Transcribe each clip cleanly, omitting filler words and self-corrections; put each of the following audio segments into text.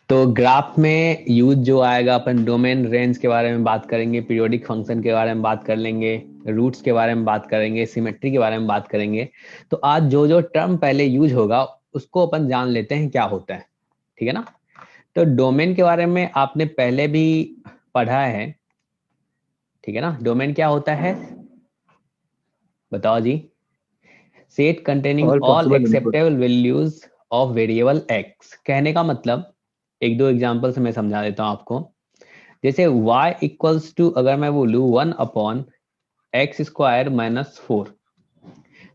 तो ग्राफ में यूज जो आएगा, अपन डोमेन रेंज के बारे में बात करेंगे, पीरियोडिक फंक्शन के बारे में बात कर लेंगे, रूट्स के बारे में बात करेंगे, सिमेट्री के बारे में बात करेंगे। तो आज जो जो टर्म पहले यूज होगा उसको अपन जान लेते हैं क्या होता है, ठीक है ना। तो डोमेन के बारे में आपने पहले भी पढ़ा है, ठीक है ना। डोमेन क्या होता है बताओ जी। Set containing all all possible input. Acceptable values of variable x. कहने का मतलब, एक दो एग्जांपल से मैं समझा देता हूं आपको। जैसे y इक्वल्स टू, अगर मैं बोलूँ 1/x² - 4,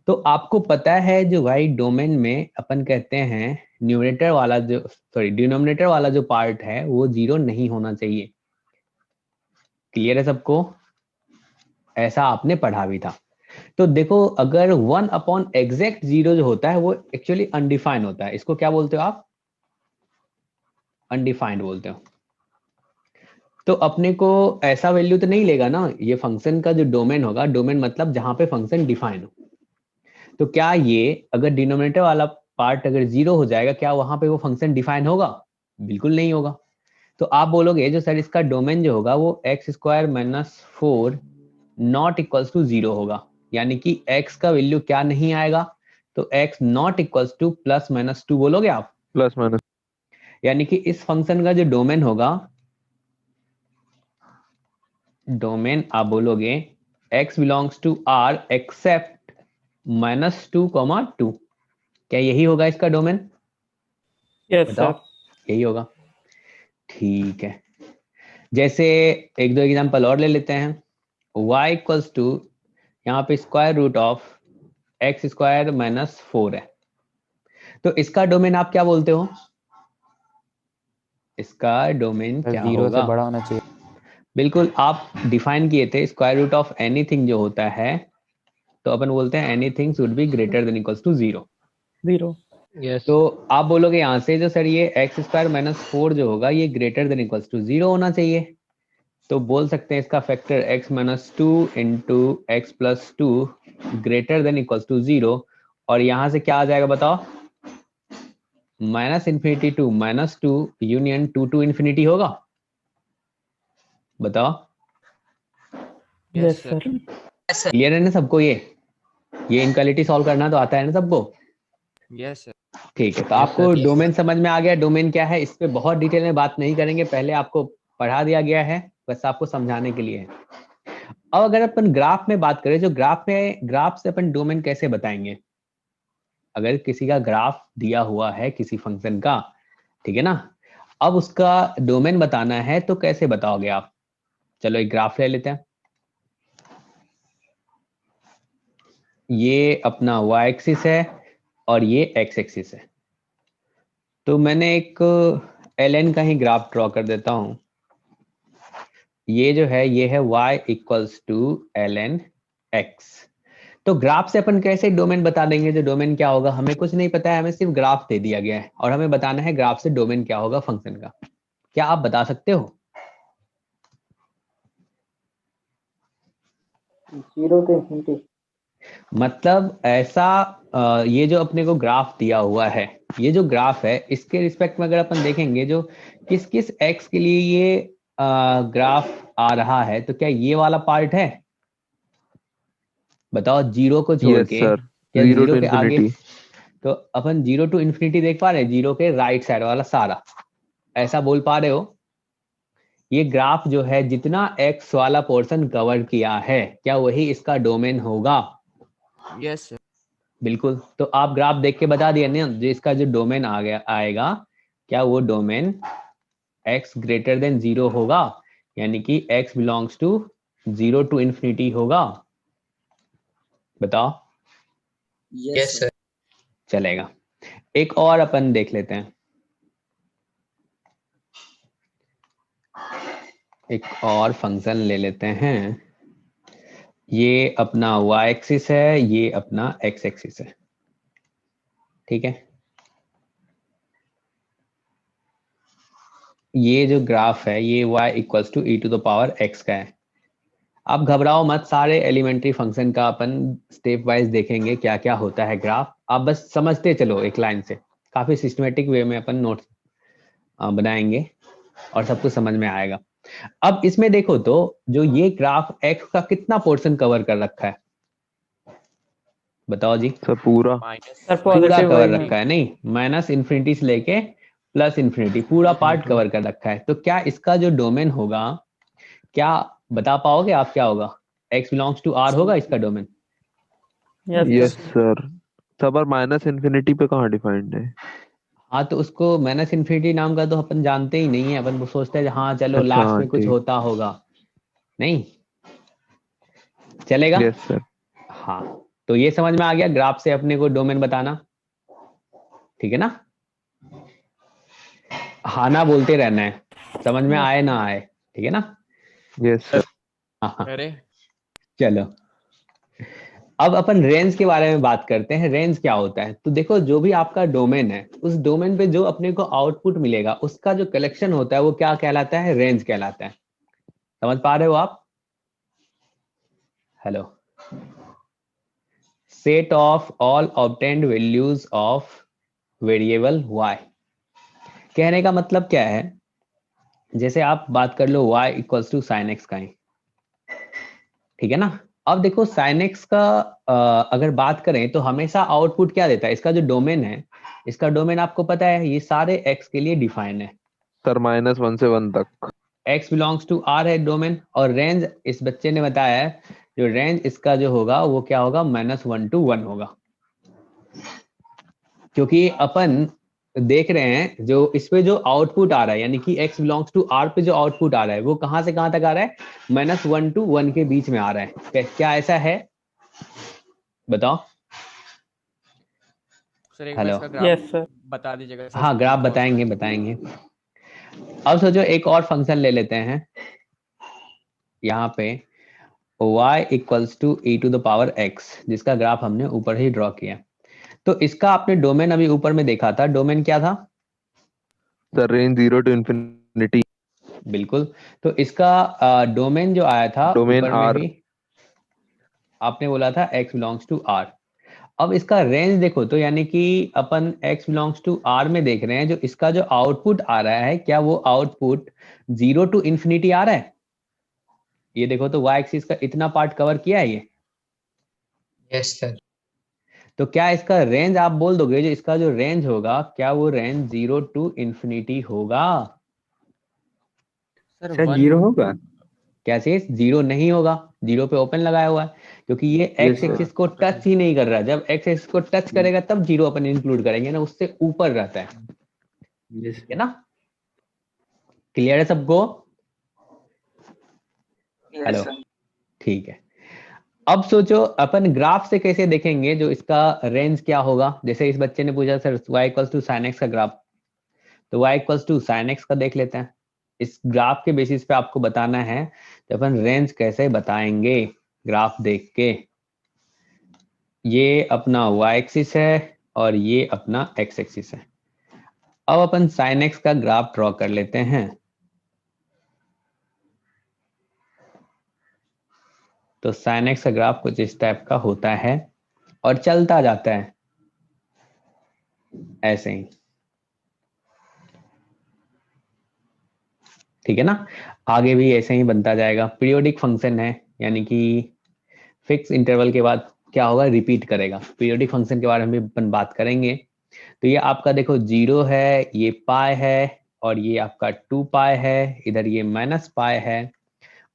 तो आपको पता है जो y डोमेन में अपन कहते हैं न्यूमरेटर वाला जो, सॉरी डिनोमिनेटर वाला जो पार्ट है वो 0 नहीं होना चाहिए। क्लियर है सबको? ऐसा आपने पढ़ा भी था। तो देखो, अगर 1/(exact 0) जो होता है वो एक्चुअली अनडिफाइंड होता है। इसको क्या बोलते हो आप? अनडिफाइंड बोलते हो। तो अपने को ऐसा वैल्यू तो नहीं लेगा ना ये फंक्शन का जो डोमेन होगा। डोमेन मतलब जहां पे फंक्शन डिफाइन हो। तो क्या ये अगर डिनोमिनेटर वाला पार्ट अगर 0 हो जाएगा, क्या वहां पे वो फंक्शन डिफाइन होगा? बिल्कुल नहीं होगा। तो आप बोलोगे जो सर इसका डोमेन जो होगा वो x² - 4 नॉट इक्वल्स टू 0 होगा, यानी कि x का वैल्यू क्या नहीं आएगा, तो x नॉट इक्वल्स टू +-2 बोलोगे आप। Plus minus. यानी कि इस फंक्शन का जो डोमेन होगा, डोमेन आप बोलोगे x belongs to R except -2, 2। क्या यही होगा इसका डोमेन? यस बताओ। सर। यही होगा, ठीक है। जैसे एक दो एग्जांपल और ले लेते हैं। y इक्वल्स टू, यहाँ पे (x²) - 4 है। तो इसका डोमेन आप क्या बोलते हो? इसका डोमेन क्या 0 से होगा? बड़ा होना चाहिए। बिल्कुल, आप डिफाइन किए थे (√)(anything) जो होता है, तो अपन बोलते हैं anything should be greater than equals to 0। 0। Yes. तो आप बोलोगे यहाँ से जो सर ये (x²) - 4 जो होगा ये ग्रेटर देन इक्वल्स टू 0 होना चाहिए। तो बोल सकते हैं इसका factor x-2 into x+2 greater than equals to 0। और यहाँ से क्या आ जाएगा बताओ? -∞ टू -2 यूनियन 2 टू इन्फिनिटी होगा। बताओ। Yes sir. क्लियर है ना सबको? ये इनक्वालिटी सॉल्व करना तो आता है ना सबको? Yes sir. ठीक है। तो आपको डोमेन समझ में आ गया। डोमेन क्या है इस पे बहुत डिटेल में बात नहीं करेंगे, पहले आपको पढ़ा दिया गया है, बस आपको समझाने के लिए है। अब अगर अपन ग्राफ में बात करें, जो ग्राफ में, ग्राफ से अपन डोमेन कैसे बताएंगे? अगर किसी का ग्राफ दिया हुआ है किसी फंक्शन का, ठीक है ना, अब उसका डोमेन बताना है तो कैसे बताओगे आप? चलो एक ग्राफ ले लेते हैं। ये अपना y एक्सिस है और ये x एक्सिस है। तो मैंने एक ln का ही ग्राफ ड्रॉ कर देता हूं। ये जो है ये है y equals to ln x। तो ग्राफ से अपन कैसे डोमेन बता देंगे? जो डोमेन क्या होगा हमें कुछ नहीं पता है, हमें सिर्फ ग्राफ दे दिया गया है और हमें बताना है ग्राफ से डोमेन क्या होगा फंक्शन का। क्या आप बता सकते हो? 0 से इन्फिनिटी। मतलब ऐसा, ये जो अपने को ग्राफ दिया हुआ है, ये जो ग्राफ है इसके रिस्पेक्ट में अगर अपन देखेंगे जो किस किस x के लिए ये ग्राफ आ रहा है, तो क्या ये वाला पार्ट है? बताओ, 0 को छोड़ यस के। सर। क्या 0 0 टू के आगे? इन्फिनिटी। तो अपन 0 टू इन्फिनिटी देख पा रहे हैं, 0 के राइट साइड वाला सारा, ऐसा बोल पा रहे हो? ये ग्राफ जो है जितना x वाला पोर्शन कवर किया है, क्या वही इसका डोमेन होगा? Yes sir. बिल्कुल। तो आप ग्राफ देख के बता दिया ना जो इसका जो डोमेन आ गया आएगा, क्या वो डोमेन x ग्रेटर देन 0 होगा, यानी कि x belongs to 0 to infinity होगा? बताओ। Yes sir. चलेगा। एक और अपन देख लेते हैं। एक और फंक्शन ले लेते हैं। ये अपना y एक्सिस है, ये अपना x एक्सिस है, ठीक है। ये जो ग्राफ है ये y इक्वल्स टू e⁻x का है। आप घबराओ मत, सारे एलिमेंट्री फंक्शन का अपन स्टेप वाइज देखेंगे क्या क्या होता है ग्राफ। आप बस समझते चलो एक लाइन से, काफी सिस्टमेटिक वे में अपन नोट्स बनाएंगे और सब कुछ समझ में आएगा। अब इसमें देखो तो जो ये ग्राफ एक्स का कितना पोर्शन कवर कर रखा है, बताओ जी। सर पूरा। माइनस सर पूरा पॉजिटिव कवर वही रखा है, नहीं माइनस इन्फिनिटी से लेके प्लस इन्फिनिटी पूरा पार्ट कवर कर रखा है। तो क्या इसका जो डोमेन होगा, क्या बता पाओगे आप क्या होगा? x बिलोंग्स टू r होगा इसका domain? Yes yes sir sir. Sir पर माइनस इन्फिनिटी पे कहाँ डिफाइंड है? हाँ तो उसको माइनस इन्फिनिटी नाम का तो अपन जानते ही नहीं है, अपन वो सोचते हैं हाँ चलो अच्छा लास्ट हाँ में कुछ ठीक। होता होगा, नहीं चलेगा। Yes sir. हाँ तो ये समझ में आ गया, ग्राफ से अपने को डोमेन बताना, ठीक है ना? हाँ ना बोलते रहना है, समझ में आए ना आए, ठीक है ना? Yes sir. हाँ अरे चलो अब अपन रेंज के बारे में बात करते हैं। रेंज क्या होता है? तो देखो जो भी आपका डोमेन है, उस डोमेन पे जो अपने को आउटपुट मिलेगा उसका जो कलेक्शन होता है वो क्या कहलाता है? रेंज कहलाता है। समझ पा रहे हो आप? Hello. Set of all obtained values of variable y। कहने का मतलब क्या है, जैसे आप बात कर लो y equals to sine x का ही, ठीक है ना? अब देखो साइन एक्स का अगर बात करें तो हमेशा आउटपुट क्या देता है? इसका जो डोमेन है, इसका डोमेन आपको पता है ये सारे x के लिए डिफाइन है। सर -1 से 1 तक। x बिलोंग्स टू r है डोमेन, और रेंज इस बच्चे ने बताया है जो रेंज इसका जो होगा वो क्या होगा? -1 to 1 होगा। क्योंकि अपन देख रहे हैं जो इस पे जो आउटपुट आ रहा है, यानी कि x बिलोंग्स टू r पे जो आउटपुट आ रहा है वो कहां से कहां तक आ रहा है? -1 to 1 के बीच में आ रहा है। क्या ऐसा है? बताओ। सर एक बार हेलो। इसका ग्राफ यस सर बता दीजिएगा सर, हाँ ग्राफ लिखा उसमें। बताएंगे बताएंगे। अब सोचो एक और फंक्शन ले लेते हैं यहाँ पे, y equals to e to the power x, जिसका ग्राफ हमने ऊपर ही ड्रॉ किया। तो इसका आपने डोमेन अभी ऊपर में देखा था, डोमेन क्या था? Sir range 0 to infinity. बिल्कुल। तो इसका डोमेन जो आया था डोमेन ऊपर में आर। भी आपने बोला था x बिलोंग्स टू r। अब इसका रेंज देखो तो, यानी कि अपन x बिलोंग्स टू r में देख रहे हैं, जो इसका जो आउटपुट आ रहा है क्या वो आउटपुट 0 टू इन्फिनिटी आ रहा है? ये देखो तो y एक्सिस का इतना पार्ट कवर किया है ये। Yes sir. तो क्या इसका रेंज आप बोल दोगे, जो इसका जो रेंज होगा क्या वो रेंज 0 टू इन्फिनिटी होगा? सर सर 1 जीरो होगा कैसे? जीरो नहीं होगा, जीरो पे ओपन लगाया हुआ है, क्योंकि ये एक्स एक्सिस को टच ही नहीं कर रहा। जब एक्स एक्सिस को टच करेगा तब जीरो अपन इंक्लूड करेंगे ना, उससे ऊपर रहता है, ठीक है ना? क्लियर है सबको? हेलो, ठीक है। अब सोचो अपन ग्राफ से कैसे देखेंगे जो इसका रेंज क्या होगा? जैसे इस बच्चे ने पूछा sir y equals to sine x का ग्राफ, तो y equals to sine x का देख लेते हैं। इस ग्राफ के बेसिस पे आपको बताना है कि अपन रेंज कैसे बताएंगे ग्राफ देख के। ये अपना y एक्सिस है और ये अपना x एक्सिस है। अब अपन sin x का ग्राफ ड्रॉ कर लेते हैं। तो sin x का ग्राफ कुछ इस टाइप का होता है और चलता जाता है ऐसे ही, ठीक है ना? आगे भी ऐसे ही बनता जाएगा। पीरियोडिक फंक्शन है, यानी कि फिक्स इंटरवल के बाद क्या होगा? रिपीट करेगा। पीरियोडिक फंक्शन के बारे में भी अपन बात करेंगे। तो ये आपका देखो 0 है, ये पाई है, और ये आपका 2 पाई है, इधर ये माइनस पाई है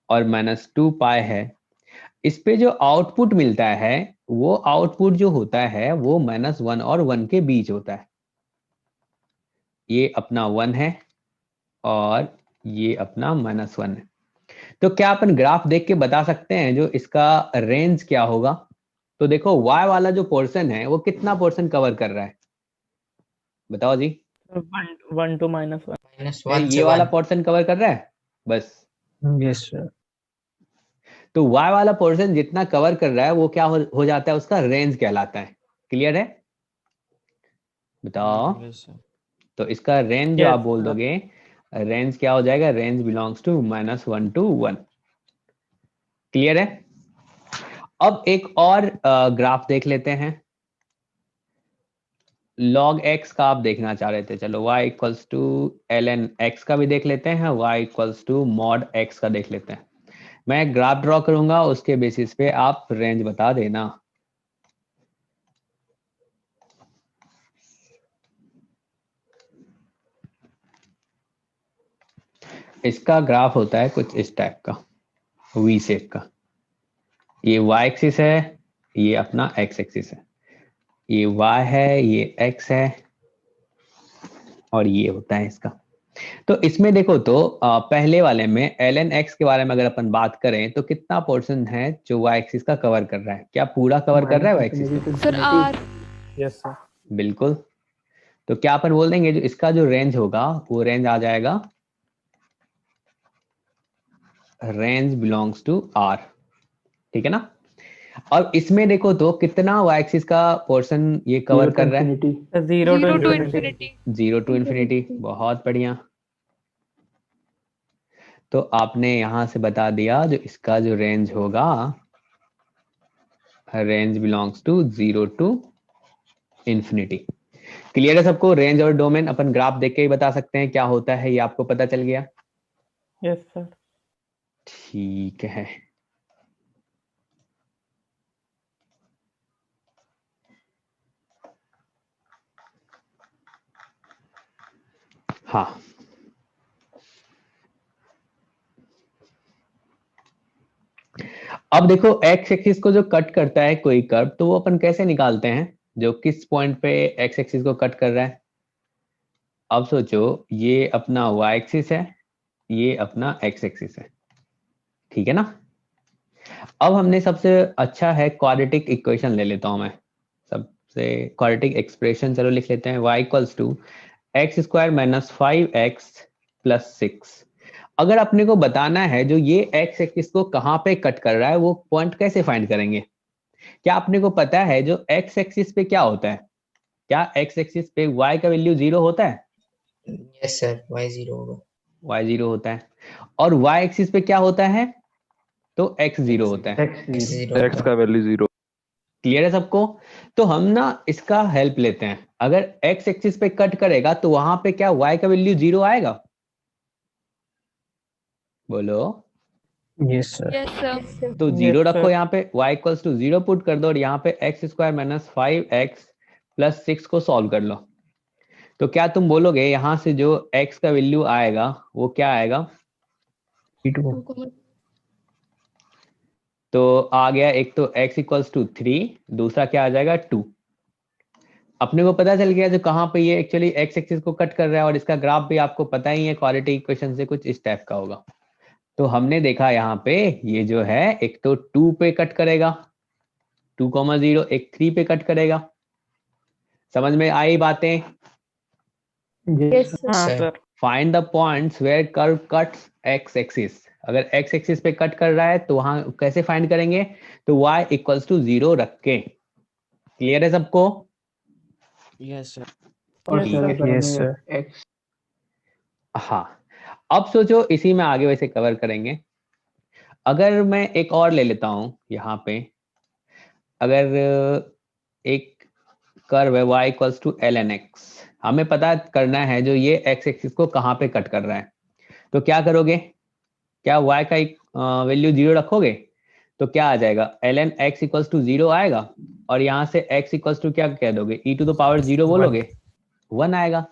और -2 पाई है। इस पे जो आउटपुट मिलता है वो आउटपुट जो होता है वो -1 और 1 के बीच होता है। ये अपना 1 है और ये अपना -1 है। तो क्या अपन ग्राफ देख के बता सकते हैं जो इसका रेंज क्या होगा? तो देखो y वाला जो पोर्शन है वो कितना पोर्शन कवर कर रहा है, बताओ जी। 1 to -1 -1 ये से वाला 1। पोर्शन कवर कर रहा है बस। यस सर तो y वाला पोर्शन जितना कवर कर रहा है वो क्या हो जाता है? उसका रेंज कहलाता है। क्लियर है? बताओ। Yes sir. तो इसका रेंज जो आप यस बोल दोगे, रेंज क्या हो जाएगा? Range belongs to -1 to 1। Clear है? अब एक और ग्राफ देख लेते हैं। log x का आप देखना चाह रहे थे, चलो y equals to ln x का भी देख लेते हैं, y equals to mod x का देख लेते हैं। मैं ग्राफ ड्रॉ करूंगा, उसके बेसिस पे आप रेंज बता देना। इसका ग्राफ होता है कुछ इस टाइप का, वी शेप का। ये y एक्सिस है, ये अपना x एक्सिस है, ये y है, ये x है, और ये होता है इसका। तो इसमें देखो तो पहले वाले में ln x के बारे में अगर अपन बात करें तो कितना पोर्शन है जो y एक्सिस का कवर कर रहा है? क्या पूरा कवर कर रहा है y एक्सिस को? Sir R. Yes sir. बिल्कुल। तो क्या अपन बोल देंगे जो इसका जो रेंज होगा वो रेंज आ जाएगा रेंज बिलोंग्स टू r, ठीक है ना। अब इसमें देखो तो कितना y एक्सिस का पोर्शन ये कवर कर रहा है? 0 0 to to infinity. Infinity. 0 to infinity. बहुत बढ़िया। तो आपने यहां से बता दिया जो इसका जो रेंज होगा, range belongs to 0 to infinity. Clear है सबको? रेंज और डोमेन अपन ग्राफ देख के ही बता सकते हैं क्या होता है, ये आपको पता चल गया? Yes sir. ठीक है। हाँ, अब देखो x एक्सिस को जो कट करता है कोई कर्व, तो वो अपन कैसे निकालते हैं जो किस पॉइंट पे x एक्सिस को कट कर रहा है? अब सोचो, ये अपना y एक्सिस है, ये अपना x एक्सिस है, ठीक है ना। अब हमने सबसे अच्छा है क्वाड्रेटिक इक्वेशन ले लेता हूं मैं, सबसे क्वाड्रेटिक एक्सप्रेशन चलो लिख लेते हैं। y equals to x square minus 5x plus 6। अगर अपने को बताना है जो ये x एक्सिस को कहाँ पे कट कर रहा है, वो पॉइंट कैसे फाइंड करेंगे? क्या अपने को पता है जो x एक्सिस पे क्या होता है? क्या x एक्सिस पे y का वैल्यू 0 होता है? यस सर, y 0 होगा। y 0 होता है। और y एक्सिस पे क्या होता है? तो x 0 होता है। x 0 x का वैल्यू 0। क्लियर है सबको? तो हम ना इसका हेल्प लेते हैं। अगर x एक्सिस पे कट करेगा तो वहां पे क्या y का वैल्यू 0 आएगा? बोलो। Yes sir. Yes sir. तो 0 रखो यहाँ पे, y इक्वल्स टू 0 पुट कर दो, और यहाँ पे x square minus 5x plus 6 को सॉल्व कर लो। तो क्या तुम बोलोगे यहां से जो x का वैल्यू आएगा वो क्या आएगा? तो आ गया, एक तो x इक्वल्स टू 3, दूसरा क्या आ जाएगा 2। अपने को पता चल गया जो कहाँ पे ये एक्चुअली x एक्सिस को कट कर रहा है, और इसका ग्राफ भी आपको पता ही है क्वाड्रेटिक इक्वेशन से कुछ इस टाइप का होगा। तो हमने देखा यहाँ पे ये जो है एक तो 2 पे कट करेगा 2,0, एक 3 पे कट करेगा। समझ में आई बातें? यस हाँ sir. Sir. Find the points where curve cuts x axis. अगर x एक्सिस पे कट कर रहा है तो वहां कैसे फाइंड करेंगे? तो y इक्वल्स टू 0 रख के। क्लियर है सबको? Yes, sir. ठीक है। Yes sir. हाँ, अब सोचो इसी में आगे वैसे कवर करेंगे। अगर मैं एक और ले लेता हूं यहाँ पे, अगर एक कर्व है y equals to ln x, हमें पता करना है जो ये x एक्सिस को कहाँ पे कट कर रहा है। तो क्या करोगे? क्या y का वैल्यू 0 रखोगे? तो क्या आ जाएगा? ln x इक्वल्स टू 0 आएगा, और यहाँ से x इक्वल्स टू क्या कह दोगे? e टू द पावर 0 बोलोगे, 1 आएगा।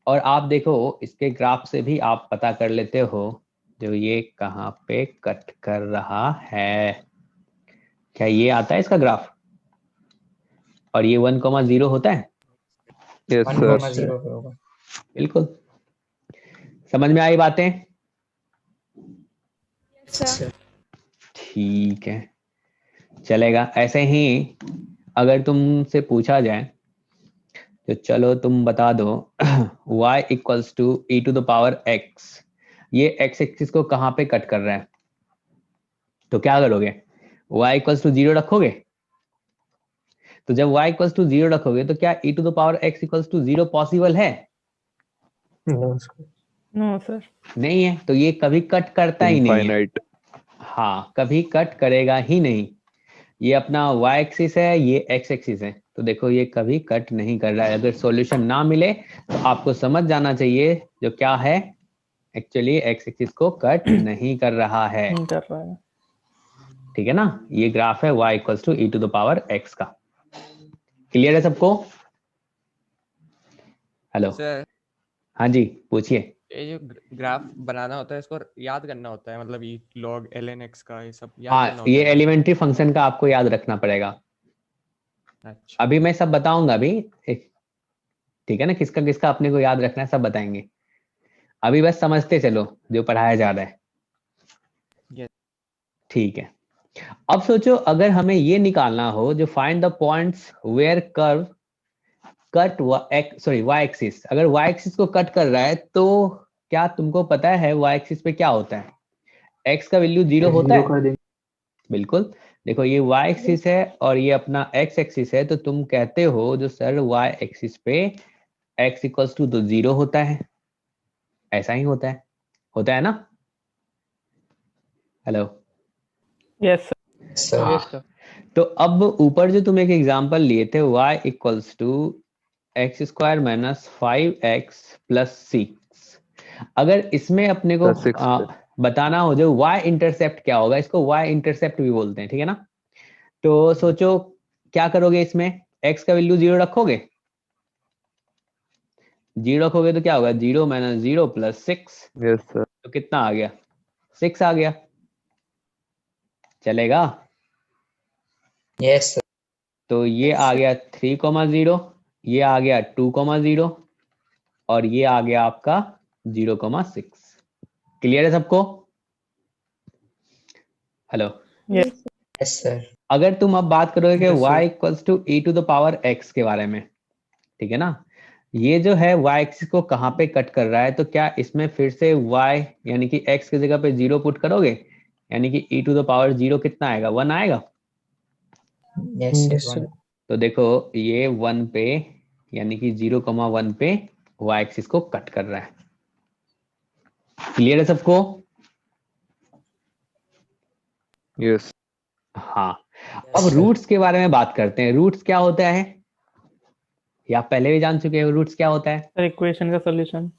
और आप देखो इसके ग्राफ से भी आप पता कर लेते हो जो ये कहाँ पे कट कर रहा है। क्या ये आता है इसका ग्राफ? और ये 1,0 होता है? Yes 1, sir. 0 पे होगा। बिल्कुल। समझ में आई बातें? सर। ठीक है, चलेगा। ऐसे ही अगर तुमसे पूछा जाए तो चलो तुम बता दो y equals to e to the power x, ये x एक्सिस को कहाँ पे कट कर रहा है? तो क्या करोगे? y इक्वल्स टू 0 रखोगे। तो जब y इक्वल्स टू 0 रखोगे तो क्या e to the power x equals to 0 possible है? No sir. नहीं है। तो ये कभी कट करता ही नहीं है। इनफाइनाइट। हाँ, कभी कट करेगा ही नहीं। ये अपना y एक्सिस है, ये x एक्सिस है, तो देखो ये कभी कट नहीं कर रहा है। अगर सॉल्यूशन ना मिले तो आपको समझ जाना चाहिए जो क्या है, एक्चुअली एक्स एक्सिस को कट नहीं कर रहा है। नहीं कर रहा है। ठीक है ना, ये ग्राफ है y equals to e to the power x का। क्लियर है सबको? हेलो, सर हाँ जी पूछिए। ये जो ग्राफ बनाना होता है इसको याद करना होता है, मतलब ये log ln x का ये सब याद हाँ, करना होता ये है ना? एलिमेंट्री फंक्शन का आपको याद रखना पड़ेगा। अच्छा अभी मैं सब बताऊंगा अभी, ठीक है ना, किसका किसका अपने को याद रखना है सब बताएंगे। अभी बस समझते चलो जो पढ़ाया जा रहा है। Yes. ठीक है, अब सोचो अगर हमें ये निकालना हो जो find the points where curve cut y axis, अगर y एक्सिस को कट कर रहा है तो क्या तुमको पता है y एक्सिस पे क्या होता है? x का वैल्यू 0 होता है। कर देंगे। बिल्कुल, देखो ये y एक्सिस है और ये अपना x एक्सिस है, तो तुम कहते हो जो सर y एक्सिस पे x इक्वल्स टू तो 0 होता है, ऐसा ही होता है ना? हेलो, यस सर हाँ। Yes, sir. तो अब ऊपर जो तुम एक एग्जांपल लिए थे y equals to x square minus 5x plus 6, अगर इसमें अपने को प्लस 6 बताना हो जो y इंटरसेप्ट क्या होगा, इसको y इंटरसेप्ट भी बोलते हैं, ठीक है ना? तो सोचो क्या करोगे, इसमें x का वैल्यू 0 रखोगे, 0 रखोगे तो क्या होगा, 0 माइनस 0 प्लस 6, यस सर। तो कितना आ गया, 6 आ गया। चलेगा? यस सर तो ये आ गया 3,0, ये आ गया 2,0 और ये आ गया आपका 0,6। क्लियर है सबको? हेलो, यस यस सर अगर तुम अब बात करोगे कि Yes, sir. y equals to e to the power x के बारे में, ठीक है ना, ये जो है y एक्सिस को कहाँ पे कट कर रहा है, तो क्या इसमें फिर से y यानी कि x की जगह पे 0 पुट करोगे, यानी कि e टू द पावर 0 कितना आएगा, 1 आएगा। Yes Yes, sir sir. तो देखो ये 1 पे यानी कि 0,1 पे y एक्सिस को कट कर रहा है। क्लियर है सबको? यस हाँ, अब रूट्स के बारे में बात करते हैं। रूट्स क्या होता है, या आप पहले भी जान चुके हो रूट्स क्या होता है? सर इक्वेशन का सॉल्यूशन।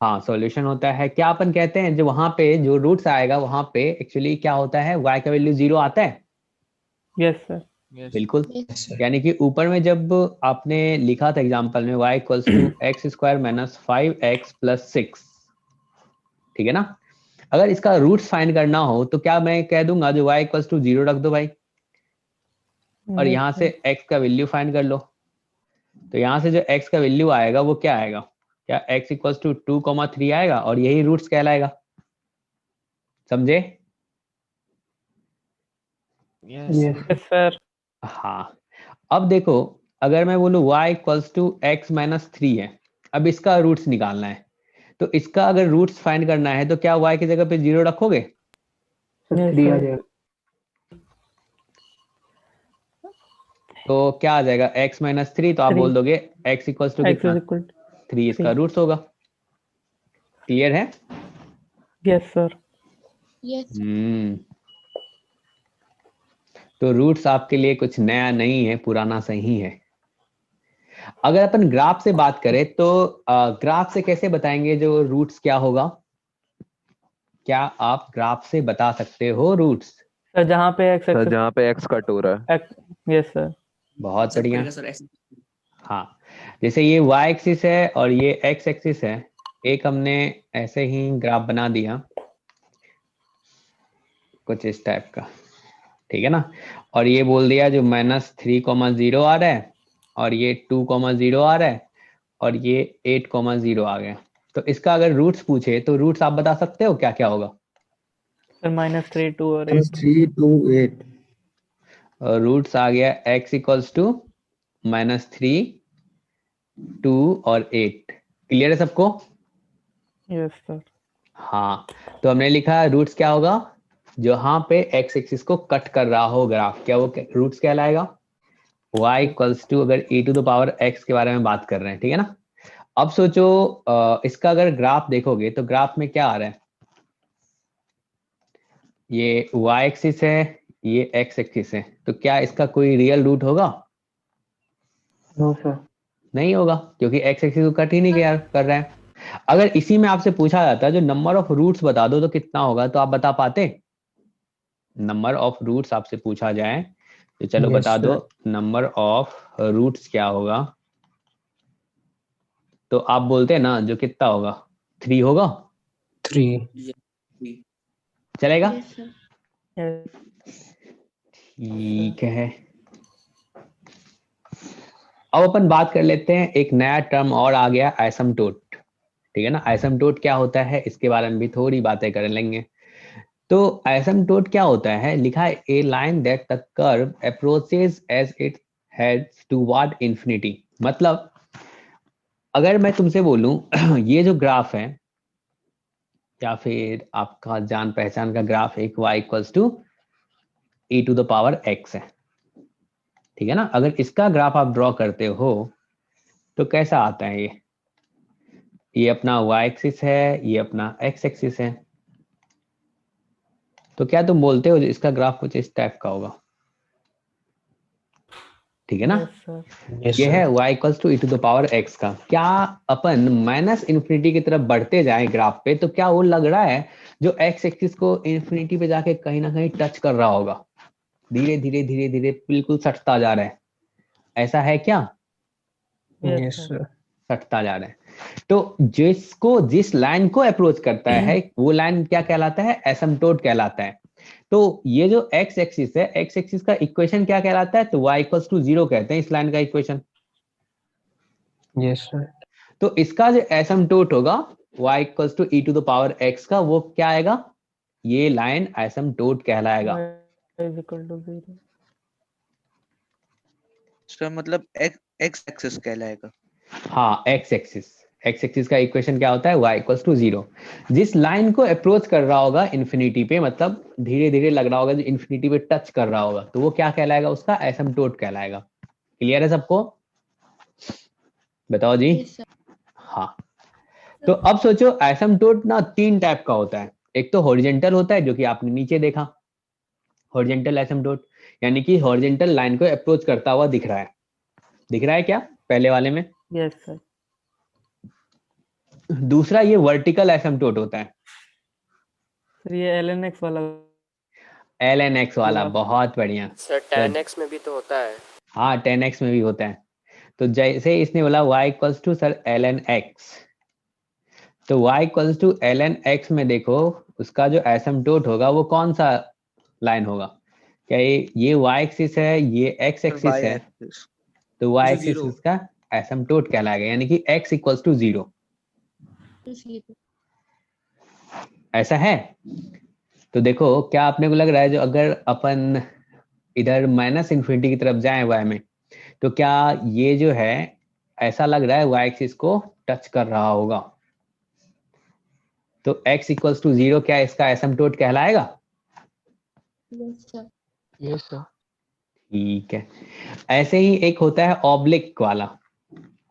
हाँ, सॉल्यूशन होता है। क्या अपन कहते हैं जो वहां पे जो रूट्स आएगा वहां पे एक्चुअली क्या होता है, y का वैल्यू 0 आता है। Yes sir. Yes. बिल्कुल, यस सर यानी कि ऊपर में जब आपने लिखा था एग्जांपल में y equals to x square minus 5x plus 6, ठीक है ना, अगर इसका रूट्स फाइंड करना हो तो क्या मैं कह दूंगा जो y इक्वल्स टू 0 रख दो भाई, और Yes, यहाँ sir. से x का वैल्यू फाइंड कर लो। तो यहाँ से जो x का वैल्यू आएगा वो क्या आएगा, क्या x इक्वल्स टू 2,3 आएगा, और यही रूट्स कहलाएगा। समझे? Yes. Yes, sir. हाँ, अब देखो अगर मैं बोलूँ y equals to x minus 3 है, अब इसका रूट्स निकालना है, तो इसका अगर रूट्स फाइंड करना है तो क्या y की जगह पे 0 रखोगे, Yes, sir. तो क्या आ जाएगा x माइनस 3, तो आप 3. बोल दोगे x इक्वल्स टू X कितना, is equal to 3 इसका 3. रूट्स होगा। क्लियर है? Yes, sir. हम्म, तो रूट्स आपके लिए कुछ नया नहीं है, पुराना सही है। अगर अपन ग्राफ से बात करें तो ग्राफ से कैसे बताएंगे जो रूट्स क्या होगा, क्या आप ग्राफ से बता सकते हो रूट्स? सर जहाँ पे X सर एक्सेस जहाँ पे x कट हो रहा है। Yes sir. बहुत सब बढ़िया। करेगा सर ऐसे। हाँ, जैसे ये y एक्सिस है और ये x एक्सिस है, एक हमने ऐसे ही ग्राफ बना दिया कुछ इस टाइप का, ठीक है ना, और ये बोल दिया जो -3,0 आ रहा है और ये 2,0 आ रहा है और ये 8,0 आ गया। तो इसका अगर रूट्स पूछे तो रूट्स आप बता सकते हो क्या क्या होगा? सर -3, 2 और 8. 3 2 8 रूट्स आ गया x इक्वल्स टू -3, 2 और 8। क्लियर है सबको? Yes sir. हाँ, तो हमने लिखा रूट्स क्या होगा, जहां पे x एक्सिस को कट कर रहा हो ग्राफ, क्या वो रूट्स कहलाएगा। y इक्वल्स टू, अगर e to the power x के बारे में बात कर रहे हैं, ठीक है ना। अब सोचो इसका अगर ग्राफ देखोगे तो ग्राफ में क्या आ रहा है, ये y एक्सिस है, ये x एक्सिस है, तो क्या इसका कोई रियल रूट होगा? No sir. नहीं होगा क्योंकि एक्स एक्सिस को कट ही नहीं कर रहा है। अगर इसी में आपसे पूछा जाता है जो नंबर ऑफ रूट्स बता दो तो कितना होगा, तो आप बता पाते? नंबर ऑफ रूट्स आपसे पूछा जाए तो चलो Yes, बता दो sir. नंबर ऑफ रूट्स क्या होगा, तो आप बोलते हैं ना जो कितना होगा, 3 होगा, 3. चलेगा? Yes, sir. ठीक है, अब अपन बात कर लेते हैं, एक नया टर्म और आ गया, एसिम्प्टोट। ठीक है ना, एसिम्प्टोट क्या होता है इसके बारे में भी थोड़ी बातें कर लेंगे। तो एसिम्प्टोट क्या होता है, लिखा है a line that the curve approaches as it heads toward infinity. मतलब अगर मैं तुमसे बोलूं ये जो ग्राफ है या फिर आपका जान पहचान का ग्राफ एक y equals to e to the power x है, ठीक है ना, अगर इसका ग्राफ आप ड्रॉ करते हो तो कैसा आता है ये अपना y एक्सिस है, ये अपना x एक्सिस है, तो क्या तुम बोलते हो इसका ग्राफ कुछ इस टाइप का होगा, ठीक है ना? Yes sir. Yes, ये है sir. y equals to e to the power x का। क्या अपन माइनस इन्फिनिटी की तरफ बढ़ते जाएं ग्राफ पे तो क्या वो लग रहा है जो x एक्सिस को इन्फिनिटी पे जाके कहीं ना कहीं टच कर रहा होगा, धीरे धीरे धीरे धीरे बिल्कुल सटता जा रहा है, ऐसा है क्या? Yes Yes, sir. sir. सटता जा रहा है। तो जिसको जिस लाइन को अप्रोच करता है वो लाइन क्या कहलाता है, एसिम्प्टोट कहलाता है। तो ये जो x एक्सिस है, x एक्सिस का इक्वेशन क्या कहलाता है, तो y इक्वल्स टू 0 कहते हैं इस लाइन का इक्वेशन। Yes, sir. तो इसका जो एसिम्प्टोट होगा y equals to e to the power x का, वो क्या आएगा, ये लाइन एसिम्प्टोट कहलाएगा। y is equal to 0। इसका मतलब एक्स एक्सिस कहलाएगा। हाँ, x एक्सिस का इक्वेशन क्या होता है, y इक्वल्स टू 0। जिस लाइन को अप्रोच कर रहा होगा इन्फिनिटी पे, मतलब धीरे धीरे लग रहा होगा जो इन्फिनिटी पे टच कर रहा होगा, तो वो क्या कहलाएगा, उसका एसिम्प्टोट कहलाएगा। क्लियर है सबको? बताओ जी। Yes, sir. हाँ, तो अब सोचो एसिम्प्टोट ना 3 टाइप का होता है। एक तो हॉरिजॉन्टल होता है जो कि आपने नीचे देखा, हॉरिजॉन्टल एसिम्प्टोट, यानी कि हॉरिजॉन्टल लाइन को अप्रोच करता हुआ दिख रहा है, दिख रहा है क्या पहले वाले में? Yes sir. दूसरा ये वर्टिकल एसिम्प्टोट होता है, सर ये lnx वाला LNX वाला, ग्राफ। बहुत बढ़िया। सर तो 10x में भी तो होता है। हाँ 10x में भी होता है। तो जैसे इसने बोला y equals to sir lnx, तो y इक्वल्स टू lnx में देखो उसका जो एसिम्प्टोट होगा वो कौन सा लाइन होगा, क्या ये y एक्सिस है, ये x एक्सिस वाई है, एक्सिस तो y जो एक्सिस 0 इसका एसिम्प्टोट कहलाएगा, यानी कि x इक्वल्स टू 0। Zero. ऐसा है? तो देखो क्या आपने को लग रहा है जो अगर अपन इधर माइनस इन्फिनिटी की तरफ जाए y में, तो क्या ये जो है ऐसा लग रहा है y एक्सिस को टच कर रहा होगा, तो x इक्वल्स टू 0 क्या इसका एसिम्प्टोट कहलाएगा? Yes, sir. Yes, sir. ठीक है। ऐसे ही एक होता है ऑब्लिक वाला,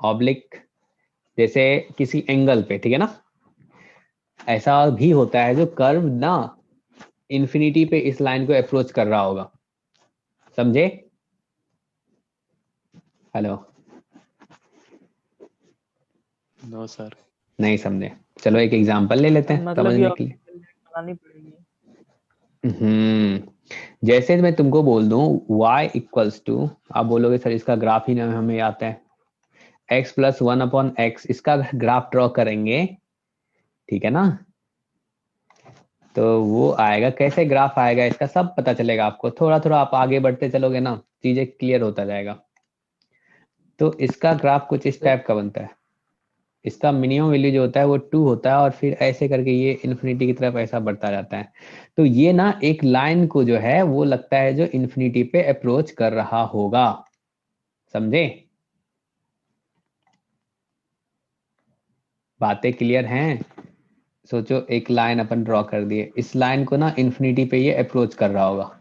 ऑब्लिक जैसे किसी एंगल पे, ठीक है ना, ऐसा भी होता है जो कर्व ना इन्फिनिटी पे इस लाइन को अप्रोच कर रहा होगा, समझे? हेलो? No sir. नहीं समझे? चलो एक एग्जांपल ले लेते हैं मतलब ये समझने के लिए। बनानी पड़ेगी। जैसे मैं तुमको बोल दूं y इक्वल्स टू, आप बोलोगे सर इसका ग्राफ ही ना हमें आता है, x प्लस 1 अपॉन एक्स, इसका ग्राफ ड्रॉ करेंगे, ठीक है ना, तो वो आएगा, कैसे ग्राफ आएगा इसका सब पता चलेगा आपको, थोड़ा थोड़ा आप आगे बढ़ते चलोगे ना चीजें क्लियर होता जाएगा। तो इसका ग्राफ कुछ इस टाइप का बनता है, इसका मिनिमम वैल्यू जो होता है वो 2 होता है और फिर ऐसे करके ये इन्फिनिटी की तरफ ऐसा बढ़ता जाता है। तो ये ना एक लाइन को जो है वो लगता है जो इन्फिनिटी पे अप्रोच कर रहा होगा, समझे? बातें क्लियर हैं? सोचो एक लाइन अपन ड्रॉ कर दिए, इस लाइन को ना इन्फिनिटी पे ये अप्रोच कर रहा होगा,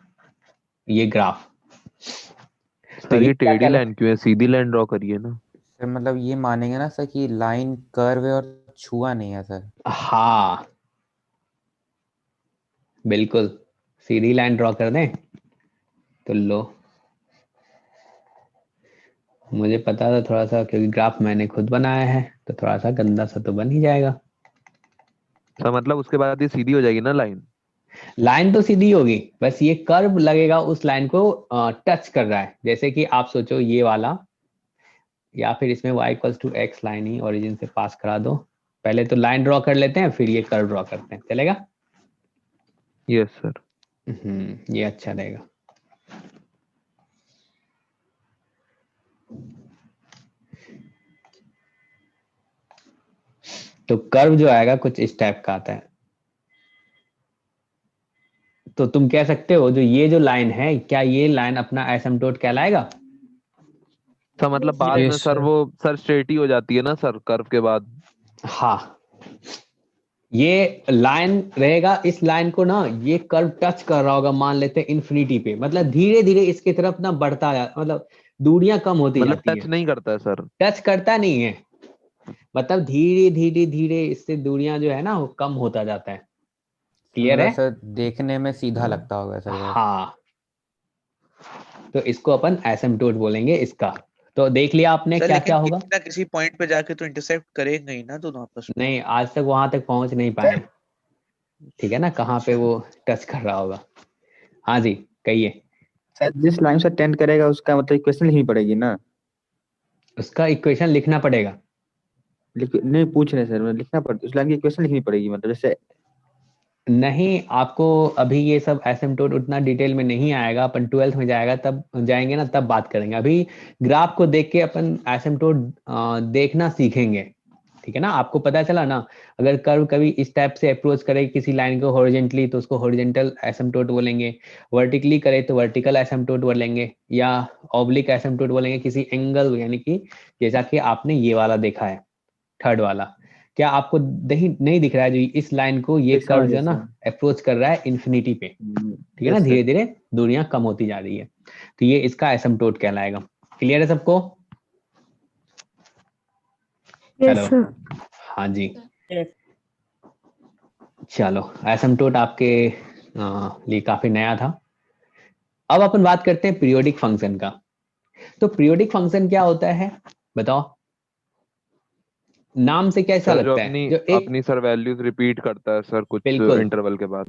ये ग्राफ, तो सर ये ये क्या टेढ़ी लाइन क्यों है, सीधी लाइन ड्रॉ करिए ना। सर मतलब ये मानेंगे ना सर कि लाइन कर्व है और छुआ नहीं है सर। हाँ बिल्कुल, सीधी लाइन ड्रॉ कर दें तो लो, मुझे पता था थोड़ा सा, क्योंकि ग्राफ मैंने खुद बनाया है, तो थोड़ा सा गंदा सा तो बन ही जाएगा। तो मतलब उसके बाद ये सीधी हो जाएगी ना लाइन? लाइन तो सीधी होगी, बस ये कर्व लगेगा उस लाइन को टच कर रहा है। जैसे कि आप सोचो ये वाला, या फिर इसमें y equals to x line ही ओरिजिन से पास करा दो। पहले तो लाइन ड्रॉ कर लेते हैं, फिर ये कर्व ड्रॉ करते हैं, चलेगा? Yes sir. ये अच्छा रहेगा। तो कर्व जो आएगा कुछ इस टाइप का आता है। तो तुम कह सकते हो जो ये जो लाइन है, क्या ये लाइन अपना एसिम्प्टोट कहलाएगा? सर मतलब बाद Yes, में सर sir. वो सर स्ट्रेट ही हो जाती है ना सर कर्व के बाद? हाँ, ये लाइन रहेगा, इस लाइन को ना ये कर्व टच कर रहा होगा, मान लेते हैं इन्फिनिटी पे, मतलब धीरे धीरे इसकी तरफ ना बढ़ता जा, मतलब दूरियां कम होती मतलब जाती टच है। नहीं करता है सर? टच करता नहीं है, मतलब धीरे धीरे धीरे इससे दूरियां जो है ना वो कम होता जाता है। क्लियर मतलब है? सर देखने में सीधा लगता होगा सर वो। हाँ, तो इसको अपन एसिम्प्टोट बोलेंगे इसका। तो देख लिया आपने सर क्या लेकिन क्या होगा? किसी ना किसी पॉइंट पे जाके तो इंटरसेक्ट करेंगे ही ना दोनों आपस में। नहीं, आज तक वहां तक पहुंच नहीं पाए, ठीक है ना, कहाँ पे अच्छा। वो टच कर रहा होगा। हाँ जी, कहिए। सर जिस लाइन से टेंड करेगा उसका मतलब इक्वेशन लिखनी पड़ेगी ना? उसका इक्वेशन लिखना पड़ेगा। नहीं पूछ रहे सर, मतलब लिखना पड़ता, उस लाइन की इक्वेशन लिखनी पड़ेगी मतलब जैसे। नहीं, आपको अभी ये सब एसिम्प्टोट उतना डिटेल में नहीं आएगा, अपन 12th में जाएगा तब जाएंगे ना, तब बात करेंगे। अभी ग्राफ को देख के अपन एसिम्प्टोट देखना सीखेंगे, ठीक है ना? आपको पता चला ना, अगर कर्व कभी इस टाइप से अप्रोच करे किसी लाइन को हॉरिजेंटली, तो उसको हॉरिजेंटल एसिम्प्टोट बोलेंगे। वर्टिकली करे तो वर्टिकल एसिम्प्टोट बोलेंगे, या ऑब्लिक एसिम्प्टोट बोलेंगे किसी एंगल, यानी कि जैसा कि आपने ये वाला देखा है, थर्ड वाला। क्या आपको नहीं दिख रहा है जो इस लाइन को ये कर्व समझ जो गया है ना सर। अप्रोच कर रहा है इन्फिनिटी पे, ठीक है ना? यस धीरे सर। धीरे दूरियां कम होती जा रही है, तो ये इसका एसिम्प्टोट कहलाएगा। क्लियर है सबको? Yes hello, sir. हाँ जी। यस। चलो, एसिम्प्टोट आपके लिए काफी नया था। अब अपन बात करते हैं पीरियोडिक फंक्शन का। तो पीरियोडिक फंक्शन क्या होता है बताओ? नाम से कैसा सर जो लगता है? अपनी जो एक, अपनी सर वैल्यूज रिपीट करता है सर कुछ बिल्कुल इंटरवल के बाद।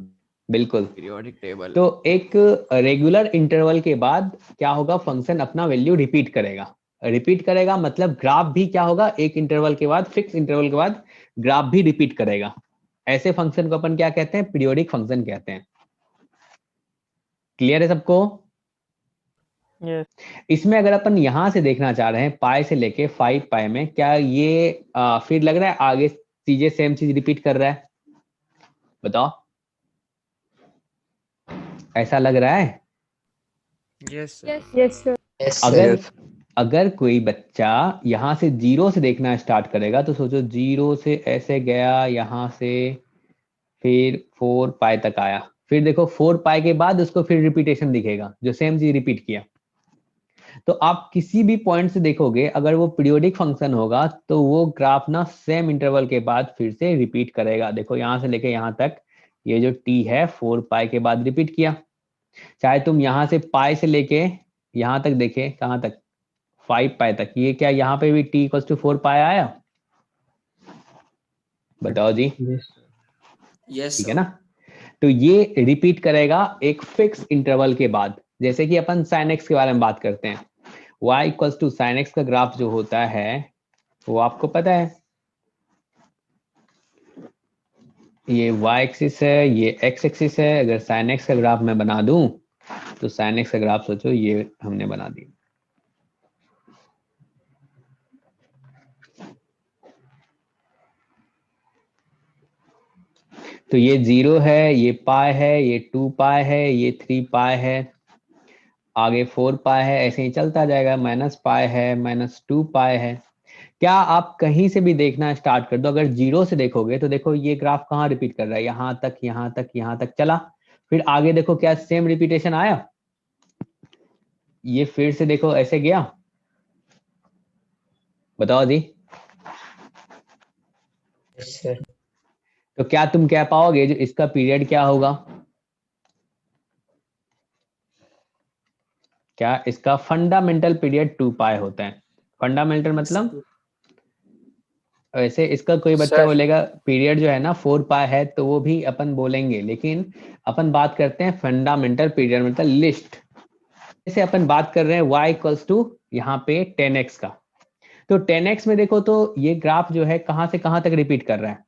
बिल्कुल। Periodic table. तो एक रेगुलर इंटरवल के बाद क्या होगा, फंक्शन अपना वैल्यू रिपीट करेगा। रिपीट करेगा मतलब ग्राफ भी क्या होगा, एक इंटरवल के बाद, फिक्स इंटरवल के बाद ग्राफ भी रिपीट करेगा। ऐसे फंक्शन को अपन क्या कहते हैं? पीरियोडिक फंक्शन कहते हैं। क्लियर है सबको? यस। इसमें अगर अपन यहां से देखना चाह रहे हैं पाई से लेके 5 पाई में, क्या ये फिर लग रहा है आगे चीजें सेम चीज रिपीट कर रहा है? बताओ, ऐसा लग रहा है? Yes yes sir. Yes, अगर sir. अगर कोई बच्चा यहां से जीरो से देखना स्टार्ट करेगा, तो सोचो जीरो से ऐसे गया यहां से, फिर 4 पाई तक आया, फिर देखो 4 पाई के बाद उसको फिर रिपीटेशन दिखेगा, जो सेम चीज रिपीट किया। तो आप किसी भी पॉइंट से देखोगे, अगर वो पीरियोडिक फंक्शन होगा तो वो ग्राफ ना सेम इंटरवल के बाद फिर से रिपीट करेगा। देखो यहां से लेके यहां तक, ये जो टी है 4 पाई के बाद रिपीट किया। चाहे तुम यहां से पाई से लेके यहां तक देखे, कहां तक, 5 पाई तक, ये क्या यहाँ पे भी t इक्वल टू 4 पाई आया? बताओ जी। Yes. यस ठीक है सर। ना? तो ये रिपीट करेगा एक फिक्स इंटरवल के बाद। जैसे कि अपन sin x के बारे में बात करते हैं, y equal to sin x का ग्राफ जो होता है वो आपको पता है, ये y एक्सिस है, ये x एक्सिस है। अगर sin x का ग्राफ मैं बना दूं, तो sin x का ग्राफ सोचो ये हमने बना दिया। तो ये 0 है, ये पाई है, ये 2 पाई है, ये 3 पाई है, आगे 4 पाई है, ऐसे ही चलता जाएगा, माइनस पाई है, -2 पाई है। क्या आप कहीं से भी देखना स्टार्ट कर दो, अगर जीरो से देखोगे तो देखो ये ग्राफ कहाँ रिपीट कर रहा है, यहां तक यहां तक यहां तक चला, फिर आगे देखो क्या सेम रिपीटेशन आया, ये फिर से देखो ऐसे गया। बताओ जी। Yes, sir. तो क्या तुम कह पाओगे जो इसका पीरियड क्या होगा? क्या इसका फंडामेंटल पीरियड 2 पाई होता है? फंडामेंटल मतलब वैसे इसका कोई बच्चा सर। बोलेगा पीरियड जो है ना 4 पाई है, तो वो भी अपन बोलेंगे, लेकिन अपन बात करते हैं फंडामेंटल पीरियड मतलब लिस्ट। जैसे अपन बात कर रहे हैं y इक्वल्स टू यहाँ पे 10x का, तो 10x में देखो तो ये ग्राफ जो है कहाँ से कहाँ तक रिपीट कर रहा है।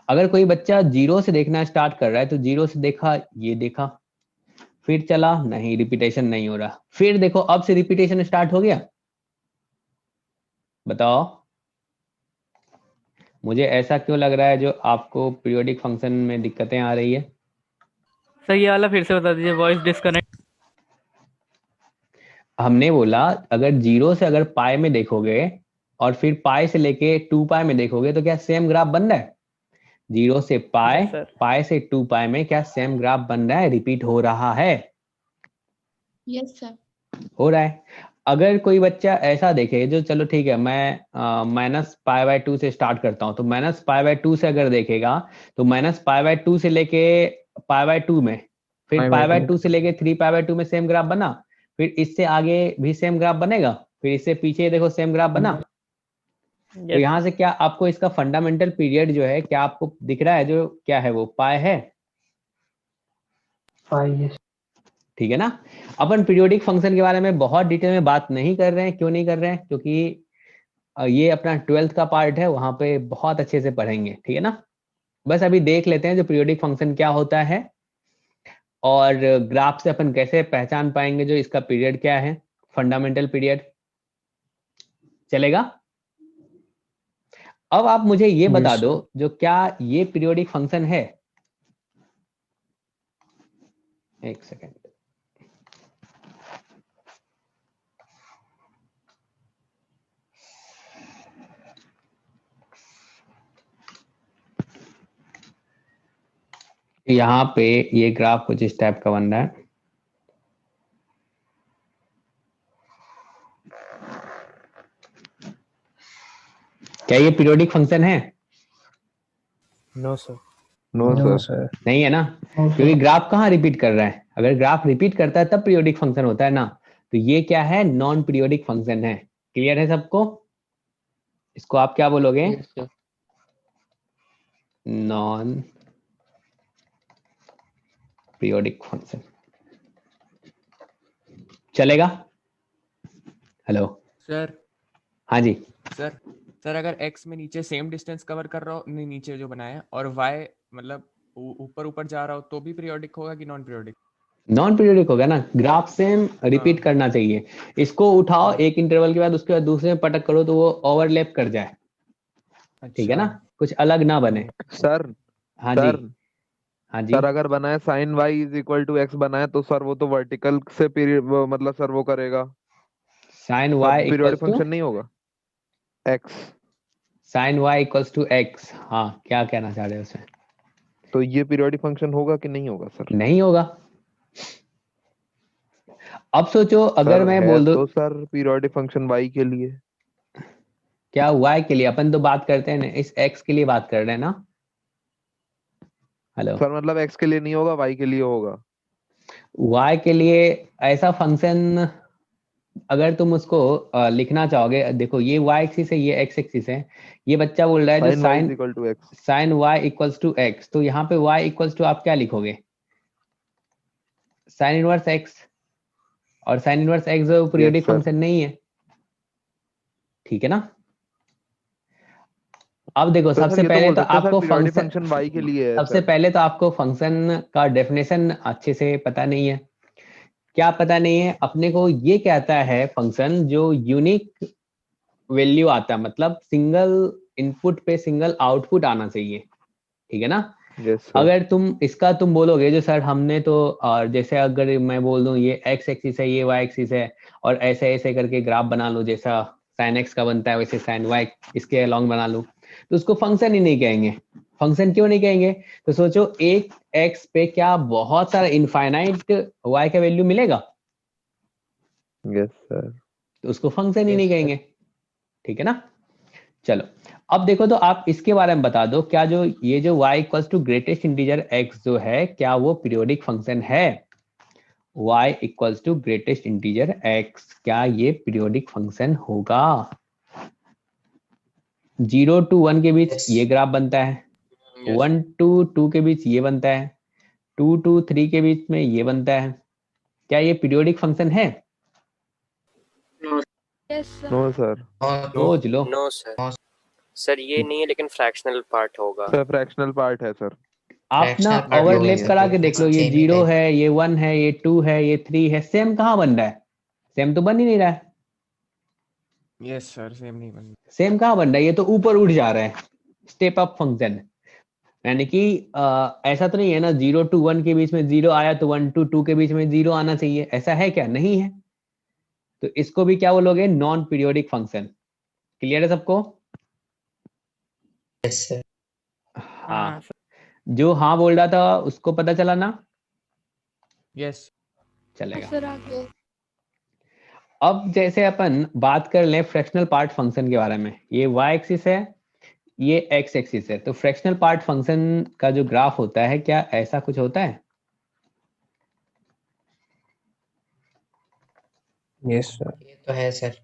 अगर कोई बच्चा 0 से देखना स्टार्ट कर रहा है तो 0 से देखा, ये देखा, फिर चला, नहीं रिपीटेशन नहीं हो रहा, फिर देखो अब से रिपीटेशन स्टार्ट हो गया। बताओ मुझे ऐसा क्यों लग रहा है जो आपको पीरियोडिक फंक्शन में दिक्कतें आ रही है। सर ये वाला फिर से बता दीजिए, वॉइस डिस्कनेक्ट। हमने बोला अगर 0 से अगर पाई में देखोगे और फिर पाई से लेके 2 पाई में देखोगे तो क्या सेम ग्राफ बन रहा है? 0 से पाई, Yes, sir. पाई से 2 पाई में क्या सेम ग्राफ बन रहा है, रिपीट हो रहा है? Yes sir. हो रहा है। अगर कोई बच्चा ऐसा देखे जो चलो ठीक है मैं माइनस पाई बाय 2 से स्टार्ट करता हूं, तो माइनस पाई बाय 2 से अगर देखेगा तो माइनस पाई बाय 2 से लेके पाई बाय 2 में, फिर Pi by पाई बाय 2 2 से लेके 3 पाई बाय 2 में सेम ग्राफ बना, फिर इससे आगे भी सेम ग्राफ बनेगा, फिर इससे पीछे देखो सेम ग्राफ बना। तो यहाँ से क्या आपको इसका फंडामेंटल पीरियड जो है क्या आपको दिख रहा है, जो क्या है वो पाई है? pi, yes. ठीक है ना। अपन पीरियोडिक फंक्शन के बारे में बहुत डिटेल में बात नहीं कर रहे हैं। क्यों नहीं कर रहे हैं? क्योंकि ये अपना 12th का पार्ट है, वहां पे बहुत अच्छे से पढ़ेंगे, ठीक है ना। बस अभी देख लेते हैं जो पीरियोडिक फंक्शन क्या होता है और ग्राफ से अपन कैसे पहचान पाएंगे जो इसका पीरियड क्या है, फंडामेंटल पीरियड। चलेगा? अब आप मुझे ये Yes, बता sir. दो जो क्या ये पीरियोडिक फंक्शन है। एक सेकेंड, यहाँ पे ये ग्राफ कुछ इस टाइप का बन रहा है। क्या ये पीरियोडिक फंक्शन है? No, sir. No No, sir. sir. नहीं है ना, No, क्योंकि sir. ग्राफ कहाँ रिपीट कर रहा है। अगर ग्राफ रिपीट करता है तब पीरियोडिक फंक्शन होता है ना। तो ये क्या है, नॉन पीरियोडिक फंक्शन है। क्लियर है सबको? इसको आप क्या बोलोगे? Yes sir. Non periodic function. चलेगा? हेलो, सर हाँ जी। सर सर अगर x में नीचे सेम डिस्टेंस कवर कर रहा हो, नहीं नीचे जो बनाया है, और y मतलब ऊपर ऊपर जा रहा हो तो भी पीरियोडिक होगा कि नॉन पीरियोडिक? नॉन पीरियोडिक होगा ना, ग्राफ सेम रिपीट करना चाहिए। इसको उठाओ एक इंटरवल के बाद, उसके बाद दूसरे में पटक करो तो वो ओवरलैप कर जाए, ठीक है ना, कुछ अलग ना बने। सर हाँ सर जी, हाँ जी। सर अगर बनाए sine y is equal to x बनाए तो सर वो तो वर्टिकल से पीरियड मतलब सर वो करेगा, साइन तब y periodic equals to function नहीं होगा x. Sine y equals to x. हाँ, क्या कहना चाह रहे हो उसमें? तो ये पीरियोडिक फंक्शन होगा कि नहीं होगा सर? नहीं होगा। अब सोचो अगर सर मैं है बोल दूं, तो सर पीरियोडिक फंक्शन वाई के लिए। क्या y के लिए? अपन तो बात करते हैं ना, इस x के लिए बात कर रहे हैं ना। हेलो, सर मतलब एक्स के लिए नहीं होगा, वाई के लिए होगा। y के लिए ऐसा फंक्शन अगर तुम उसको लिखना चाहोगे, देखो ये y एक्सिस है, ये x एक्सिस है। ये बच्चा बोल रहा है जो sine y is sine equal to x. Sine y equals to x, तो यहाँ पे y इक्वल्स टू आप क्या लिखोगे? Sine inverse x। और साइन इनवर्स x जो पीरियोडिक sir. फंक्शन नहीं है, ठीक है ना। अब देखो तो सबसे सर ये तो पहले बोल तो सकते हैं सर आपको पीरियोडिक फंक्शन, फंक्शन वाई के लिए है सबसे सर। पहले तो आपको फंक्शन का डेफिनेशन अच्छे से पता नहीं है। क्या पता नहीं है? अपने को ये कहता है फंक्शन जो यूनिक वैल्यू आता है, मतलब सिंगल इनपुट पे सिंगल आउटपुट आना चाहिए, ठीक है ना। Yes sir. अगर तुम इसका तुम बोलोगे जो सर हमने तो और जैसे अगर मैं बोल दूं ये x एक्सिस है, ये y एक्सिस है, और ऐसे ऐसे करके ग्राफ बना लो, जैसा sin x का बनता है वैसे sin y इसके अलॉन्ग बना लूं, तो उसको फंक्शन ही नहीं कहेंगे। फंक्शन क्यों नहीं कहेंगे? तो सोचो एक x पे क्या बहुत सारा इनफाइनाइट y का वैल्यू मिलेगा? Yes sir. तो उसको फंक्शन ही नहीं Yes, sir. कहेंगे, ठीक है ना। चलो अब देखो तो आप इसके बारे में बता दो, क्या जो ये जो y equals to greatest integer x जो है क्या वो पीरियोडिक फंक्शन है? y equals to greatest integer x, क्या ये पीरियोडिक फंक्शन होगा? 0 to 1 के बीच ये ग्राफ बनता है, 1 to 2 के बीच ये बनता है, 2 to 3 के बीच में ये बनता है, क्या ये पीरियोडिक फंक्शन है? Yes, sir. No sir. सोच लो। नो सर, सर ये नहीं है लेकिन फ्रैक्शनल पार्ट होगा। सर फ्रैक्शनल पार्ट है सर। आप ना Fractional part ओवरलैप नहीं है। करा के देख लो, ये Same ही 0 type। है, ये 1 है, ये 2 है, ये 3 है, सेम कहाँ बन रहा है? सेम तो बन ही नहीं रहा है। यस सर, सेम नहीं बन। सेम कहाँ बन रहा है? ये तो ऊपर उठ जा रहा है, स्टेप अप फंक्शन। यानी कि ऐसा तो नहीं है ना 0 to 1 के बीच में 0 आया तो 1 to 2 के बीच में 0 आना चाहिए, ऐसा है क्या? नहीं है। तो इसको भी क्या बोलोगे? Non periodic function. क्लियर है सबको? Yes, sir। हाँ, हाँ जो हाँ बोल रहा था उसको पता चला ना? यस। चलेगा। सर आगे। अब जैसे अपन बात कर लें फ्रैक्शनल पार्ट फंक्शन के बारे में, ये y एक्सिस है, ये x एक्सिस है, तो फ्रैक्शनल पार्ट फंक्शन का जो ग्राफ होता है, क्या ऐसा कुछ होता है? Yes, sir. ये तो है सर।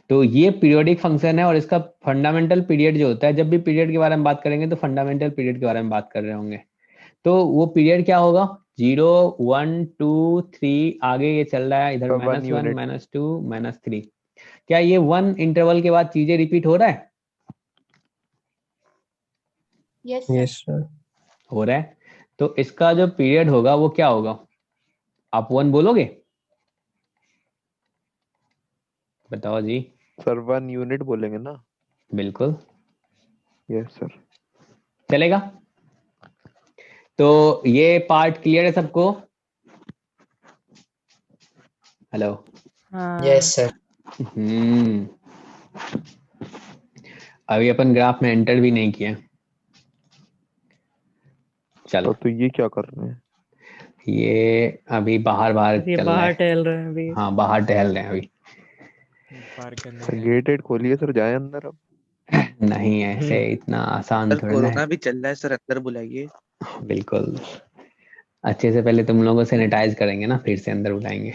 तो ये पीरियोडिक फंक्शन है और इसका फंडामेंटल पीरियड जो होता है, जब भी पीरियड के बारे में बात करेंगे तो फंडामेंटल पीरियड के बारे में बात कर रहे होंगे, तो वो पीरियड क्या होगा? 0 1 2 3 आगे ये चल रहा है, इधर One -1 unit। -2 -3। क्या ये 1 इंटरवल के बाद चीजें रिपीट हो रहा है? Yes, sir. Yes, sir. हो रहा है। तो इसका जो पीरियड होगा वो क्या होगा? आप 1 बोलोगे? बताओ जी। सर 1 यूनिट बोलेंगे ना। बिल्कुल यस सर। चलेगा। तो ये पार्ट क्लियर है सबको? हेलो। हाँ Yes, sir। अभी अपन ग्राफ में एंटर भी नहीं किया। चलो, तो ये क्या कर रहे हैं? ये अभी बाहर बाहर ये चल रहा बाहर है। टहल रहे हैं अभी। हाँ, बाहर टहल रहे हैं अभी। पार्क करने सर गए। गेट खोलिए सर, जाए अंदर अब। नहीं, ऐसे इतना आसान सर थोड़ा ना है। कोरोना भी चल रहा है सर, अंदर बुलाइए। बिल्कुल, अच्छे से पहले तुम लोगों को सैनिटाइज करेंगे ना, फिर से अंदर बुलाएंगे।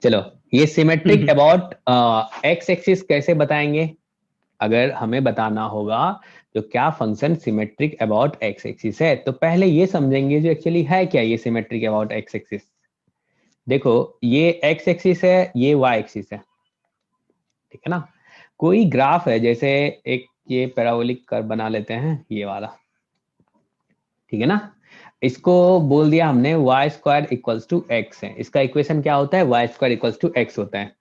चलो, ये सिमेट्रिक अबाउट एक्स एक्सिस कैसे बताएंगे? अगर हमें बताना होगा तो क्या function symmetric about x axis है, तो पहले ये समझेंगे जो एक्चुअली है क्या ये सिमेट्रिक अबाउट एक्स एक्सिस। देखो, ये एक्स एक्सिस है, ये वाई एक्सिस है, ठीक है ना? कोई ग्राफ है, जैसे एक ये पैराबोलिक कर्व बना लेते हैं, ये वाला, ठीक है ना? इसको बोल दिया हमने y square equals to x है, इसका इक्वेशन क्या होता है? Y square equals to x होता है।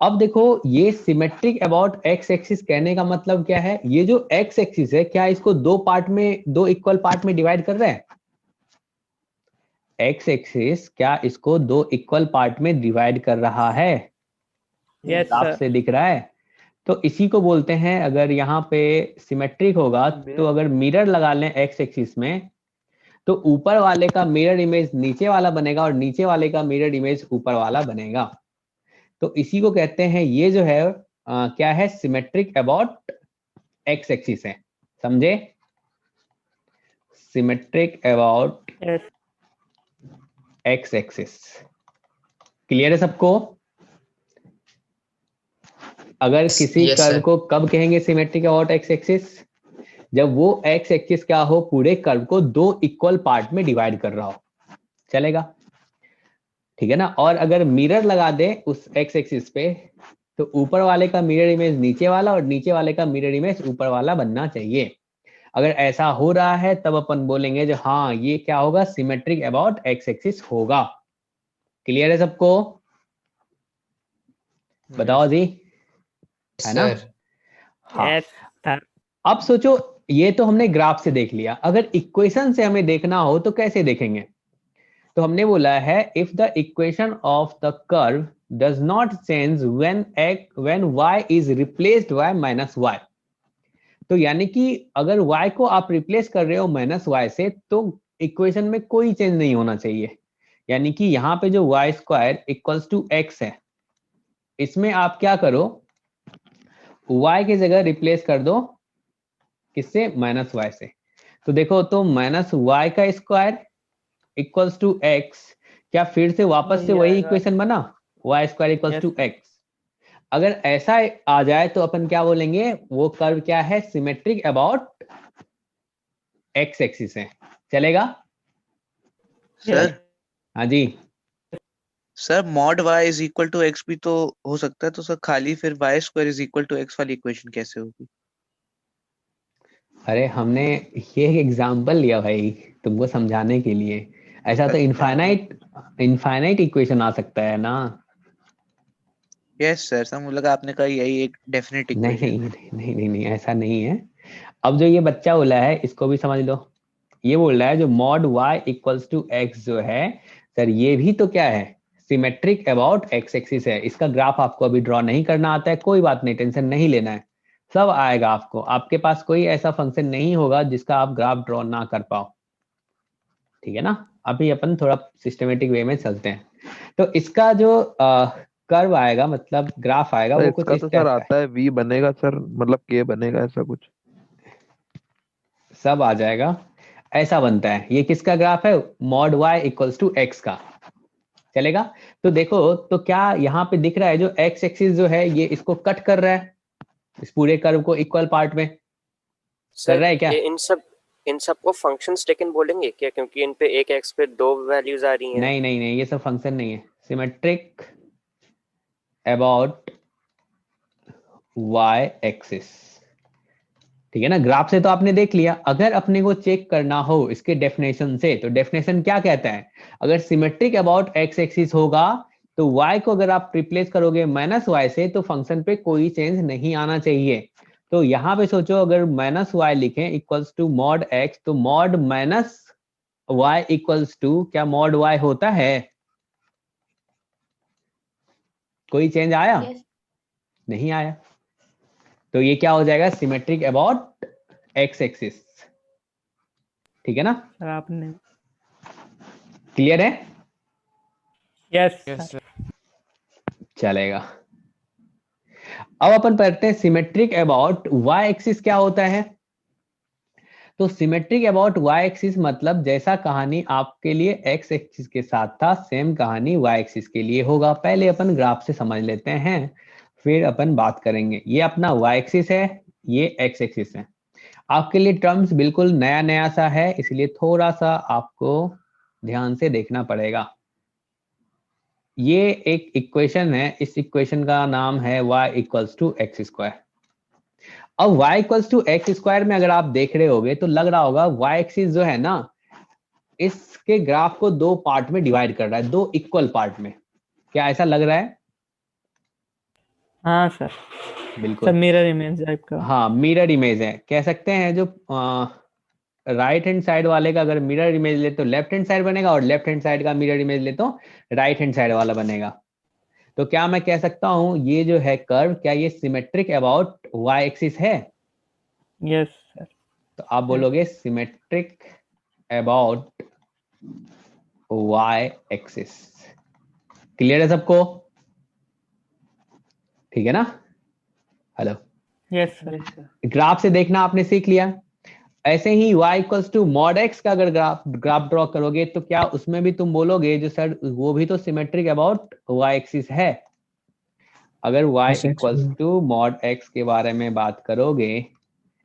अब देखो, ये सिमेट्रिक अबाउट एक्स एक्सिस कहने का मतलब क्या है? ये जो एक्स एक्सिस है, क्या इसको दो पार्ट में, दो इक्वल पार्ट में डिवाइड कर रहा है? एक्स एक्सिस क्या इसको दो इक्वल पार्ट में डिवाइड कर रहा है? Yes graph sir. से दिख रहा है। तो इसी को बोलते हैं, अगर यहाँ पे सिमेट्रिक होगा तो अगर मिरर लगा लें एक्स एक्सिस में, तो ऊपर वाले का मिरर इमेज नीचे वाला बनेगा और नीचे वाले का मिरर इमेज ऊपर वाला बनेगा। तो इसी को कहते हैं, ये जो है क्या है? सिमेट्रिक अबाउट एक्स एक्सिस है, समझे? Symmetric about yes x axis. Clear है सबको? अगर किसी Yes, कर्व sir। को कब कहेंगे सिमेट्रिक अबाउट एक्स एक्सिस? जब वो एक्स एक्सिस क्या हो? पूरे कर्व को दो इक्वल पार्ट में डिवाइड कर रहा हो। चलेगा, ठीक है ना? और अगर मिरर लगा दे उस एक्स एक्सिस पे, तो ऊपर वाले का मिरर इमेज नीचे वाला और नीचे वाले का मिरर इमेज ऊपर वाला बनना चाहिए। अगर ऐसा हो रहा है तब अपन बोलेंगे जो हाँ, ये क्या होगा? सिमेट्रिक अबाउट एक्स एक्सिस होगा। क्लियर है सबको? बताओ जी, है ना? सर। हाँ। Yes sir. अब सोचो, ये तो हमने ग्राफ से देख लिया, अगर इक्वेशन से हमें देखना हो तो कैसे देखेंगे? तो हमने बोला है if the equation of the curve does not change when y is replaced by -y। तो यानी कि अगर y को आप रिप्लेस कर रहे हो -y से, तो इक्वेशन में कोई चेंज नहीं होना चाहिए। यानी कि यहाँ पे जो y square equals to x है, इसमें आप क्या करो? y की जगह रिप्लेस कर दो, किससे? -y से। तो देखो, तो -y का स्क्वायर इक्वल्स टू एक्स, क्या फिर से वापस से वही इक्वेशन बना, y square equals to x? अगर ऐसा आ जाए तो अपन क्या बोलेंगे, वो कर्व क्या है, सिमेट्रिक अबाउट एक्स एक्सिस है, चलेगा? सर हाँ जी, sir mod y is equal to x भी तो हो सकता है, तो सर खाली फिर y square is equal to x वाली इक्वेशन कैसे होगी? अरे हमने ये एग्जांपल लिया भाई तुमको समझाने के लिए, ऐसा तो इनफाइनाइट इक्वेशन आ सकता है ना। यस सर, सर मुझे लगा आपने कहा यही एक डेफिनेट नहीं इक्वेशन नहीं है। नहीं नहीं नहीं, ऐसा नहीं है। अब जो ये बच्चा बोला है इसको भी समझ लो, ये बोल रहा है जो mod y equals to x जो है सर, ये भी तो क्या है, सिमेट्रिक अबाउट एक्स एक्सिस है। इसका ग्राफ आपको अभी ड्रॉ नहीं करना आता है, कोई बात नहीं, टेंशन नहीं लेना है, सब आएगा आपको। आपके पास कोई ऐसा फंक्शन नहीं होगा जिसका आप ग्राफ ड्रॉ ना कर पाओ, ठीक है ना? अभी अपन थोड़ा सिस्टमेटिक वे में चलते हैं। तो इसका जो कर्व आएगा, मतलब ग्राफ आएगा, सर वो कुछ इसका इस तो सर टाइप का आता है v बनेगा सर, मतलब k बनेगा ऐसा कुछ। है, सब आ जाएगा, ऐसा बनता है। ये किसका ग्राफ है, mod y equals to x का, चलेगा? तो देखो, तो क्या यहाँ पे दिख रहा है जो एक्स एक्सिस जो है ये इसको कट कर रहा है, इस पूरे कर्व को इक्वल पार्ट में कर सर रहा है क्या? ये इन सब को फंक्शंस टेकन बोलेंगे क्या, क्योंकि इन पे एक एक्स पे दो वैल्यूज आ रही हैं। नहीं नहीं नहीं, ये सब फंक्शन नहीं है, सिमेट्रिक अबाउट y एक्सिस, ठीक है ना? ग्राफ से तो आपने देख लिया, अगर अपने को चेक करना हो इसके डेफिनेशन से, तो डेफिनेशन क्या कहता है, अगर सिमेट्रिक अबाउट एक्स एक्सिस होगा तो y को अगर आप रिप्लेस करोगे माइनस वाई से, तो फंक्शन पे कोई चेंज नहीं आना चाहिए। तो यहाँ पे सोचो, अगर माइनस वाई लिखें इक्वल्स टू मॉड एक्स, तो mod minus y equals to क्या मॉड वाई होता है? कोई चेंज आया? Yes. नहीं आया। तो ये क्या हो जाएगा, सिमेट्रिक अबाउट एक्स एक्सिस, ठीक है ना? सर आपने क्लियर है? Yes yes sir. सर। चलेगा। अब अपन पढ़ते हैं सिमेट्रिक अबाउट वाई एक्सिस क्या होता है। तो सिमेट्रिक अबाउट वाई एक्सिस मतलब जैसा कहानी आपके लिए एक्स एक्सिस के साथ था, सेम कहानी वाई एक्सिस के लिए होगा। पहले अपन ग्राफ से समझ लेते हैं, फिर अपन बात करेंगे। ये अपना वाई एक्सिस है, ये एक्स एक्सिस है। आपके लिए टर्म्स बिल्कुल नया नया सा है, इसलिए थोड़ा सा आपको ध्यान से देखना पड़ेगा। ये एक इक्वेशन है, इस इक्वेशन का नाम है y equals to x square. अब y equals to x square में अगर आप देख रहे होगे तो लग रहा होगा y एक्सिस जो है ना, इसके ग्राफ को दो पार्ट में डिवाइड कर रहा है, दो इक्वल पार्ट में। क्या ऐसा लग रहा है? हाँ सर, बिल्कुल, सब मिरर इमेज टाइप का। हाँ मिरर इमेज है, कह सकते हैं। जो राइट हैंड साइड वाले का अगर मिरर इमेज ले तो लेफ्ट हैंड साइड बनेगा, और लेफ्ट हैंड साइड का मिरर इमेज ले तो राइट हैंड साइड वाला बनेगा। तो क्या मैं कह सकता हूं ये जो है कर्व, क्या ये सिमेट्रिक अबाउट वाई एक्सिस है? Yes sir. तो आप बोलोगे symmetric about y axis. Clear है सबको? ठीक है ना? Hello, yes sir. ग्राफ से देखना आपने सीख लिया। ऐसे ही y equals to mod x का अगर ग्राफ ड्रॉ करोगे तो क्या उसमें भी तुम बोलोगे जो सर वो भी तो सिमेट्रिक अबाउट y एक्सिस है? अगर y Cos x equals to mod x के बारे में बात करोगे,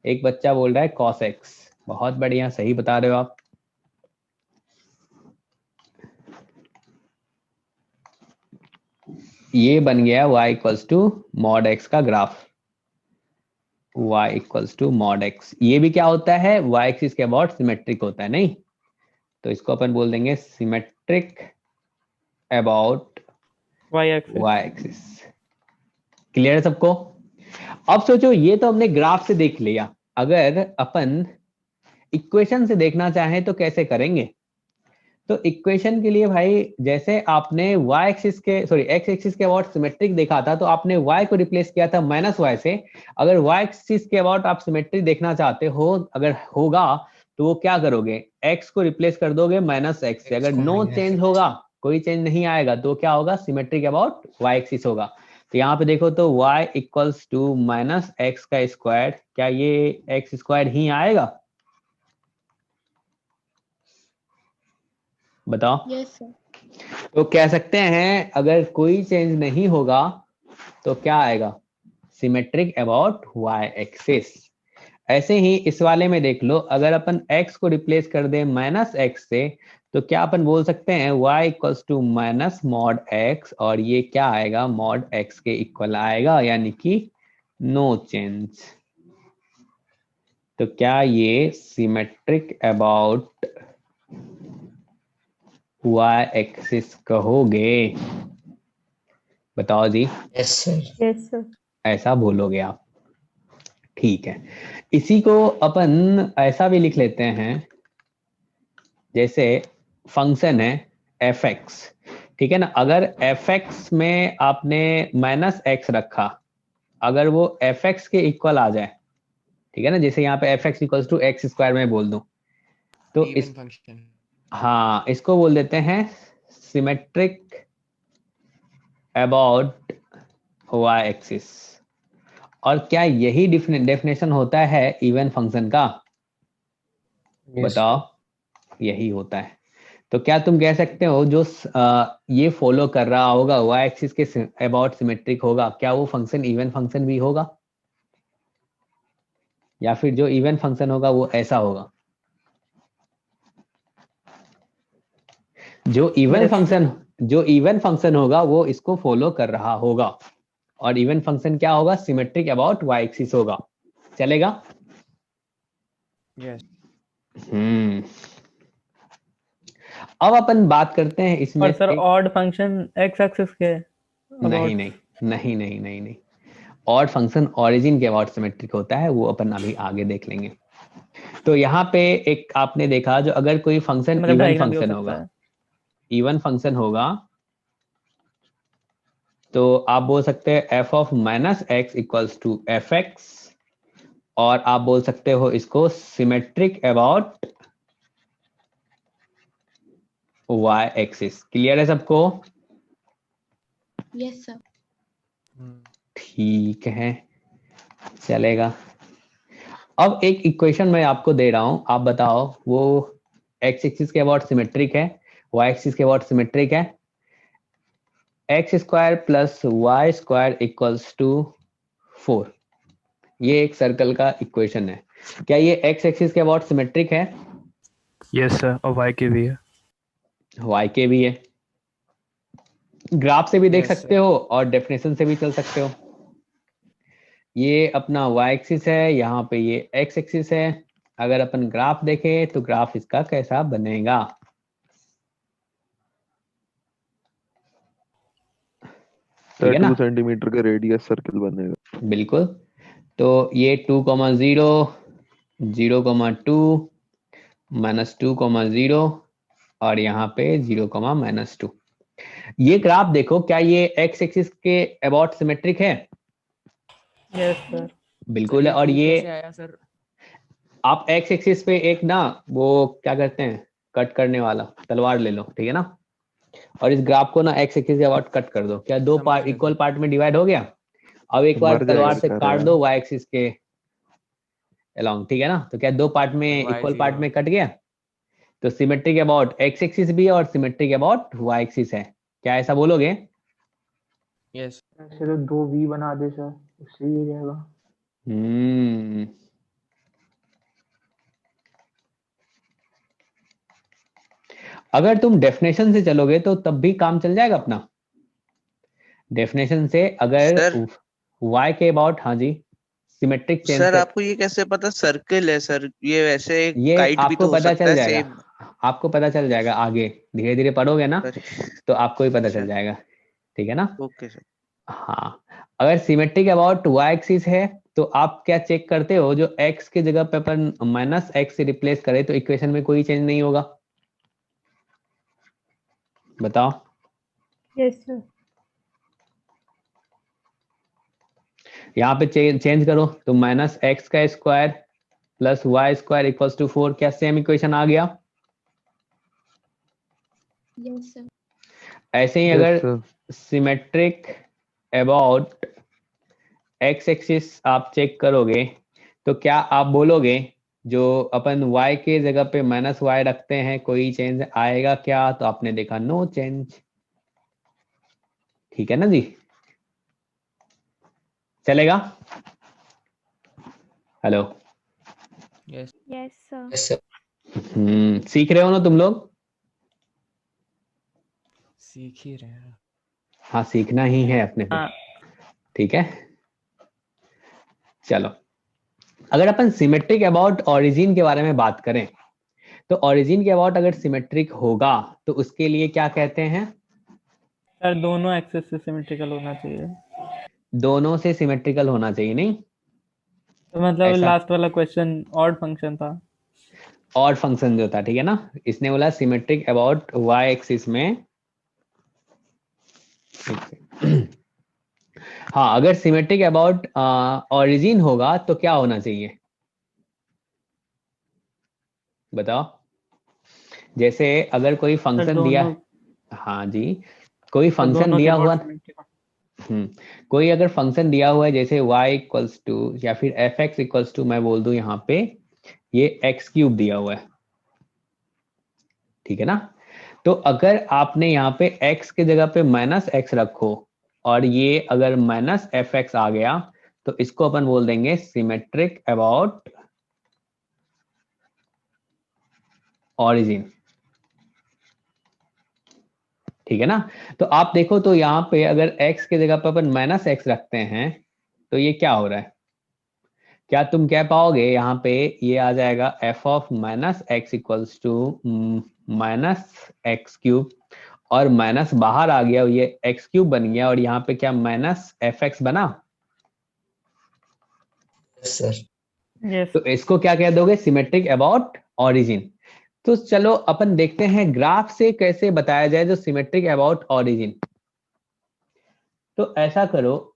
एक बच्चा बोल रहा है cos x, बहुत बढ़िया, सही बता रहे हो आप। ये बन गया y equals to mod x का graph, y equals to mod x। ये भी क्या होता है, y एक्सिस के अबाउट सिमेट्रिक होता है, नहीं? तो इसको अपन बोल देंगे symmetric about y axis. y axis. Clear है सबको? अब सोचो, ये तो हमने ग्राफ से देख लिया, अगर अपन इक्वेशन से देखना चाहें तो कैसे करेंगे? तो इक्वेशन के लिए भाई, जैसे आपने y एक्सिस के x एक्सिस के अबाउट सिमेट्रिक देखा था, तो आपने y को रिप्लेस किया था माइनस वाई से। अगर y एक्सिस के अबाउट आप सिमेट्रिक देखना चाहते हो, अगर होगा तो वो क्या करोगे, x को रिप्लेस कर दोगे माइनस एक्स से। अगर नो चेंज होगा, कोई चेंज नहीं आएगा, तो क्या होगा, सिमेट्रिक अबाउट y एक्सिस होगा। तो यहाँ पे देखो तो y equals to minus x का स्क्वायर, क्या ये एक्स स्क्वायर ही आएगा? बताओ। Yes, sir. तो कह सकते हैं अगर कोई चेंज नहीं होगा तो क्या आएगा, सिमेट्रिक अबाउट वाई एक्सिस। ऐसे ही इस वाले में देख लो, अगर अपन x को रिप्लेस कर दे माइनस एक्स से तो क्या अपन बोल सकते हैं y equals to minus mod x, और ये क्या आएगा, मॉड x के इक्वल आएगा, यानी कि नो चेंज। तो क्या ये सिमेट्रिक अबाउट y एक्सिस कहोगे? बताओ जी। Yes, sir. Yes, sir. ऐसा बोलोगे आप, ठीक है। इसी को अपन ऐसा भी लिख लेते हैं, जैसे फंक्शन है fx, ठीक है ना। अगर fx में आपने माइनस x रखा, अगर वो fx के इक्वल आ जाए, ठीक है ना, जैसे यहाँ पे fx equals to x square में बोल दूं, तो इस इवन फंक्शन। हाँ, इसको बोल देते हैं सिमेट्रिक अबाउट y एक्सिस। और क्या यही डेफिनेशन होता है इवन फंक्शन का? Yes, बताओ। यही होता है। तो क्या तुम कह सकते हो जो ये फॉलो कर रहा होगा y एक्सिस के अबाउट सिमेट्रिक होगा, क्या वो फंक्शन इवन फंक्शन भी होगा, या फिर जो इवन फंक्शन होगा वो ऐसा होगा? जो इवन फंक्शन होगा वो इसको फॉलो कर रहा होगा, और इवन फंक्शन क्या होगा, सिमेट्रिक अबाउट y एक्सिस होगा। चलेगा? यस। अब अपन बात करते हैं इसमें और सर से। ऑड फंक्शन एक्स एक्सिस के नहीं नहीं नहीं नहीं नहीं नहीं, ऑड फंक्शन ओरिजिन के अबाउट सिमेट्रिक होता है, वो अपन अभी आगे देख लेंगे। तो यहाँ पे एक आपने देखा, जो अगर कोई फंक्शन मतलब इवन डायगोनल भी हो फंक्शन सकता होगा, है। इवन फंक्शन होगा, तो आप बोल सकते हैं f of minus x equals to f x, और आप बोल सकते हो इसको symmetric about y axis. Clear है सबको? Yes, sir. ठीक है, चलेगा। अब एक इक्वेशन मैं आपको दे रहा हूं, आप बताओ वो x एक्सिस के अबाउट सिमेट्रिक है, y एक्सिस के अबाउट सिमेट्रिक है। X square plus y square equals to 4, ये एक सर्कल का इक्वेशन है। क्या ये x एक्सिस के अबाउट सिमेट्रिक है? Yes, sir. और y के भी है. y के भी है। ग्राफ से भी देख Yes, सकते हो और डेफिनेशन से भी चल सकते हो। ये अपना y एक्सिस है, यहाँ पे ये x एक्सिस है। अगर अपन ग्राफ देखें तो ग्राफ इसका कैसा बनेगा? ठीक है ना? 2 सेंटीमीटर का रेडियस सर्कल बनेगा। बिल्कुल। तो ये 2,0, 0,2, -2,0 और यहाँ पे 0,-2। ये ग्राफ देखो, क्या ये x एक्सिस के अबाउट सिमेट्रिक है? Yes sir. बिल्कुल है। और ये कैसे आया सर? आप x एक्सिस पे एक ना वो क्या करते हैं, कट करने वाला तलवार ले लो, ठीक है ना, और इस ग्राफ को ना x एक्सिस के अबाउट कट कर दो। क्या दो समझ पार्ट गया इक्वल सर। पार्ट में डिवाइड हो गया? अब एक बार मर तलवार जाएगा से बेचारा काट यार। दो y एक्सिस के अलोंग, ठीक है ना। तो क्या दो पार्ट में Y इक्वल पार्ट 0। में कट गया? तो सिमेट्रिक अबाउट x एक्सिस भी है और सिमेट्रिक अबाउट y एक्सिस है। क्या ऐसा बोलोगे? यस। ऐसे तो 2v बना दे सर, उससे ही हो जाएगा. हम्म अगर तुम डेफिनेशन से चलोगे तो तब भी काम चल जाएगा अपना। डेफिनेशन से अगर सर y के अबाउट, हाँ जी, सिमेट्रिक चेंज सर कर, आपको ये कैसे पता सर्कल है सर? ये वैसे ये काइट भी आपको तो हो पता सकता चल है जाएगा, सेम। आपको पता चल जाएगा आगे धीरे धीरे पढ़ोगे ना, सर तो आपको ही पता अच्छा, चल जाएगा, ठीक है ना। Okay sir. हाँ, अगर सिमेट्रिक अबाउट y एक्सिस है तो आप क्या चेक करते हो, जो x की जगह पे अपन माइनस एक्स से रिप्लेस करें तो इक्वेशन में कोई चेंज नहीं होगा। बताओ। Yes, sir. यहाँ पे चेंज करो तो माइनस एक्स का square plus y square equals to 4, क्या सेम इक्वेशन आ गया? Yes, sir. ऐसे ही यस अगर sir. Symmetric about x axis आप चेक करोगे तो क्या आप बोलोगे जो अपन y के जगह पे माइनस वाई रखते हैं, कोई चेंज आएगा क्या? तो आपने देखा नो चेंज। ठीक है ना जी, चलेगा? Hello, yes Yes, sir. सीख रहे हो ना तुम लोग? सीख ही रहे हैं। हाँ, सीखना ही है अपने को। हाँ। ठीक है, चलो। अगर अपन सिमेट्रिक अबाउट ओरिजिन के बारे में बात करें, तो ओरिजिन के अबाउट अगर सिमेट्रिक होगा तो उसके लिए क्या कहते हैं? सर दोनों एक्सेस से सिमेट्रिकल होना चाहिए। दोनों से सिमेट्रिकल होना चाहिए, नहीं? तो मतलब ऐसा लास्ट वाला क्वेश्चन ऑड फंक्शन था। और फंक्शन जो था, ठीक है ना, इसने बोला सिमेट्रिक अबाउट वाई एक्सिस में। हाँ, अगर सिमेट्रिक अबाउट ओरिजिन होगा तो क्या होना चाहिए बताओ? जैसे अगर कोई सर फंक्शन दिया, दोनों, हाँ जी, कोई तो फंक्शन दोनों के दिया अबाउट हुआ, सिमेट्रिकल। कोई अगर फंक्शन दिया हुआ है जैसे y इक्वल्स टू या फिर एफ एक्स इक्वल्स टू, मैं बोल दूं यहाँ पे ये एक्स क्यूब दिया हुआ है, ठीक है ना? तो अगर आपने यहाँ पे x के जगह पे माइनस एक्स रखो और ये अगर माइनस एफ एक्स आ गया, तो इसको अपन बोल देंगे सिमेट्रिक अबाउट ओरिजिन। ठीक है ना? तो आप देखो तो यहाँ पे अगर x के जगह पे अपन माइनस एक्स रखते हैं तो ये क्या हो रहा है? क्या तुम कह पाओगे यहाँ पे ये आ जाएगा f of minus x equals to minus x cube, और माइनस बाहर आ गया, ये एक्स क्यूब बन गया, और यहाँ पे क्या माइनस एफ एक्स बना? यस। तो इसको क्या कह दोगे? Symmetric about origin. तो चलो अपन देखते हैं ग्राफ से कैसे बताया जाए जो सिमेट्रिक अबाउट ओरिजिन। तो ऐसा करो,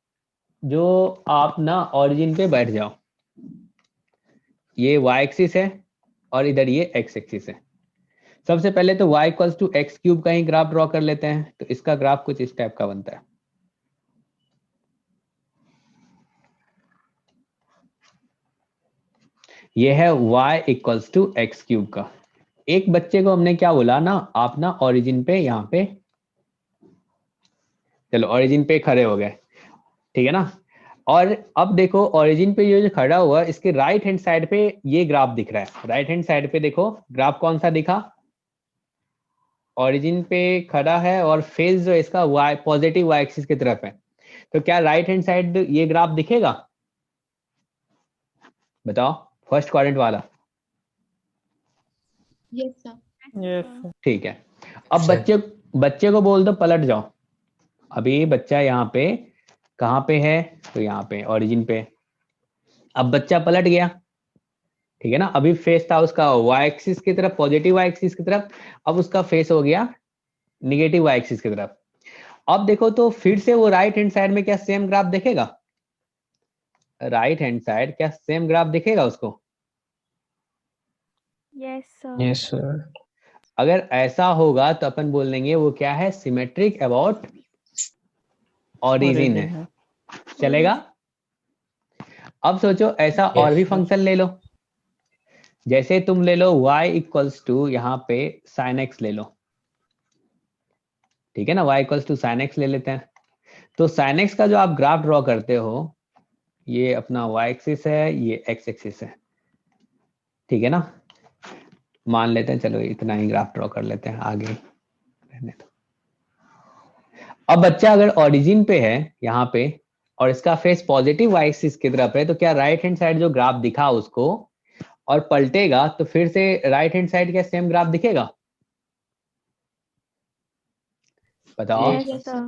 जो आप ना ओरिजिन पे बैठ जाओ, ये y एक्सिस है और इधर ये x एक्सिस है। सबसे पहले तो y equals to x cube का ही ग्राफ ड्रॉ कर लेते हैं। तो इसका ग्राफ कुछ इस टाइप का बनता है। ये है y equals to x cube का। एक बच्चे को हमने क्या बोला ना, आप ना ओरिजिन पे, यहाँ पे चलो ओरिजिन पे खड़े हो गए, ठीक है ना? और अब देखो ओरिजिन पे ये जो खड़ा हुआ, इसके राइट हैंड साइड पे ये ग्राफ दिख रहा है। राइट हैंड साइड पे देखो ग्राफ कौन सा दिखा? ओरिजिन पे खड़ा है और फेस जो इसका y पॉजिटिव y एक्सिस की तरफ है। तो क्या राइट हैंड साइड ये ग्राफ दिखेगा? बताओ, फर्स्ट क्वाड्रेंट वाला। Yes, sir. यस। ठीक है, अब बच्चे को बोल दो पलट जाओ। अभी बच्चा यहाँ पे कहाँ पे है? तो यहाँ पे ओरिजिन पे। अब बच्चा पलट गया, ठीक है ना? अभी फेस था उसका y एक्सिस की तरफ, पॉजिटिव y एक्सिस की तरफ, अब उसका फेस हो गया निगेटिव y एक्सिस की तरफ। अब देखो तो फिर से वो राइट हैंड साइड में क्या सेम ग्राफ दिखेगा? राइट हैंड साइड क्या सेम ग्राफ दिखेगा उसको? Yes, sir. Yes, sir. अगर ऐसा होगा तो अपन बोल देंगे वो क्या है? सिमेट्रिक अबाउट ओरिजिन है। चलेगा? अब सोचो ऐसा और भी फंक्शन ले लो, जैसे तुम ले लो y इक्वल्स टू यहाँ पे साइन एक्स ले लो, ठीक है ना? y equals to sine x ले लेते हैं। तो साइन एक्स का जो आप ग्राफ ड्रॉ करते हो, ये अपना y एक्सिस है, ये x एक्सिस है, ठीक है ना? मान लेते हैं, चलो इतना ही ग्राफ ड्रॉ कर लेते हैं, आगे रहने दो। अब बच्चा अगर ओरिजिन पे है यहाँ पे और इसका फेस पॉजिटिव y एक्सिस की तरफ है, तो क्या राइट हैंड साइड जो ग्राफ दिखा उसको और पलटेगा तो फिर से राइट हैंड साइड क्या सेम ग्राफ दिखेगा? बताओ। Yes, sir.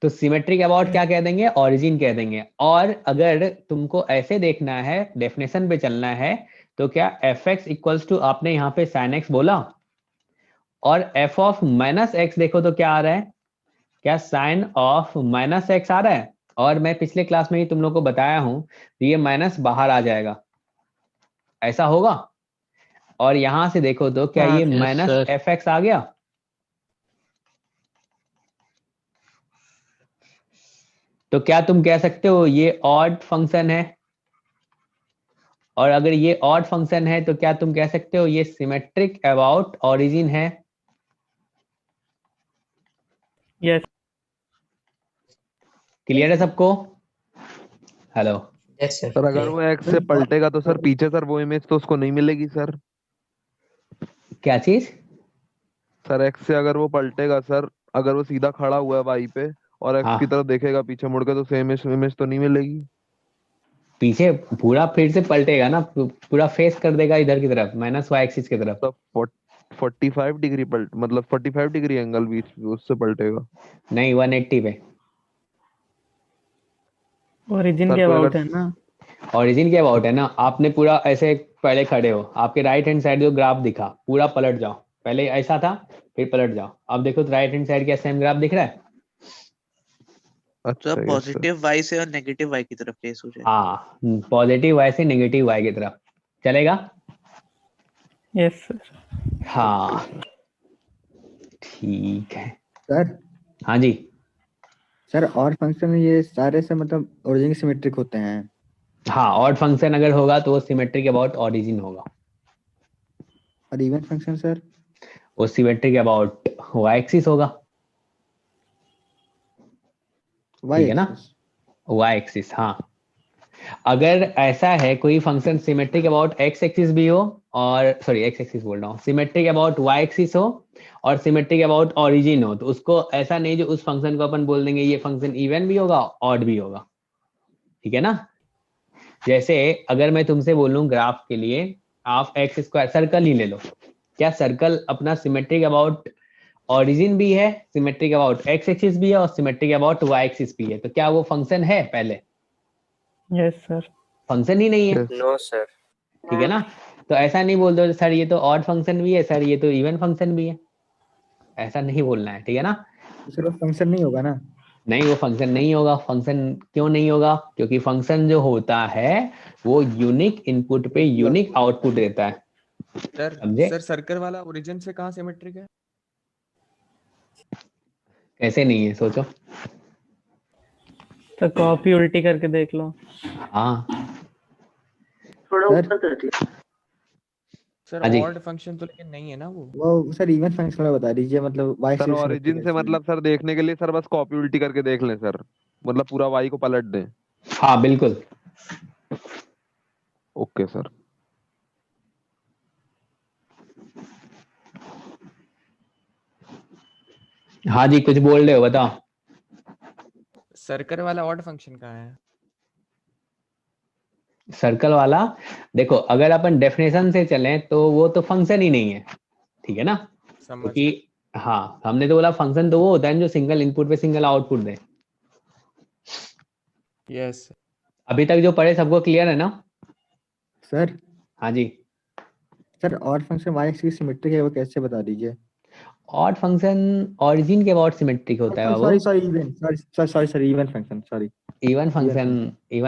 तो सिमेट्रिक अबाउट क्या कह देंगे? ओरिजिन कह देंगे। और अगर तुमको ऐसे देखना है, डेफिनेशन पे चलना है, तो क्या एफ एक्स इक्वल्स टू, आपने यहाँ पे साइन एक्स बोला और एफ ऑफ माइनस एक्स देखो तो क्या आ रहा है? क्या साइन ऑफ माइनस एक्स आ रहा है? और मैं पिछले क्लास में ही तुम लोग को बताया हूं, तो ये माइनस बाहर आ जाएगा, ऐसा होगा। और यहां से देखो तो क्या ये माइनस एफ एक्स आ गया? तो क्या तुम कह सकते हो ये ऑड फंक्शन है? और अगर ये ऑड फंक्शन है तो क्या तुम कह सकते हो ये सिमेट्रिक अबाउट ओरिजिन है? यस क्लियर है सबको? Hello, yes sir. सर अगर वो एक्स से पलटेगा तो सर पीछे सर वो इमेज तो उसको नहीं मिलेगी सर। क्या चीज? सर एक्स से अगर वो पलटेगा सर, अगर वो सीधा खड़ा हुआ है वाई पे और एक्स हाँ, की तरफ देखेगा पीछे मुड़ के, तो सेम इमेज तो नहीं मिलेगी। पीछे पूरा फिर से पलटेगा ना, पूरा फेस कर देगा इधर की तरफ, माइनस वाई एक्सिस की तरफ। तो 45 डिग्री पलट, मतलब 45 डिग्री एंगल बीच उससे पलटेगा। नहीं, 180 पे। ओरिजिन सर के कोई अबाउट अगर है ना। ओरिजिन के अबाउट है ना, आपने पूरा ऐसे पहले खड़े हो, आपके राइट हैंड साइड जो ग्राफ दिखा पूरा पलट जाओ, पहले ऐसा था फिर पलट जाओ, अब देखो तो राइट हैंड साइड क्या सेम ग्राफ दिख रहा है? अच्छा तो यस सर। पॉजिटिव वाई से और नेगेटिव वाई की तरफ केस हो जाए। हाँ, पॉजिटिव वाई से नेगेटिव वाई की तरफ चलेगा। Yes sir. हाँ ठीक है। सर हाँ जी, सर और फंक्शन में ये सारे से मतलब ओरिजिन सिमेट्रिक होते हैं। हाँ ऑड फंक्शन अगर होगा तो वो सिमेट्रिक अबाउट ओरिजिन होगा, और इवन फंक्शन सर? वो सिमेट्रिक अबाउट वाई एक्सिस होगा। वाई ठीक है ना, एक्सिस। Y axis. हाँ, अगर ऐसा है कोई function symmetric about x axis भी हो, और सॉरी एक्स एक्सिस बोल रहा हूँ, सिमेट्रिक अबाउट वाई एक्सिस हो और सिमेट्रिक अबाउट ओरिजिन हो, तो उसको ऐसा नहीं जो उस फंक्शन को अपन बोल देंगे ये फंक्शन इवन भी होगा ऑड भी होगा। ठीक है ना, जैसे अगर मैं तुमसे बोलूं ग्राफ के लिए आप एक्स स्क्वायर सर्कल ही ले लो, क्या सर्कल अपना सिमेट्रिक अबाउट ओरिजिन भी है, सिमेट्रिक अबाउट एक्स एक्सिस भी है और सिमेट्रिक अबाउट वाई एक्सिस भी है, तो क्या वो फंक्शन है? पहले यस सर। फंक्शन ही नहीं है। Yes no sir. ठीक है ना, तो ऐसा नहीं बोल दो सर ये तो ऑड फंक्शन भी है, सर ये तो इवन फंक्शन भी है, ऐसा नहीं बोलना है। ठीक है ना, सर वो फंक्शन नहीं होगा ना? नहीं वो फंक्शन नहीं होगा। फंक्शन क्यों नहीं होगा? क्योंकि फंक्शन जो होता है वो यूनिक इनपुट पे यूनिक आउटपुट देता है। सर समझे? सर सर्कल वाला ओरिजिन से कहाँ सिमेट्रिक है? कैसे नहीं है सोचो। तो कॉपी उल्टी करके देख लो। हाँ सर सर हाँ जी, ऑड फंक्शन तो लेकिन नहीं है ना वो। वो सर इवन फंक्शन में बता दीजिए, मतलब y sir axis symmetric origin से कैसे है? मतलब सर देखने के लिए सर बस कॉपी उल्टी करके देख लें सर, मतलब पूरा वाई को पलट दें। हाँ बिल्कुल। Okay sir. हाँ जी, कुछ बोल रहे हो बताओ। सर्कल वाला ऑड फंक्शन कहाँ है? सर्कल वाला देखो, अगर अपन डेफिनेशन से चलें तो वो तो फंक्शन ही नहीं है। ठीक है ना, समझ क्योंकि हाँ हमने तो बोला फंक्शन तो वो होता है जो सिंगल इनपुट पे सिंगल आउटपुट दे। यस। अभी तक जो पढ़े सबको क्लियर है ना? सर हाँ जी, सर और फंक्शन वाई एक्सिस सिमेट्रिक है वो कैसे बता दीजिए? ऑड फंक्शन ओरिजिन के अबाउट सिमेट्रिक होता है बाबू। Sorry sorry even sorry even function sorry. Even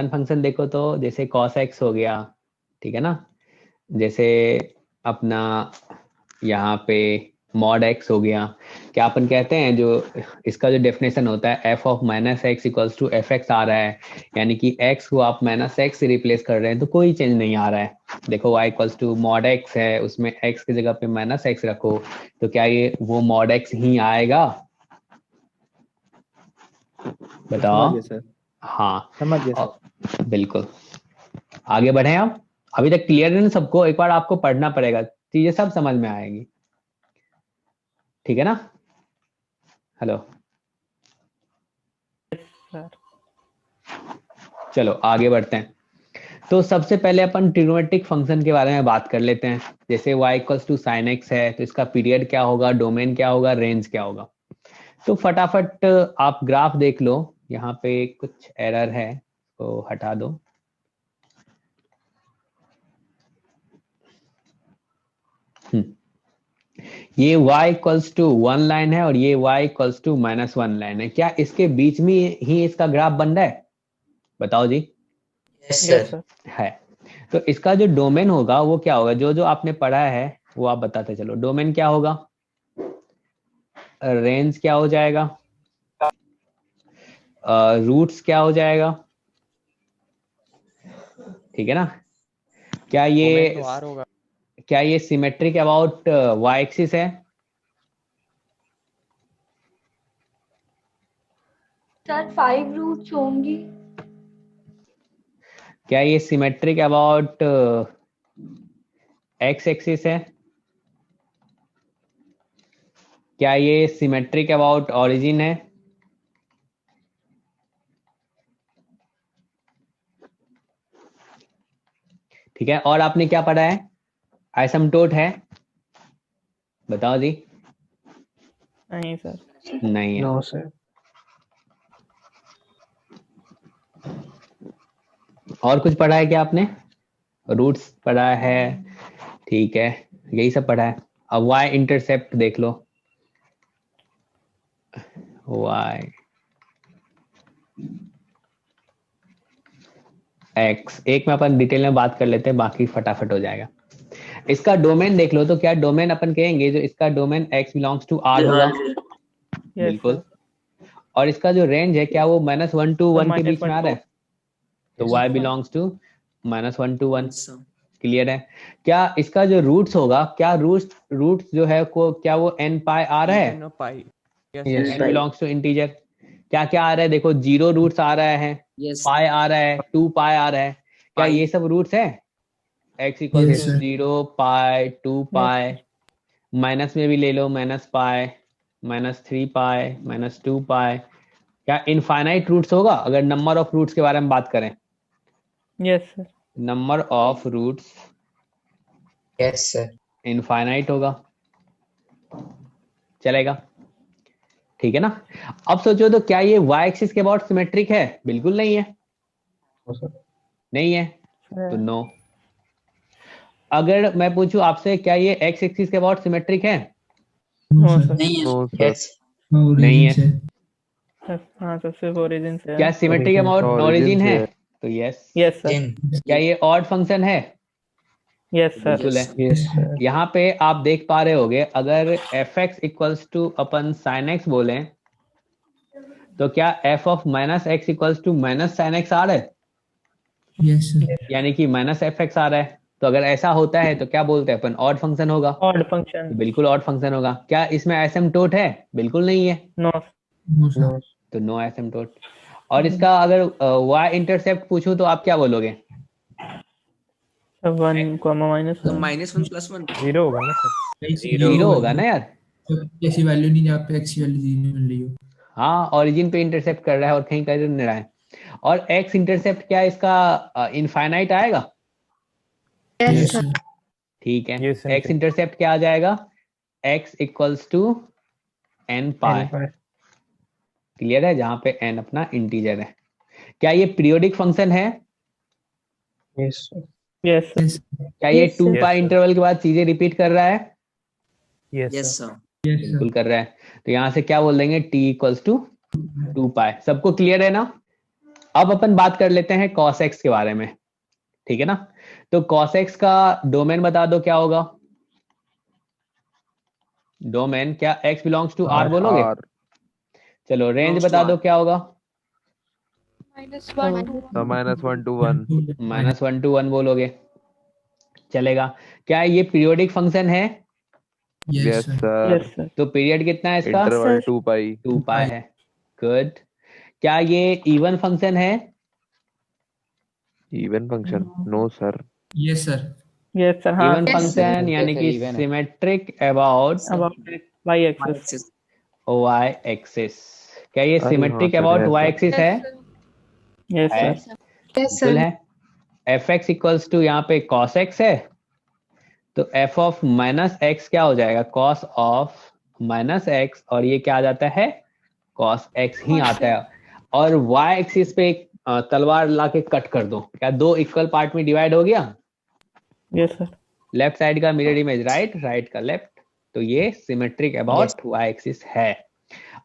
function देखो तो जैसे cos x हो गया, ठीक है ना, जैसे अपना यहाँ पे mod x हो गया, क्या अपन कहते हैं जो इसका जो डेफिनेशन होता है f of minus x equals to f x आ रहा है, यानी कि x को आप माइनस एक्स से रिप्लेस कर रहे हैं तो कोई चेंज नहीं आ रहा है। देखो y equals to mod x है, उसमें x की जगह पे माइनस एक्स रखो, तो क्या ये वो mod x ही आएगा? बताओ। समझ गए सर, हाँ, समझ गए सर। बिल्कुल। आगे बढ़े आप, अभी तक क्लियर है ना सबको? एक बार आपको पढ़ना पड़ेगा, चीजें सब समझ में आएगी। ठीक है ना? हेलो, सर चलो आगे बढ़ते हैं। तो सबसे पहले अपन ट्रिग्नोमेट्रिक फंक्शन के बारे में बात कर लेते हैं। जैसे y equals to sine x है तो इसका पीरियड क्या होगा, डोमेन क्या होगा, रेंज क्या होगा? तो फटाफट आप ग्राफ देख लो, यहाँ पे कुछ एरर है तो हटा दो। ये y इक्वल्स टू 1 लाइन है और ये y equals to minus 1 line है, क्या इसके बीच में ही इसका ग्राफ बन रहा है? बताओ जी। Yes yes sir. सर। है, तो इसका जो डोमेन होगा वो क्या होगा? जो जो आपने पढ़ा है वो आप बताते चलो। डोमेन क्या होगा, रेंज क्या हो जाएगा, रूट्स क्या हो जाएगा? ठीक है ना, क्या डोमेन ये तो आर होगा। क्या ये सिमेट्रिक अबाउट y एक्सिस है? सर 5 रूट्स होंगी। क्या ये सिमेट्रिक अबाउट x एक्सिस है? क्या ये सिमेट्रिक अबाउट ओरिजिन है? ठीक है, और आपने क्या पढ़ा है? आइसमटोट है? बताओ जी। नहीं सर। नहीं है। No sir. और कुछ पढ़ा है क्या आपने? रूट्स पढ़ा है, ठीक है, यही सब पढ़ा है। अब y इंटरसेप्ट देख लो। y x एक में अपन डिटेल में बात कर लेते हैं, बाकी फटाफट हो जाएगा। इसका डोमेन देख लो, तो क्या डोमेन अपन कहेंगे जो इसका domain x belongs to r होगा? बिल्कुल। और इसका जो रेंज है क्या वो -1 to 1 के बीच में आ रहा है? तो y belongs to -1 to 1। Clear है? क्या इसका जो रूट्स होगा, क्या रूट्स जो है को क्या वो n पाई आ रहा है? पाई n बिलोंग्स टू इंटीजर। क्या क्या आ रहा है देखो, 0 रूट्स आ रहा है, पाई आ रहा है, 2 पाई आ रहा है। क्या ये सब रूट्स है? x equal to 0 pi 2 pi, minus में भी ले लो, -पाई -3 पाई -2 पाई। क्या इनफाइनाइट रूट्स होगा अगर नंबर ऑफ रूट्स के बारे में बात करें? Yes sir. Number of roots yes sir. Infinite होगा, चलेगा? ठीक है ना? अब सोचो तो क्या ये y एक्सिस के अबाउट सिमेट्रिक है? बिल्कुल नहीं है। नहीं है तो नो। अगर मैं पूछूं आपसे क्या ये x एक्सिस के अबाउट सिमेट्रिक है? No sir. No sir. Yes. नहीं है। हाँ सर, सिर्फ ओरिजिन से है। क्या सिमेट्रिक अबाउट Origin ओरिजिन से है? है। तो यस। Yes sir. क्या ये ऑड फंक्शन है? Yes sir. बिल्कुल है। Yes sir. यहाँ पे आप देख पा रहे होगे, अगर fx इक्वल्स टू अपन sin x बोले तो क्या f of -x equals to -sin x आ रहा है? Yes sir. यानी कि -fx आ रहा है। तो अगर ऐसा होता है तो क्या बोलते हैं अपन? ऑड फंक्शन होगा। Odd function. तो बिल्कुल ऑड फंक्शन होगा। क्या इसमें एसिम्पटोट है? बिल्कुल नहीं है। नो। तो नो एसिम्पटोट। और इसका अगर y इंटरसेप्ट पूछूं तो आप क्या बोलोगे? 1, -1 -1 +1 जीरो होगा ना सर? जीरो होगा ना यार। ऐसी वैल्यू नहीं जहाँ पे x की वैल्यू जीरो मिल रही हो। हाँ, ओरिजिन पे इंटरसेप्ट कर रहा है और कहीं कर नहीं रहा है। और x इंटरसेप्ट क्या इसका इनफाइनाइट आएगा? Yes sir. ठीक है। Yes, x इंटरसेप्ट क्या आ जाएगा? x equals to n pi. Clear है? जहां पे n अपना इंटीजर है। क्या ये पीरियोडिक फंक्शन है? Yes sir. Yes sir. क्या ये Yes, 2 sir. पाई इंटरवल के बाद चीजें रिपीट कर रहा है? Yes sir. बिल्कुल कर रहा है। तो यहाँ से क्या बोल देंगे? t इक्वल्स टू 2 पाई। सबको क्लियर है ना? अब अपन बात कर लेते हैं cos x के बारे में। ठीक है ना? तो cos x का डोमेन बता दो क्या होगा? डोमेन क्या x बिलोंग्स टू r बोलोगे? R चलो रेंज बता दो क्या होगा? -1 -1 to 1। -1 to 1 बोलोगे, चलेगा? क्या ये पीरियोडिक फंक्शन है? Yes sir. Yes sir. तो पीरियड कितना है इसका? इंटरवल 2 पाई। 2 पाई है। गुड। क्या ये इवन फंक्शन है? Even function? No sir. Yes sir. Yes sir. हाँ इवन फंक्शन यानी कि even है। Symmetric about about y axis. y axis. क्या ये अरे सिमेट्रिक हाँ सर, अबाउट है y सर। एक्सिस है? यस है। सर। यस बिल्कुल सर। है। fx इक्वल्स टू यहाँ पे cos x है, तो f ऑफ -x क्या हो जाएगा? cos ऑफ -x, और ये क्या आ जाता है? cos x ही आता है। और y एक्सिस पे एक तलवार लाके कट कर दो, क्या दो इक्वल पार्ट में डिवाइड हो गया? Yes sir. लेफ्ट साइड का मिरर इमेज राइट, राइट का लेफ्ट। तो ये सिमेट्रिक अबाउट y एक्सिस है।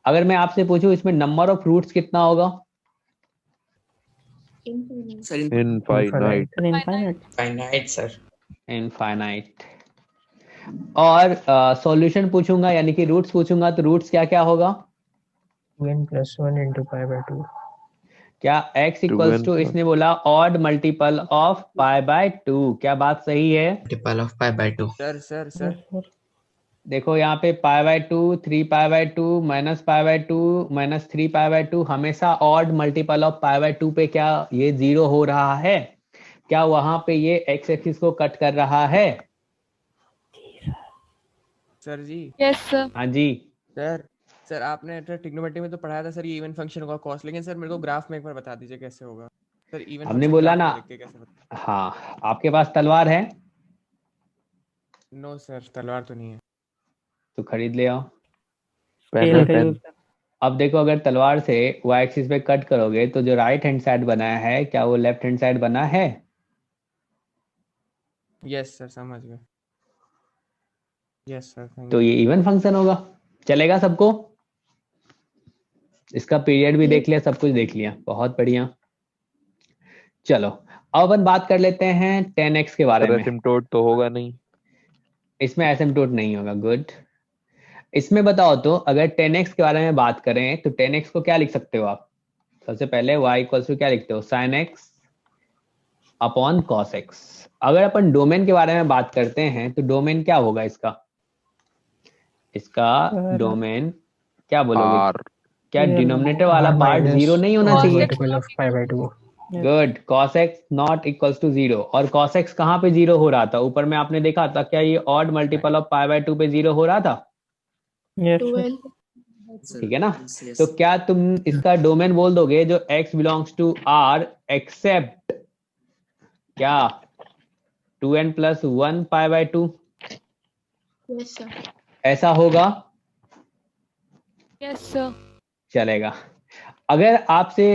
अगर मैं आपसे पूछूं इसमें नंबर ऑफ रूट्स कितना होगा? इनफाइनाइट। Finite sir. इनफाइनाइट। और सॉल्यूशन पूछूंगा यानी कि रूट्स पूछूंगा तो रूट्स क्या क्या होगा? 1 + 1 × π/2। क्या x इक्वल्स टू, इसने बोला odd multiple of pi by 2, क्या बात सही है? Multiple of pi by 2. Sir देखो यहाँ पे पाई by 2, 3 pi by 2, minus pi by 2, minus 3 pi by 2, हमेशा odd multiple of pi by 2 पे क्या ये 0 हो रहा है? क्या वहां पे ये x एक्सिस को कट कर रहा है? सर जी। Yes sir. हाँ जी। सर आपने ट्रिग्नोमेट्री में तो पढ़ाया था सर ये इवन फंक्शन होगा कॉस, लेकिन सर मेरे को ग्राफ में एक बार बता दीजिए कैसे होगा सर इवन हमने फंक्शन बोला ग्राफ ना, में देख के कैसे बता। हाँ आपके पास तलवार है नो सर तलवार तो नहीं है। तो खरीद ले आओ। स्केल का यूज अब देखो अगर तलवार से y एक्सिस पे कट करोगे तो जो राइट हैंड साइड बनाया है क्या वो लेफ्ट हैंड साइड बना है? यस सर समझ गए। यस सर तो ये इवन फंक्शन होगा, चलेगा सबको? इसका पीरियड भी देख लिया, सब कुछ देख लिया, बहुत बढ़िया। चलो अब अपन बात कर लेते हैं 10x के बारे में। एसिम्प्टोट तो होगा नहीं, इसमें एसिम्प्टोट नहीं होगा, गुड। इसमें बताओ तो अगर 10x के बारे में बात करें तो 10x को क्या लिख सकते हो आप? सबसे पहले y इक्वल्स टू क्या लिखते हो? sin x upon cos x। अगर अपन डोमेन के बारे में बात करते हैं तो डोमेन क्या होगा इसका? इसका डोमेन क्या बोलोगे? क्या डिनोमिनेटर वाला पार्ट 0 नहीं होना चाहिए? Good, cos x not equals to 0। और cos x कहाँ पे 0 हो रहा था? ऊपर में आपने देखा था, क्या ये odd multiple of pi by 2 पे 0 हो रहा था? ठीक है ना? तो क्या तुम इसका डोमेन बोल दोगे जो x belongs to r except क्या 2n plus 1 pi by 2? Yes sir. ऐसा होगा? Yes sir. चलेगा। अगर आपसे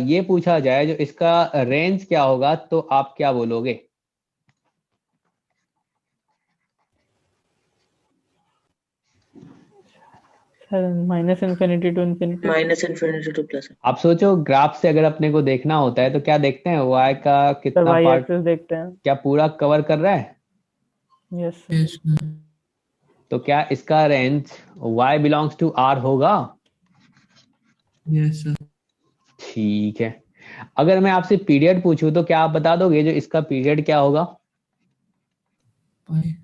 ये पूछा जाए जो इसका रेंज क्या होगा तो आप क्या बोलोगे? Minus infinity to infinity. Minus infinity to plus. आप सोचो ग्राफ से अगर अपने को देखना होता है तो क्या देखते हैं? y का कितना वाई पार्ट एक्सिस देखते हैं। क्या पूरा कवर कर रहा है? यस यस तो क्या इसका range y belongs to r होगा? Yes sir. ठीक है। अगर मैं आपसे पीरियड पूछूं तो क्या आप बता दोगे जो इसका पीरियड क्या होगा? पाई।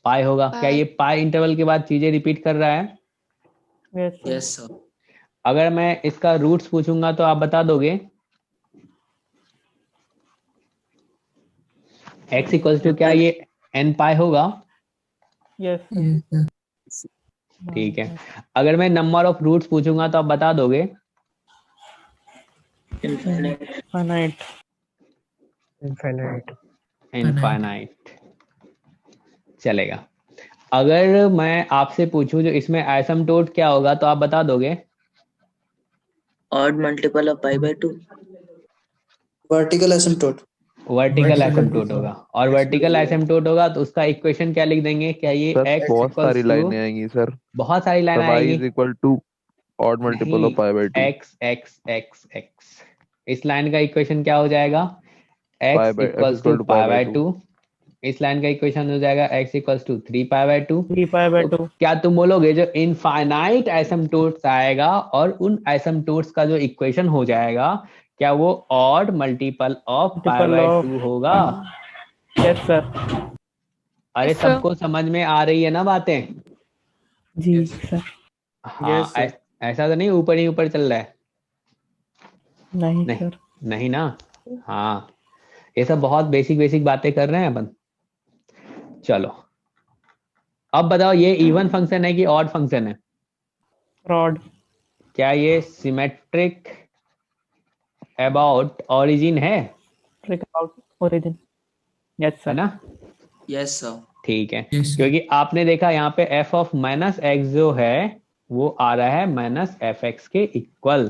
पाई होगा। क्या ये पाई इंटरवल के बाद चीजें रिपीट कर रहा है? Yes sir. अगर मैं इसका रूट्स पूछूंगा तो आप बता दोगे? x इक्वल्स टू क्या ये n पाई होगा? Yes yes sir. ठीक है। अगर मैं नंबर ऑफ रूट्स पूछूंगा तो आप बता दोगे? Infinite. फाइनाइट। इनफाइनाइट। चलेगा। अगर मैं आपसे पूछूं जो इसमें एसिम्प्टोट क्या होगा तो आप बता दोगे? Odd multiple of pi by 2. Vertical asymptote. Vertical asymptote होगा। और वर्टिकल एसिम्प्टोट होगा तो उसका इक्वेशन क्या लिख देंगे? क्या ये सर x बहुत सारी इक्वल्स टू, लाइनें आएंगी सर। बहुत सारी लाइन y आएंगी। Is equal to odd multiple of pi by 2। x x x x। इस लाइन का इक्वेशन क्या हो जाएगा? x equals to pi by 2। इस लाइन का इक्वेशन हो जाएगा x equals to 3 pi by 2। 3 pi by 2। क्या तुम बोलोगे जो इनफाइनाइट एसिम्प्टोट्स आएगा और उन एसिम्प्टोट्स का जो इक्वेशन हो जाएगा क्या वो odd multiple of pi by 2 होगा? Yes sir. अरे Yes, sir. सबको समझ में आ रही है ना बातें? जी सर। हाँ Yes, sir. ऐसा तो नहीं ऊपर ही ऊपर चल रहा है? नहीं नहीं सर। नहीं ना। हाँ ये सब बहुत बेसिक बेसिक बातें कर रहे हैं अपन। चलो अब बताओ ये इवन फंक्शन है कि ऑड फंक्शन है? रॉड। क्या ये सिमेट्रिक अबाउट ओरिजिन है? Trick about origin. यस है सर। ना? Yes sir. ठीक है। Yes, sir. क्योंकि आपने देखा यहाँ पे f ऑफ माइनस एक्स जो है वो आ रहा है माइनस एफ एक्स के इक्वल।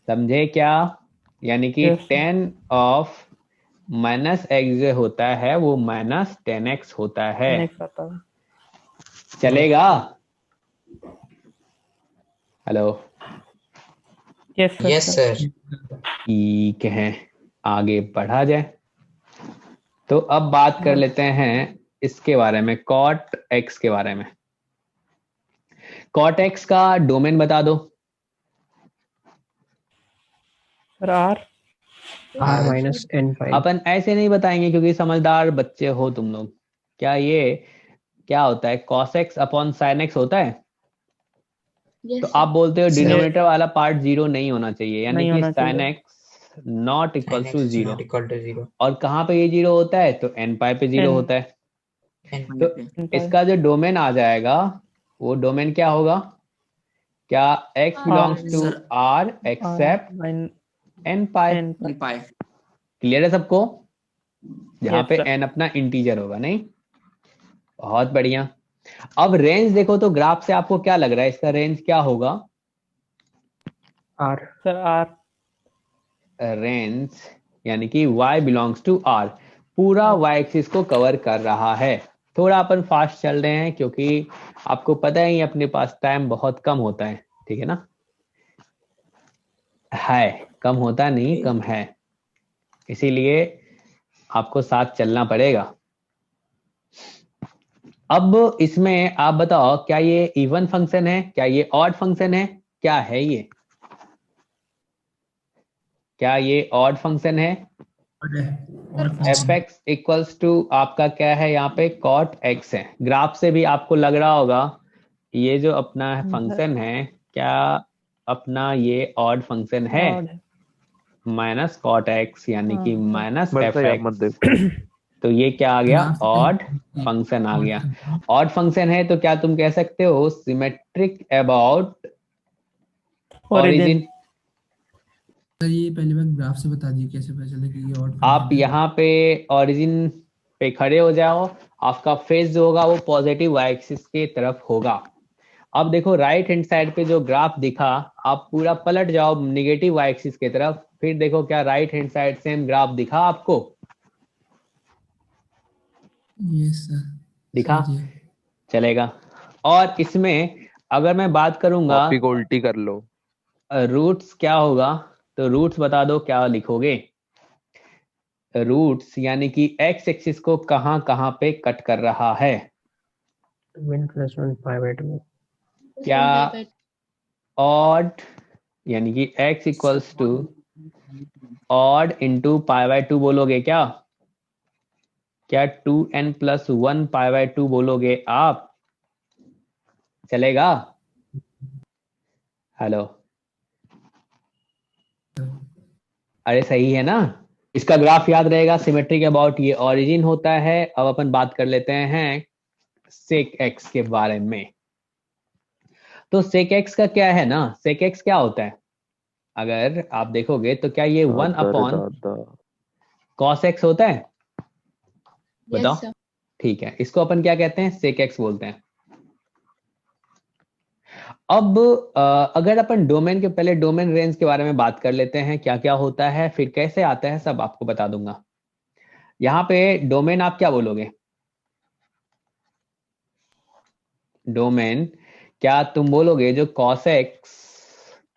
समझे क्या? यानी कि Yes, sir. 10 of minus x जो होता है वो माइनस 10x होता है। नेक्स्ट आता है। चलेगा? Hello? Yes sir. Yes sir. ठीक है, आगे बढ़ा जाए। तो अब बात कर लेते हैं इसके बारे में, cot x के बारे में। cot x का डोमेन बता दो। Sir R R minus N pi. अपन ऐसे नहीं बताएंगे क्योंकि समझदार बच्चे हो तुम लोग। क्या होता है cos x upon sin x होता है? Yes, तो sir. आप बोलते हो Sir. डिनोमिनेटर वाला पार्ट जीरो नहीं होना चाहिए, यानी नहीं कि होना sin चाहिए। x not equal Sin to x is zero. not equal to 0. और कहाँ पे ये जीरो होता है? तो n पाई पे जीरो N होता है। N pi तो पे. N pi इसका जो डोमेन आ जाएगा वो डोमेन क्या होगा? क्या x R belongs to Sir, r R except N n pi? N pi। N pi. क्लियर है सबको? जहाँ यस पे सर। n अपना इंटीजर होगा, नहीं? बहुत बढ़िया। अब रेंज देखो तो ग्राफ से आपको क्या लग रहा है, इसका रेंज क्या होगा? R. सर आर रेंज यानी कि y बिलोंग्स टू r पूरा y एक्सिस को कवर कर रहा है। थोड़ा अपन फास्ट चल रहे हैं क्योंकि आपको पता ही है अपने पास टाइम बहुत कम होता है, ठीक है ना? है कम होता नहीं, कम है, इसीलिए आपको साथ चलना पड़ेगा। अब इसमें आप बताओ, क्या ये इवन फंक्शन है, क्या ये ऑड फंक्शन है, क्या है ये? क्या ये ऑड फंक्शन है? एफ एक्स इक्वल्स टू आपका क्या है यहाँ पे? कॉट एक्स है। ग्राफ से भी आपको लग रहा होगा ये जो अपना फंक्शन है, क्या अपना ये ऑड फंक्शन है? odd है। माइनस कॉट एक्स यानी कि हाँ। माइनस मेरे एफ से यार मत एक्स। देखो। तो ये क्या आ गया? ऑड फंक्शन आ गया। ऑड फंक्शन है तो क्या तुम कह सकते हो symmetric about origin. Origin? Sir ये पहली बार ग्राफ से बता दिए कैसे पता चले कि ये ऑड आप यहाँ पे ओरिजिन पे खड़े हो जाओ, आपका फेस जो होगा वो पॉजिटिव वाई एक्सिस के तरफ होगा। अब देखो राइट हैंड साइड पे जो ग्राफ दिखा, आप पूरा पलट जाओ निगेटिव वाई एक्सिस की तरफ, फिर देखो क्या right hand side same graph दिखा आपको? यस सर दिखा? चलेगा। और इसमें अगर मैं बात करूंगा कॉपी को उल्टी कर लो। रूट्स क्या होगा, तो रूट्स बता दो क्या लिखोगे? रूट्स यानी कि एक्स एक्सिस को कहां कहां पे कट कर रहा है? 1 plus 1 pi by 2. क्या ऑड यानी कि x equals to odd into pi by 2 बोलोगे क्या? क्या 2n प्लस 1 पाई बाय 2 बोलोगे आप? चलेगा? हेलो, अरे सही है ना? इसका ग्राफ याद रहेगा सिमेट्रिक अबाउट ये ओरिजिन होता है। अब अपन बात कर लेते हैं सेक एक्स के बारे में। तो सेक एक्स का क्या है ना, सेक एक्स क्या होता है अगर आप देखोगे तो क्या ये 1 अपॉन कॉस एक्स होता है? बताओ। Yes, sir. ठीक है, इसको अपन क्या कहते हैं? सेक एक्स बोलते हैं। अब अगर अपन डोमेन के पहले डोमेन रेंज के बारे में बात कर लेते हैं, क्या क्या होता है फिर कैसे आता है सब आपको बता दूंगा। यहाँ पे डोमेन आप क्या बोलोगे? डोमेन क्या तुम बोलोगे जो cos x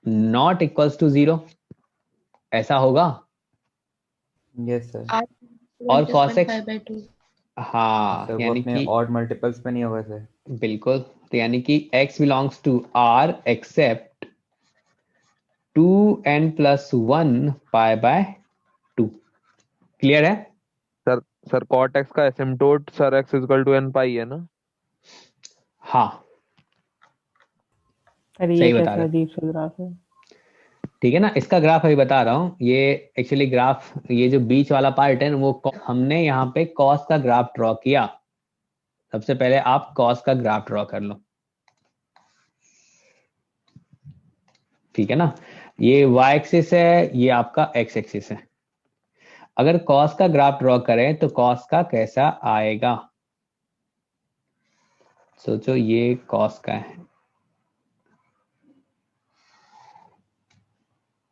not equals to 0, ऐसा होगा? Yes sir. R और plus cos 1 x pi by 2. हाँ सर वो यानी अपने कि ऑड मल्टीपल्स पे नहीं होगा सर। बिल्कुल, तो यानी कि x belongs to r except 2n plus 1 pi by 2। Clear है? सर कॉट एक्स का asymptote sir x equal to n pi है ना? हाँ अरे ये सही बता कैसा रहे, अजीब सा ग्राफ है। ठीक है ना? इसका ग्राफ अभी बता रहा हूँ। ये एक्चुअली ग्राफ, ये जो बीच वाला पार्ट है ना, वो हमने यहाँ पे कॉस का ग्राफ ड्रॉ किया। सबसे पहले आप कॉस का ग्राफ ड्रॉ कर लो, ठीक है ना? ये y एक्सिस है, ये आपका x एक्सिस है। अगर कॉस का ग्राफ ड्रॉ करें तो कॉस का कैसा आएगा? सोचो, ये कॉस का है,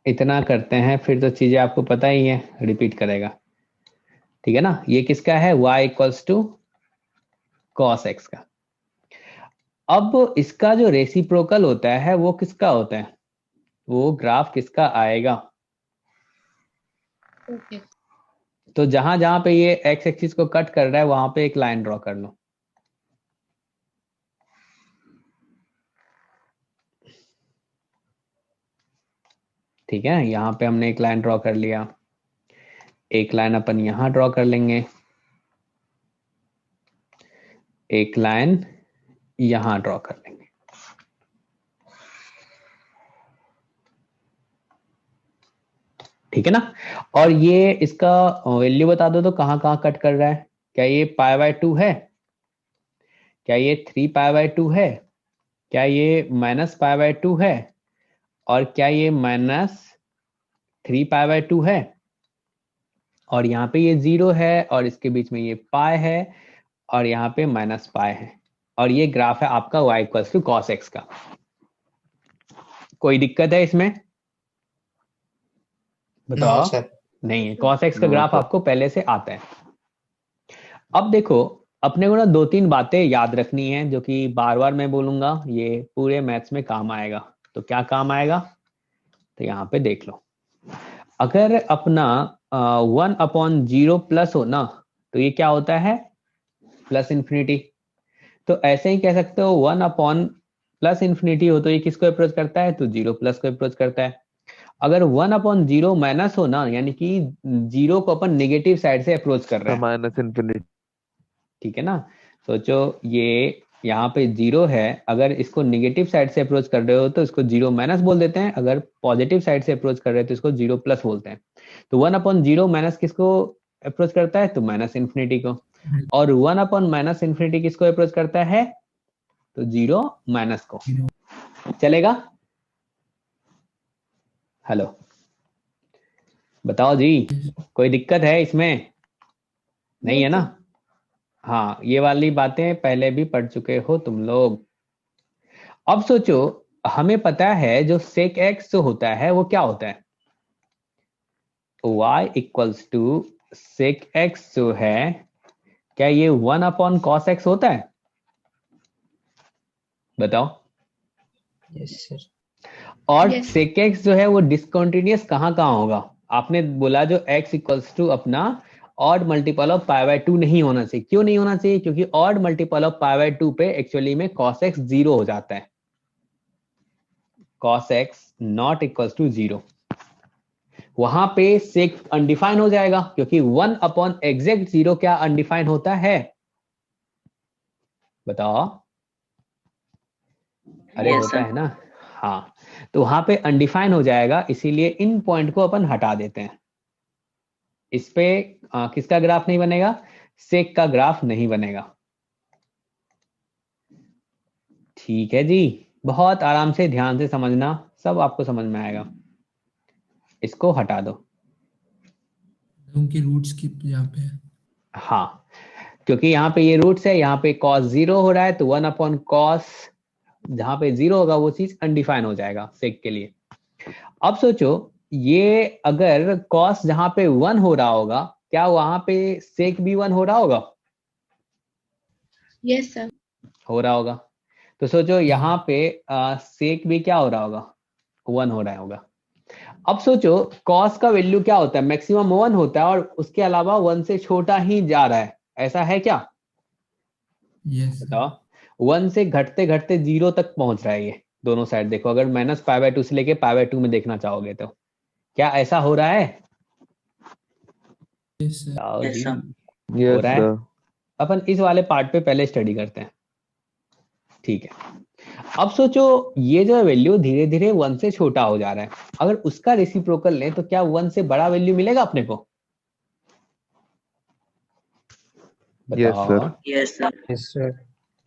इतना करते हैं फिर तो चीजें आपको पता ही है, रिपीट करेगा, ठीक है ना? ये किसका है? y equals to cos x का। अब इसका जो रेसिप्रोकल होता है वो किसका होता है? वो ग्राफ किसका आएगा? Okay. तो जहां जहां पे ये x एक्सिस को कट कर रहा है वहां पे एक लाइन ड्रॉ कर लो। ठीक है, यहाँ पे हमने एक लाइन ड्रॉ कर लिया, एक लाइन अपन यहाँ ड्रॉ कर लेंगे, एक लाइन यहाँ ड्रॉ कर लेंगे। ठीक है ना। और ये इसका वैल्यू बता दो तो कहाँ कहाँ कट कर रहा है। क्या ये π/2 है, क्या ये 3π/2 है, क्या ये -π/2 है, और क्या ये -3π/2 है, और यहाँ पे ये 0 है और इसके बीच में ये पाई है और यहाँ पे -पाई है, और ये ग्राफ है आपका y = cos x का। कोई दिक्कत है इसमें बताओ? नहीं है, cos x का ग्राफ आपको पहले से आता है। अब देखो अपने को ना 2-3 बातें याद रखनी है जो कि बार बार मैं बोलूंगा, ये पूरे मैथ्स में काम आएगा। तो क्या काम आएगा, तो यहाँ पे देख लो। अगर अपना 1/0 प्लस हो ना तो ये क्या होता है, +∞। तो ऐसे ही कह सकते हो 1/+∞ हो तो ये किसको अप्रोच करता है, तो 0+ को अप्रोच करता है। अगर 1/0 माइनस हो ना, यानी कि 0 को अपन नेगेटिव साइड से अप्रोच कर रहे हैं, -∞। ठीक है ना। सोचो ये यहाँ पे 0 है, अगर इसको नेगेटिव साइड से अप्रोच कर रहे हो तो इसको 0- बोल देते हैं, अगर पॉजिटिव साइड से अप्रोच कर रहे हो तो इसको 0+ बोलते हैं। तो 1/0 माइनस किसको अप्रोच करता है, तो -∞ को। और 1/-∞ किसको अप्रोच करता है, तो 0- को। चलेगा? हेलो बताओ जी, कोई दिक्कत है इसमें? नहीं है ना। हाँ, ये वाली बातें पहले भी पढ़ चुके हो तुम लोग। अब सोचो हमें पता है जो sec x जो होता है वो क्या होता है, y = sec x जो है, क्या ये 1/cos x होता है, बताओ? Yes sir. और Yes. sec x जो है वो डिसकंटिन्यूअस कहाँ कहाँ होगा, आपने बोला जो x = अपना ऑड मल्टीपल ऑफ π/2 नहीं होना चाहिए। क्यों नहीं होना चाहिए, क्योंकि ऑड मल्टीपल ऑफ π/2 पे एक्चुअली में cos x 0 हो जाता है, cos x ≠ 0। वहां पे sec अनडिफाइन हो जाएगा, क्योंकि 1/(0) क्या अनडिफाइन होता है, बताओ? अरे Yes, होता sir. है ना। हाँ, तो वहां पे अनडिफाइन हो जाएगा, इसीलिए इन पॉइंट को अपन हटा देते हैं। इस पे किसका ग्राफ नहीं बनेगा, सेक का ग्राफ नहीं बनेगा। ठीक है जी, बहुत आराम से ध्यान से समझना, सब आपको समझ में आएगा। इसको हटा दो। उनकी रूट्स की यहाँ पे है। हाँ, क्योंकि यहाँ पे ये रूट्स है, यहाँ पे cos 0 हो रहा है तो 1/cos, जहां पे 0 होगा वो चीज अनडिफाइन हो जाएगा सेक के लिए। अब सोचो ये अगर cos जहां पे 1 हो रहा होगा, क्या वहां पे सेक भी 1 हो रहा होगा? Yes, sir. हो रहा होगा। तो सोचो यहाँ पे सेक भी क्या हो रहा होगा, 1 हो रहा होगा। अब सोचो cos का वैल्यू क्या होता है, मैक्सिमम 1 होता है और उसके अलावा 1 से छोटा ही जा रहा है, ऐसा है क्या? यस बताओ। 1 से घटते घटते 0 तक पहुंच रहा है ये दोनों साइड। देखो अगर -π/2 से लेके π/2 में देखना चाहोगे तो क्या ऐसा हो रहा है? Yes sir. बताओ Yes, जी, sir. हो रहा है। अपन इस वाले पार्ट पे पहले स्टडी करते हैं, ठीक है। अब सोचो ये जो वैल्यू धीरे धीरे 1 से छोटा हो जा रहा है, अगर उसका रेसिप्रोकल लें तो क्या 1 से बड़ा वैल्यू मिलेगा अपने को? Yes, बताओ। sir. Yes, sir. Yes sir.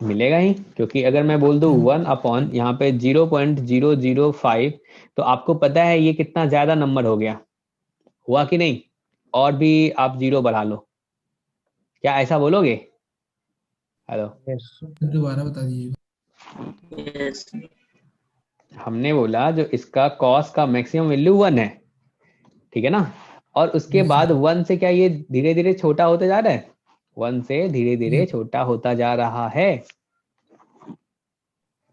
मिलेगा ही, क्योंकि अगर मैं बोल दूं 1 यहाँ पे 0.005 तो आपको पता है ये कितना ज्यादा नंबर हो गया, हुआ कि नहीं? और भी आप 0 बढ़ा लो, क्या ऐसा बोलोगे? हेलो, दोबारा बता दीजिएगा। Yes. हमने बोला जो इसका cos का मैक्सिमम वैल्यू 1 है, ठीक है ना, और उसके Yes, बाद sir. 1 से क्या ये धीरे धीरे छोटा होता जा रहा है, 1 से धीरे धीरे Yes. छोटा होता जा रहा है,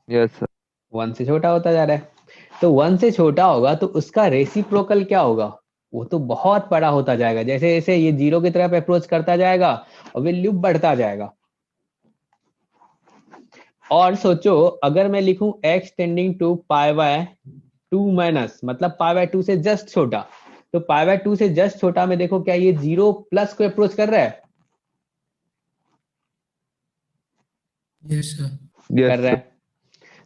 Yes, sir. 1 से छोटा होता जा रहा है। तो 1 से छोटा होगा तो उसका रेसिप्रोकल क्या होगा, वो तो बहुत बड़ा होता जाएगा। जैसे जैसे ये 0 की तरफ अप्रोच करता जाएगा और वैल्यू बढ़ता जाएगा। और सोचो अगर मैं लिखूं x टेंडिंग टू π/, 2 माइनस मतलब पाई बाय 2 से जस्ट छोटा। तो पाई बाय 2 से जस्ट छोटा में देखो क्या ये 0 प्लस को अप्रोच कर रहा है? Yes sir. कर रहा है।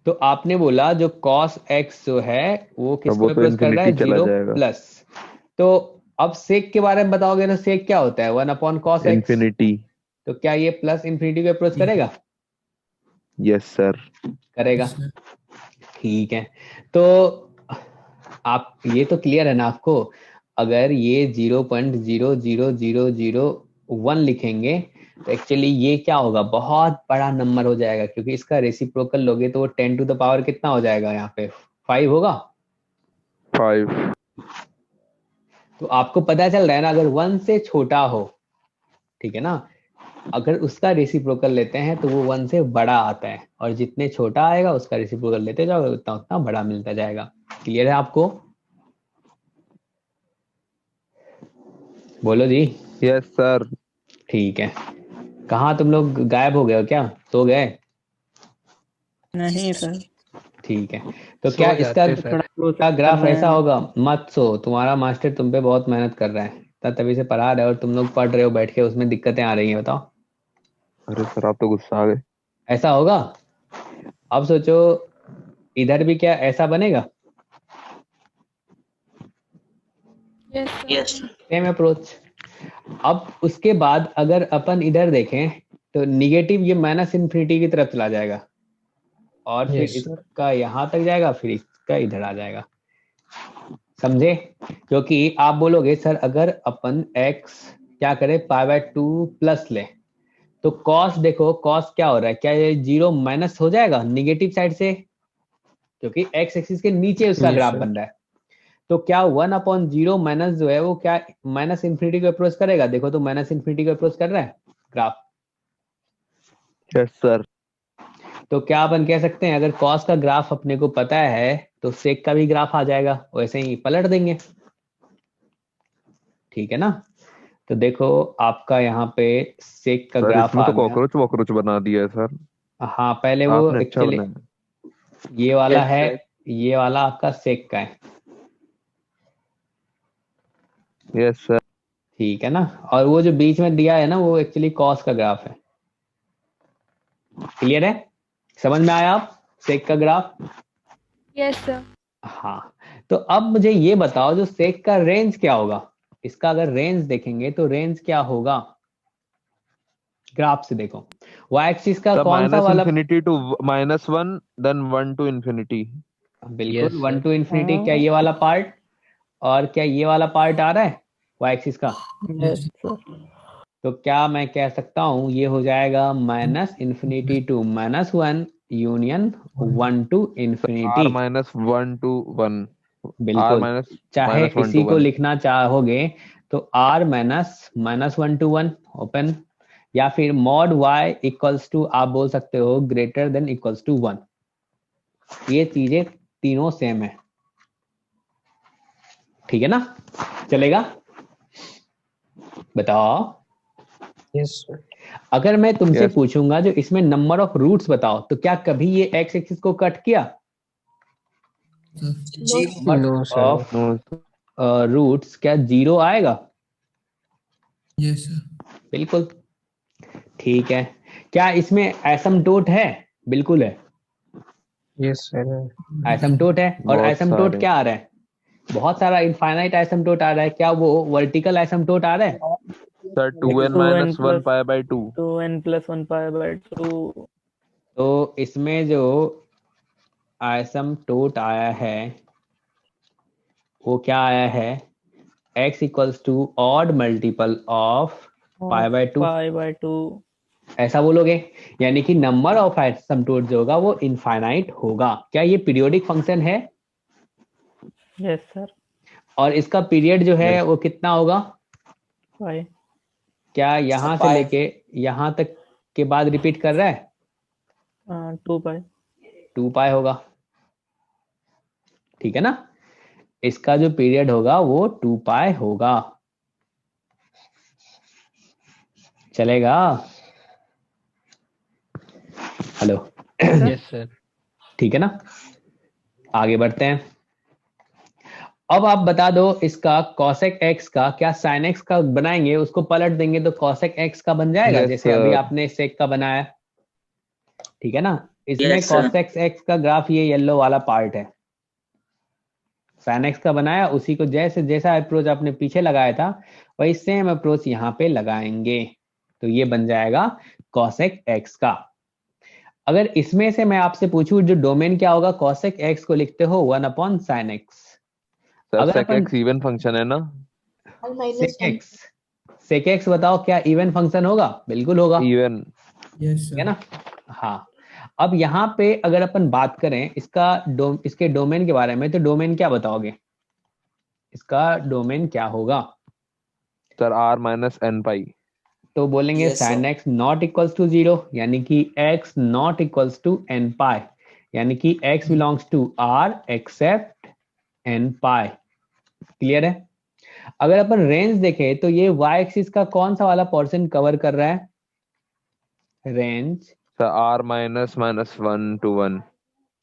तो आपने बोला जो cos x जो है वो किसको वो तो अप्रोच कर रहा है? इन्फिनिटी चला 0 जाएगा। प्लस। तो अब सेक के बारे में बताओगे तो सेक क्या होता है? 1 अपॉन cos x। इन्फिनिटी। तो क्या ये प्लस इन्फिनिटी को अप्रोच करेगा? Yes sir. करेगा। Yes, sir. ठीक है। तो आप ये तो क्लियर है ना आपको? अगर ये 0.00001 लिखेंगे तो एक्चुअली ये क्या होगा? बहुत बड़ा नंबर हो जाएगा, क्योंकि इसका रेसिप्रोकल लोगे तो वो 10 टू द पावर कितना हो जाएगा? यहाँ पे 5 होगा। 5। तो आपको पता चल रहा है ना, अगर 1 से छोटा हो, ठीक है ना, अगर उसका रेसिप्रोकल लेते हैं तो वो 1 से बड़ा आता है, और जितने छोटा आएगा उसका रेसिप्रोकल लेते जाओगे उतना उतना बड़ा मिलता जाएगा। क्लियर है आपको? बोलो जी। Yes sir. ठीक है। कहाँ तुम लोग गायब हो गए हो क्या? सो गए? नहीं सर, ठीक है। तो सो क्या इसका जाते सर। का ग्राफ ऐसा होगा? मत सो, तुम्हारा मास्टर तुम पे बहुत मेहनत कर रहा है, तभी से पढ़ा रहे हो और तुम लोग पढ़ रहे हो बैठ के, उसमें दिक्कतें आ रही हैं। बताओ। अरे सर आप तो गुस्सा आ गए। ऐसा होगा? अब सोचो इधर भी क्या ऐसा बनेगा? Yes same approach. अब उसके बाद अगर अपन इधर देखें तो निगेटिव ये माइनस इन्फिनिटी की तरफ चला जाएगा, और फिर Yes, sir. इसका यहाँ तक जाएगा, फिर इसका इधर आ जाएगा। समझे? क्योंकि आप बोलोगे सर अगर अपन x क्या करें, पाई बाय 2 प्लस ले, तो cos देखो cos क्या हो रहा है? क्या ये 0 माइनस हो जाएगा निगेटिव साइड से? क्योंकि x एक्सिस के नीचे उसका Yes, ग्राफ sir. बन रहा है। तो क्या 1/0 माइनस जो है वो क्या माइनस इन्फिनिटी को अप्रोच करेगा? देखो तो माइनस इन्फिनिटी को अप्रोच कर रहा है ग्राफ। Yes sir. तो क्या अपन कह सकते हैं अगर cos का ग्राफ अपने को पता है तो sec का भी ग्राफ आ जाएगा, वैसे ही पलट देंगे। ठीक है ना? तो देखो आपका यहाँ पे sec का सर ग्राफ इसमें आ तो गया। कॉकरोच वॉकरोच बना दिया है सर। हाँ पहले वो आपने अच्छा एक्चुअली बनाया। ये वाला Yes, है, sir. ये वाला आपका sec का है। Yes sir. ठीक है ना? और वो जो बीच में दिया है ना वो एक्चुअली cos का ग्राफ है। क्लियर है? समझ में आया आप sec का ग्राफ? Yes sir. हाँ। तो अब मुझे ये बताओ जो sec का रेंज क्या होगा? इसका अगर रेंज देखेंगे तो रेंज क्या होगा? ग्राफ से देखो y एक्सिस का सर कौन सा माइनस वाला? Infinity to -1 then 1 to infinity. बिल्कुल Yes, 1 sir. To infinity. क्या ये वाला पार्ट और क्या ये वाला पार्ट आ रहा है y एक्सिस का? Yes sir. तो क्या मैं कह सकता हूँ ये हो जाएगा minus infinity to -1 union 1 to R infinity. -1 to 1। R बिल्कुल। माइनस चाहे -1 इसी टू को 1। लिखना चाहोगे तो r -1 टू 1 ओपन, या फिर मॉड y इक्वल्स टू आप बोल सकते हो ग्रेटर देन इक्वल्स टू 1। ये चीजें तीनों सेम है। ठीक है ना? चलेगा? बताओ। Yes, sir. अगर मैं तुमसे Yes. पूछूंगा जो इसमें नंबर ऑफ रूट्स बताओ, तो क्या कभी ये x एक्सिस को कट किया? जी No, sir. Of no roots क्या 0 आएगा? Yes sir. बिल्कुल। ठीक है। क्या इसमें एसिम्प्टोट है? बिल्कुल है। Yes, sir. एसिम्प्टोट है। और बहुत एसिम्प्टोट सारे। क्या आ रहा है? बहुत सारा इनफाइनाइट एसिम्प्टोट आ रहा है। क्या वो वर्टिकल एसिम्प्टोट आ रहा है? Sir 2n 2n -1 plus pi by 2। 2n plus 1 pi by 2। तो इसमें जो एसिम्प्टोट आया है वो क्या आया है? x equals to odd multiple of pi by 2। pi by 2। ऐसा बोलोगे? यानी कि नंबर ऑफ एसिम्प्टोट जो होगा वो इनफाइनाइट होगा। क्या ये पीरियोडिक फंक्शन है? Yes sir. और इसका पीरियड जो है Yes. वो कितना होगा? pi। क्या यहाँ से लेके यहाँ तक के बाद रिपीट कर रहा है? 2 pi। 2 पाई होगा। ठीक है ना? इसका जो पीरियड होगा वो 2 पाई होगा। चलेगा? हेलो? Yes, sir. ठीक है ना? आगे बढ़ते हैं। अब आप बता दो इसका cosec x का क्या sin x का बनाएंगे, उसको पलट देंगे तो cosec x का बन जाएगा, Yes, जैसे अभी sir. आपने sec का बनाया, ठीक है ना। इसमें Yes, sir. cosec x का ग्राफ ये येलो वाला पार्ट है, sin x का बनाया, उसी को जैसे जैसा अप्रोच आपने पीछे लगाया था वही सेम अप्रोच यहाँ पे लगाएंगे, तो ये बन जाएगा cosec x का। अगर इसमें से मैं आपसे पूछूं जो डोमेन क्या होगा, cosec x को लिखते हो 1/sin x। सर अगर sec अपन x इवन फंक्शन है ना? और माइनस sec x बताओ क्या इवन फंक्शन होगा? बिल्कुल होगा, इवन। यस ठीक है सर। ना। हाँ, अब यहाँ पे अगर अपन बात करें इसके डोमेन के बारे में, तो डोमेन क्या बताओगे, इसका डोमेन क्या होगा? Sir r minus n pi. तो बोलेंगे Yes, sir. sin x not equals to 0, यानी कि x not equals to n pi, यानी कि x belongs to r except n pi. Clear है। अगर अपन रेंज देखें तो ये y एक्सिस का कौन सा वाला पोर्शन कवर कर रहा है? Range, sir r minus minus 1 to 1।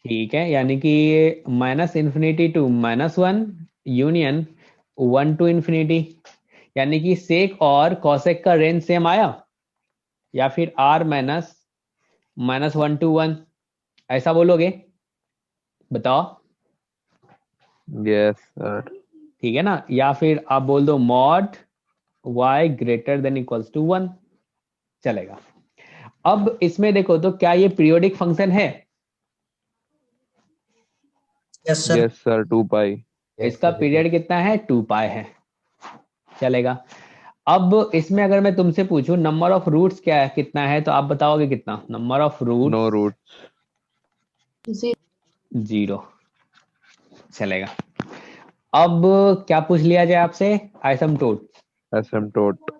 ठीक है, यानी कि minus infinity to -1 union 1 to infinity, यानी कि सेक और कॉसेक का रेंज सेम आया, या फिर r माइनस -1 to 1 ऐसा बोलोगे? बताओ। Yes sir. ठीक है ना, या फिर आप बोल दो mod y greater than equals to 1, चलेगा। अब इसमें देखो तो क्या ये पीरियोडिक फंक्शन है? Yes, sir. Yes sir 2 pi. इसका पीरियड कितना है? 2 पाई है, चलेगा। अब इसमें अगर मैं तुमसे पूछूं नंबर ऑफ रूट्स क्या है, कितना है, तो आप बताओगे कितना? Number of roots no roots. 0, चलेगा। अब क्या पूछ लिया जाए आपसे? एसिम्पटोट। एसिम्पटोट।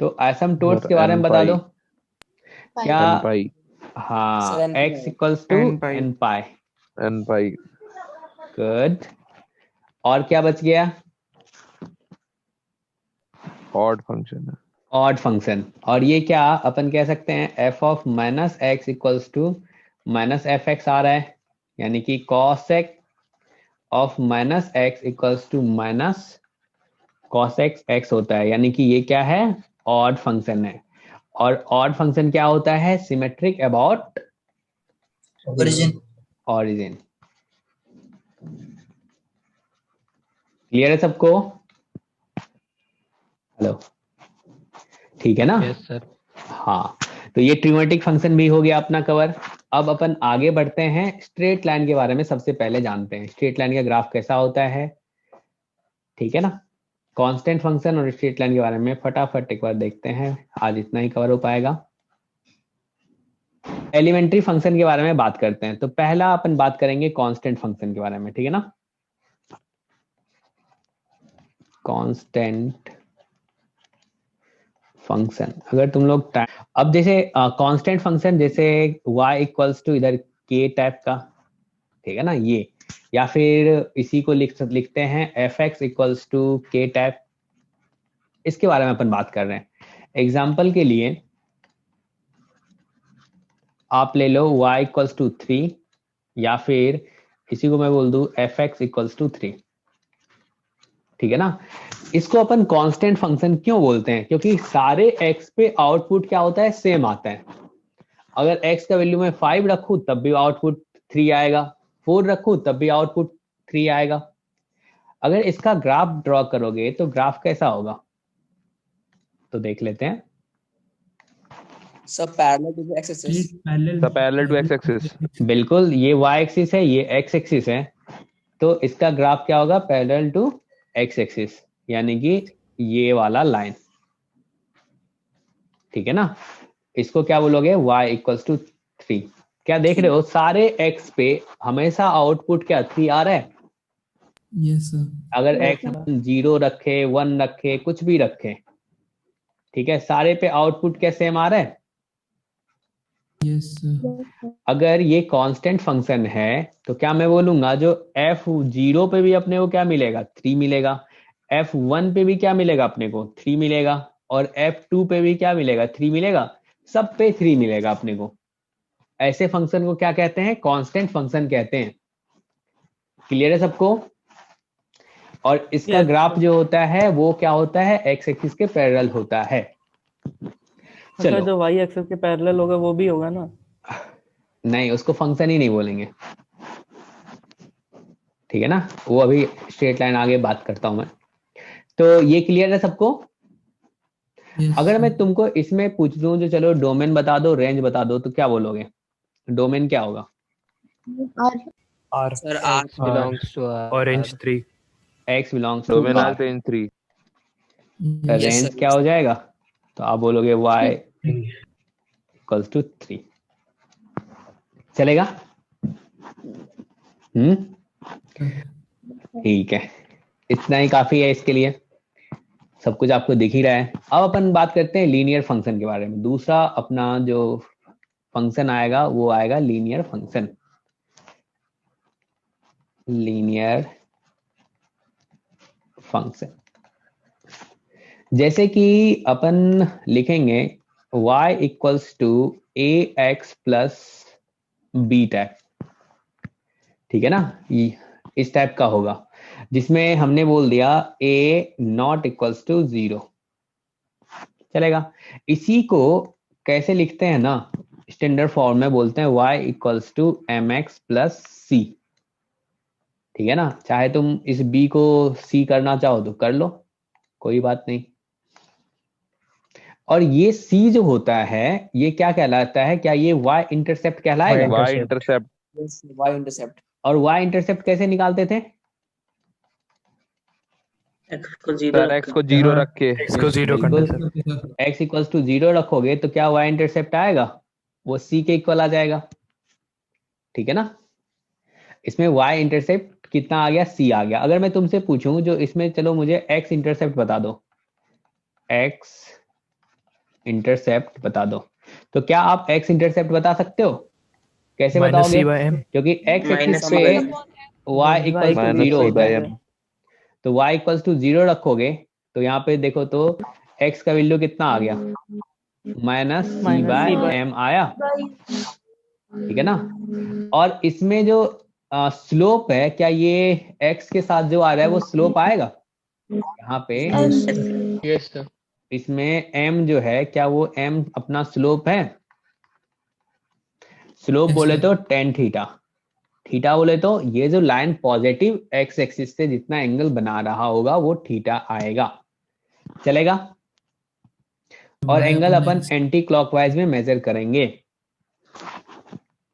तो एसिम्पटोट्स सर के बारे में n बता पाई। दो क्या? n पाई। हाँ, Sir, n x equals to n pi. n pi. n pi. Good. और क्या बच गया? ऑड फंक्शन है। Odd function. और ये क्या अपन कह सकते हैं? f of minus x equals to minus f x आ रहा है, यानी कि cosec of minus x equals to minus cosec x होता है, यानी कि ये क्या है? ऑड फंक्शन है। और ऑड फंक्शन क्या होता है? Symmetric about Origin. Origin. Clear है सबको? हेलो, ठीक है ना? Yes sir. हाँ, तो ये ट्रिमेटिक फंक्शन भी हो गया अपना कवर। अब अपन आगे बढ़ते हैं, स्ट्रेट लाइन के बारे में सबसे पहले जानते हैं, स्ट्रेट लाइन का ग्राफ कैसा होता है, ठीक है ना। कांस्टेंट फंक्शन और स्ट्रेट लाइन के बारे में फटाफट एक बार देखते हैं, आज इतना ही कवर हो पाएगा। एलिमेंट्री फंक्शन के बारे में बात करते हैं, तो पहला अपन बात करेंगे कांस्टेंट फंक्शन के बारे में, ठीक है ना। कांस्टेंट फंक्शन, अगर तुम लोग अब जैसे कांस्टेंट फंक्शन जैसे y इक्वल्स टू इधर k टाइप का, ठीक है ना, ये, या फिर इसी को लिखते हैं f(x) equals to k type, इसके बारे में अपन बात कर रहे हैं। एग्जाम्पल के लिए आप ले लो y इक्वल्स टू 3, या फिर इसी को मैं बोल दूं f(x) इक्वल्स टू 3, ठीक है ना। इसको अपन कांस्टेंट फंक्शन क्यों बोलते हैं? क्योंकि सारे x पे आउटपुट क्या होता है? सेम आता है। अगर x का वैल्यू मैं 5 रखूं तब भी आउटपुट 3 आएगा, 4 रखूं तब भी आउटपुट 3 आएगा। अगर इसका ग्राफ ड्रॉ करोगे तो ग्राफ कैसा होगा, तो देख लेते हैं। सब parallel to the x axis. Parallel to x axis. बिल्कुल, ये y एक्सिस है, ये x एक्सिस है, तो इसका ग्राफ क्या होगा? पैरेलल टू x एक्सिस, यानी कि ये वाला लाइन, ठीक है ना। इसको क्या बोलोगे? y equals to 3। क्या देख रहे हो? सारे x पे हमेशा आउटपुट क्या 3 आ रहा है? Yes sir. अगर x 0 रखे, 1 रखे, कुछ भी रखे, ठीक है, सारे पे आउटपुट क्या सेम आ रहा है? Yes sir. अगर ये कांस्टेंट फंक्शन है तो क्या मैं बोलूंगा जो f0 पे भी अपने को क्या मिलेगा? 3 मिलेगा, f1 पे भी क्या मिलेगा अपने को? 3 मिलेगा, और f2 पे भी क्या मिलेगा? 3 मिलेगा, सब पे 3 मिलेगा अपने को। ऐसे फंक्शन को क्या कहते हैं? कांस्टेंट फंक्शन कहते हैं। क्लियर है सबको? और इसका Yes, ग्राफ sir. जो होता है वो क्या होता है, एक्स एक्सिस के पैरेलल होता है। अच्छा, चलो, जो वाई एक्सिस के पैरेलल होगा वो भी होगा ना? नहीं उसको फंक्शन ही नहीं बोलेंगे, ठीक है ना, वो अभी स्ट्रेट लाइन आगे बात करता हूं मैं। तो ये क्लियर है सबको? Yes, अगर sir. मैं तुमको इसमें पूछ दूं जो चलो डोमेन बता दो, रेंज बता दो, तो क्या बोलोगे? डोमेन क्या होगा? R. Sir R X belongs to orange 3. x belongs to domain r, R range 3। Yes, yes range sir क्या हो जाएगा? तो आप बोलोगे y 3. Equals to 3। चलेगा? ठीक है, इतना ही काफी है इसके लिए, सब कुछ आपको दिख ही रहा है। अब अपन बात करते हैं लीनियर फंक्शन के बारे में। दूसरा अपना जो फंक्शन आएगा वो आएगा लीनियर फंक्शन। लीनियर फंक्शन जैसे कि अपन लिखेंगे y equals to a x plus b type, ठीक है ना, इस टाइप का होगा, जिसमें हमने बोल दिया a नॉट इक्वल्स टू 0। चलेगा? इसी को कैसे लिखते हैं ना, स्टैंडर्ड फॉर्म में बोलते हैं y equals to m x plus c, ठीक है ना। चाहे तुम इस b को c करना चाहो तो कर लो, कोई बात नहीं। और ये c जो होता है ये क्या कहलाता है? क्या ये y इंटरसेप्ट कहलाएगा? Y intercept. Y intercept. और y इंटरसेप्ट कैसे निकालते थे? एक्स को जीरो सर एक्स को 0 रख के। X को 0 करना सर. x इक्वल्स टू 0 रखोगे तो क्या y इंटरसेप्ट आएगा? वो c के इक्वल आ जाएगा, ठीक है ना। इसमें y इंटरसेप्ट कितना आ गया? c आ गया। अगर मैं तुमसे पूछूं जो इसमें, चलो मुझे x इंटरसेप्ट बता दो, x इंटरसेप्ट बता दो, तो क्या आप x इंटरसेप्ट बता सकते हो? कैसे Minus बताओगे? C by M. क्योंकि x एक्सिस माइनस पे c y equal to minus 0 c होता बाई है, एम। तो y इक्वल्स टू 0 रखोगे तो यहाँ पे देखो तो x का वैल्यू कितना आ गया? माइनस सी बाय एम आया, ठीक है ना। और इसमें जो स्लोप है, क्या ये x के साथ जो आ रहा है वो स्लोप आएगा यहाँ पे? Yes sir. इसमें m जो है, क्या वो m अपना स्लोप है? स्लोप Yes, बोले sir. तो टेन थीटा, थीटा बोले तो ये जो लाइन पॉजिटिव x एक्सिस से जितना एंगल बना रहा होगा वो थीटा आएगा। चलेगा? और Y एंगल अपन अपन X एंटी क्लॉकवाइज में मेजर करेंगे।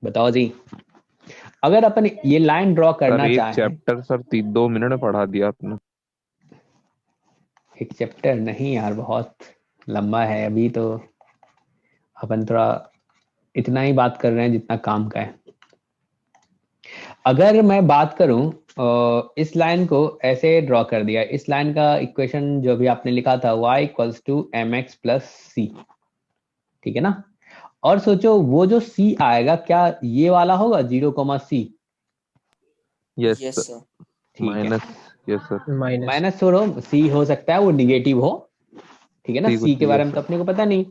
बताओ जी, अगर अपन ये लाइन ड्रॉ सर करना एक चाहें, चैप्टर सर 2 मिनट में पढ़ा दिया आपने। एक चैप्टर नहीं यार, बहुत लंबा है, अभी तो अपन थोड़ा इतना ही बात कर रहे हैं जितना काम का है। अगर मैं बात करूं इस लाइन को ऐसे ड्रॉ कर दिया, इस लाइन का इक्वेशन जो भी आपने लिखा था y equals to m x plus c, ठीक है ना। और सोचो वो जो c आएगा क्या ये वाला होगा 0,c? Yes yes sir. Sir ठीक है, minus. Yes sir. Minus. Minus छोड़ो, c हो सकता है वो निगेटिव हो, ठीक है ना, C c कुछ के भी बारे है में तो अपने को पता नहीं।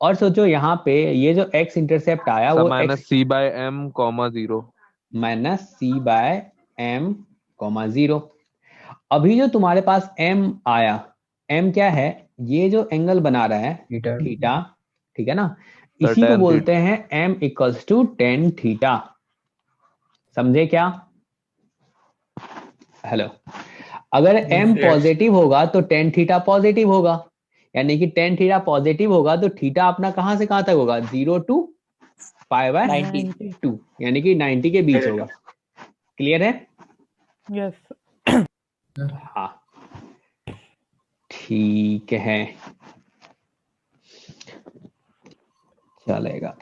और सोचो यहाँ पे ये जो x इंटरसेप्ट आया सर वो माइनस x सी बाय एम कॉमा 0। माइनस सी बाय एम कॉमा 0। अभी जो तुम्हारे पास m आया, m क्या है? ये जो एंगल बना रहा है Theta. थीटा, ठीक है ना, सर इसी को tan बोलते हैं m equals to tan theta. समझे क्या? हेलो, अगर m पॉजिटिव होगा तो टेन थीटा पॉजिटिव होगा, यानी कि टेन थीटा पॉजिटिव होगा तो थीटा अपना कहां से कहां तक होगा? 0 टू पाई बाय 2, यानी कि 90 के बीच होगा। क्लियर है? यस। हाँ ठीक है, चलेगा।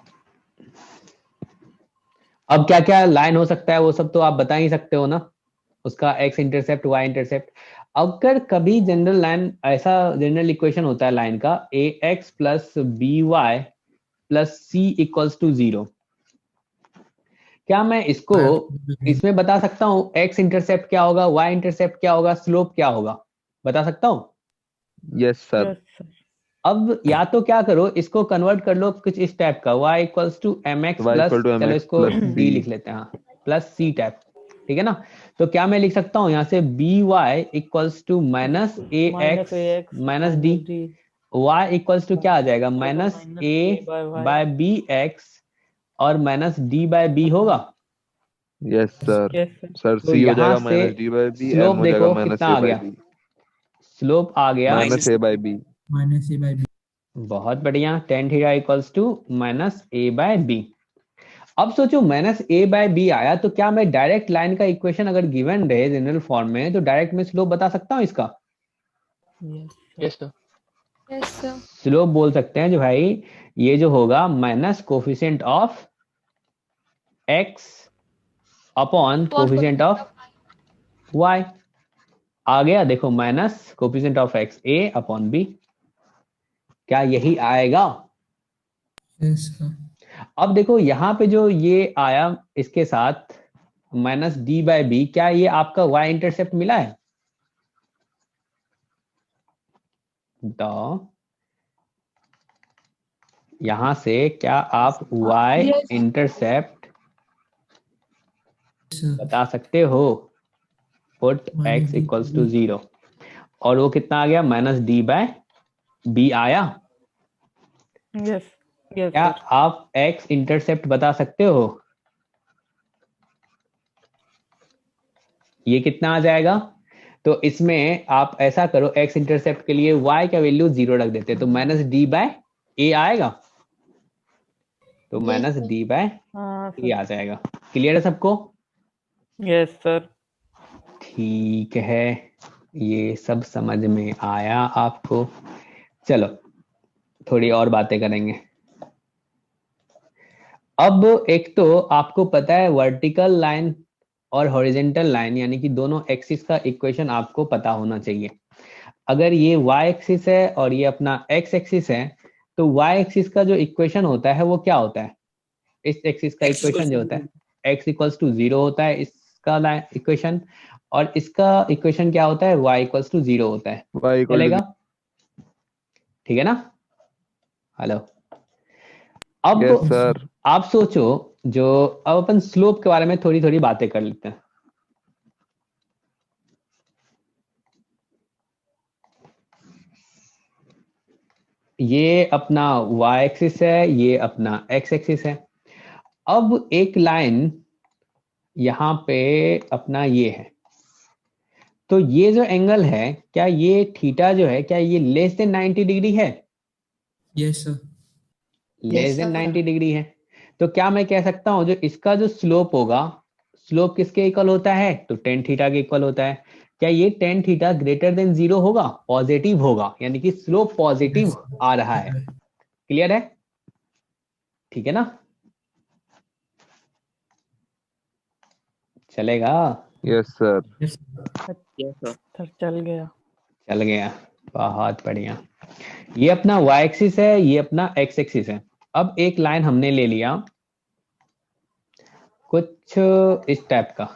अब क्या क्या लाइन हो सकता है वो सब तो आप बता ही सकते हो ना, उसका x इंटरसेप्ट y इंटरसेप्ट। अगर कभी जनरल लाइन ऐसा जनरल इक्वेशन होता है लाइन का a x plus b y plus c equals to 0, क्या मैं इसको इसमें बता सकता हूँ x इंटरसेप्ट क्या होगा, y इंटरसेप्ट क्या होगा, स्लोप क्या होगा? बता सकता हूँ? Yes sir. अब या तो क्या करो, इसको कन्वर्ट कर लो कुछ इस टाइप का, y equals to m x y plus, equal to चलो mx इसको प्लस d c। लिख लेते हैं, हाँ, प्लस c टाइप, ठीक है ना। तो क्या मैं लिख सकता हूँ यहाँ से b y equals to minus a minus x ax minus d, y equals to क्या आ जाएगा minus minus a a by y। By b x और माइनस डी बाय बी होगा। Yes sir. Yes sir. Sir तो c हो यहाँ जाएगा से minus d by b, slope m हो जाएगा देखो माइनस कितना ए आ बाई गया, बी। स्लोप आ गया minus a by B. Minus a by b. बहुत बढ़िया, tan theta equals to minus a by b. अब सोचो माइनस ए बाय बी आया तो क्या मैं डायरेक्ट लाइन का इक्वेशन अगर गिवन रहे जनरल फॉर्म में तो डायरेक्ट मैं स्लोप बता सकता हूँ इसका। Yes sir. Yes sir. Slope बोल सकते हैं जो भाई ये जो होगा minus coefficient of x upon coefficient of y. आ गया देखो minus coefficient of x a upon b, क्या यही आएगा। Yes sir. अब देखो यहाँ पे जो ये आया इसके साथ माइनस डी बाय बी, क्या ये आपका y इंटरसेप्ट मिला है। तो यहां से क्या आप y Yes. इंटरसेप्ट सर बता सकते हो, put minus x d equals to 0 और वो कितना आ गया माइनस डी बाय बी आया। यस यस क्या सर। आप x इंटरसेप्ट बता सकते हो, ये कितना आ जाएगा। तो इसमें आप ऐसा करो x इंटरसेप्ट के लिए y का वैल्यू 0 रख देते तो माइनस डी बाय ए आएगा, तो Yes, minus sir. D by हाँ ए आ जाएगा। क्लियर है सबको। Yes sir. ठीक है, ये सब समझ में आया आपको। चलो थोड़ी और बातें करेंगे। अब एक तो आपको पता है वर्टिकल लाइन और हॉरिजॉन्टल लाइन यानी कि दोनों एक्सिस का इक्वेशन आपको पता होना चाहिए। अगर ये y एक्सिस है और ये अपना x एक्सिस है तो y एक्सिस का जो इक्वेशन होता है वो क्या होता है, इस एक्सिस का इक्वेशन जो होता है x इक्वल्स टू 0 होता है इसका इक्वेशन, और इसका इक्वेशन क्या होता है y इक्वल्स टू 0 होता है। y इक्वल चलेगा, ठीक है ना। हेलो, अब यस सर। आप सोचो जो अब अपन स्लोप के बारे में थोड़ी थोड़ी बातें कर लेते हैं। ये अपना y एक्सिस है, ये अपना x एक्सिस है। अब एक लाइन यहाँ पे अपना ये है, तो ये जो एंगल है क्या ये थीटा जो है क्या ये लेस देन 90 डिग्री है, yes sir. Less than 90 degree है। तो क्या मैं कह सकता हूं जो इसका जो स्लोप होगा, स्लोप किसके इक्वल होता है तो टेन थीटा के इक्वल होता है। क्या ये टेन थीटा ग्रेटर देन 0 होगा, पॉजिटिव होगा, यानी कि स्लोप पॉजिटिव आ रहा है। क्लियर है, ठीक है ना, चलेगा। Yes sir. Yes sir. Sir चल गया। चल गया, बहुत बढ़िया। ये अपना y एक्सिस है, ये अपना x एक्सिस है। अब एक लाइन हमने ले लिया कुछ इस टाइप का।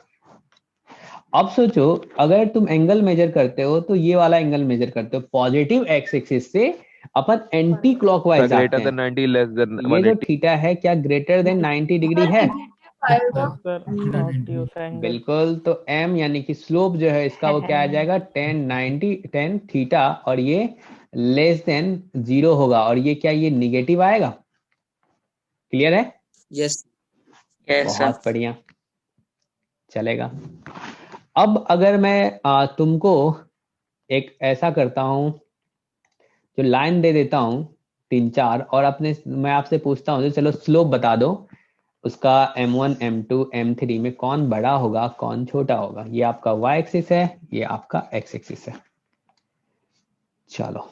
अब सोचो अगर तुम एंगल मेजर करते हो तो ये वाला एंगल मेजर करते हो पॉजिटिव x एक्सिस से अपन एंटी क्लॉकवाइज आते ग्रेटर देन हैं। 90 लेस देन ये जो 180। थीटा है क्या ग्रेटर देन 90 डिग्री है, यस सर। 90 उस एंगल। बिल्कुल। तो m यानी कि स्लोप जो है इसका वो क्या आ जाएगा 10 थीटा, और ये लेस देन 0 होगा, और ये क्या ये निगेटिव आएगा। क्लियर है, यस यस सर। बहुत बढ़िया, चलेगा। अब अगर मैं तुमको एक ऐसा करता हूं जो लाइन दे देता हूं 3-4 और अपने मैं आपसे पूछता हूं जो चलो स्लोप बता दो उसका m1 m2 m3 में कौन बड़ा होगा कौन छोटा होगा। ये आपका y एक्सिस है, ये आपका x एक्सिस है। चलो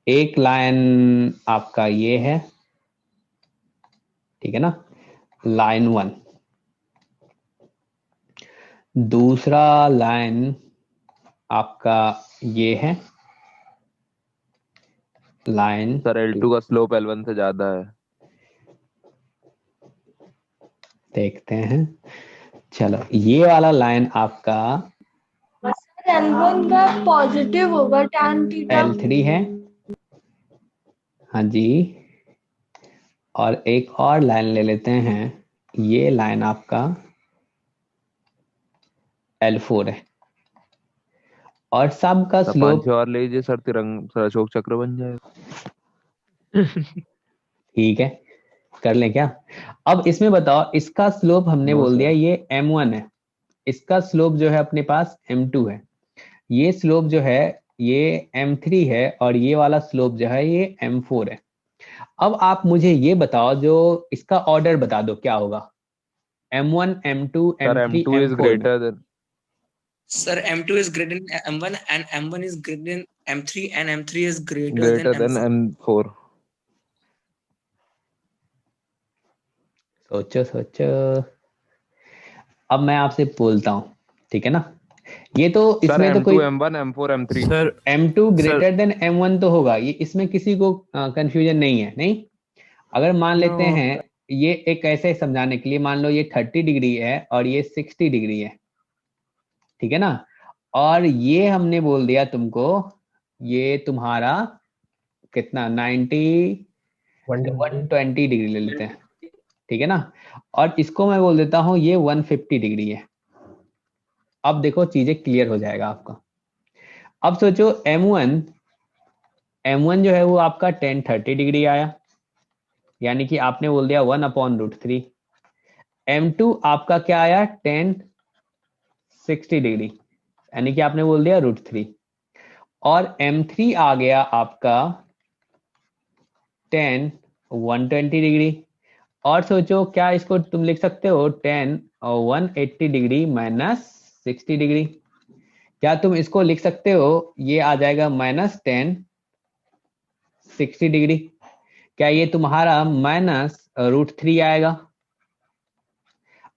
एक लाइन आपका ये है, ठीक है ना, लाइन 1। दूसरा लाइन आपका ये है, लाइन सर L2 का स्लोप L1 से ज्यादा है। देखते हैं। चलो ये वाला लाइन आपका L1 का पॉजिटिव होगा tan थीटा। L3 है, हाँ जी। और एक और लाइन ले लेते हैं, ये लाइन आपका L4 है और सब का सर स्लोप 5-6 और ले लीजिए सर, तिरंग सर अशोक चक्र बन जाएगा। ठीक है, कर लें क्या? अब इसमें बताओ, इसका स्लोप हमने नो बोल दिया सर। ये m1 है, इसका स्लोप जो है अपने पास m2 है, ये स्लोप जो है ये m3 है और ये वाला स्लोप जो है ये m4 है। अब आप मुझे ये बताओ, जो इसका ऑर्डर बता दो क्या होगा m1 m2 sir m3 M2 is m4 में। Greater than Sir, M2 is greater than M1 and M1 is greater than M3 and M3 is greater than M4. M4। सोचो सोचो, अब मैं आपसे बोलता हूँ, ठीक है ना? ये तो सर इसमें तो M2 कोई M1 M4 M3। Sir m2 greater than m1 तो होगा, ये इसमें किसी को कंफ्यूजन नहीं है, नहीं? अगर मान लेते हैं, ये एक ऐसे समझाने के लिए, मान लो ये 30 डिग्री है और ये 60 डिग्री है, ठीक है ना? और ये हमने बोल दिया तुमको, ये तुम्हारा कितना 120 डिग्री ले लेते हैं, ठीक है ना? और इसको मैं बोल देता हूँ ये 150 डिग्री है। अब देखो चीजें क्लियर हो जाएगा आपका। अब सोचो m1 जो है वो आपका 10-30 डिग्री आया, यानी कि आपने बोल दिया 1/√3। m2 आपका क्या आया 10-60 डिग्री, यानी कि आपने बोल दिया √3। और m3 आ गया आपका 10-120 डिग्री। और सोचो क्या इसको तुम लिख सकते हो 10-180 डिग्री माइनस 60 डिग्री, क्या तुम इसको लिख सकते हो? ये आ जाएगा -10-60 डिग्री, क्या ये तुम्हारा -√3 आएगा?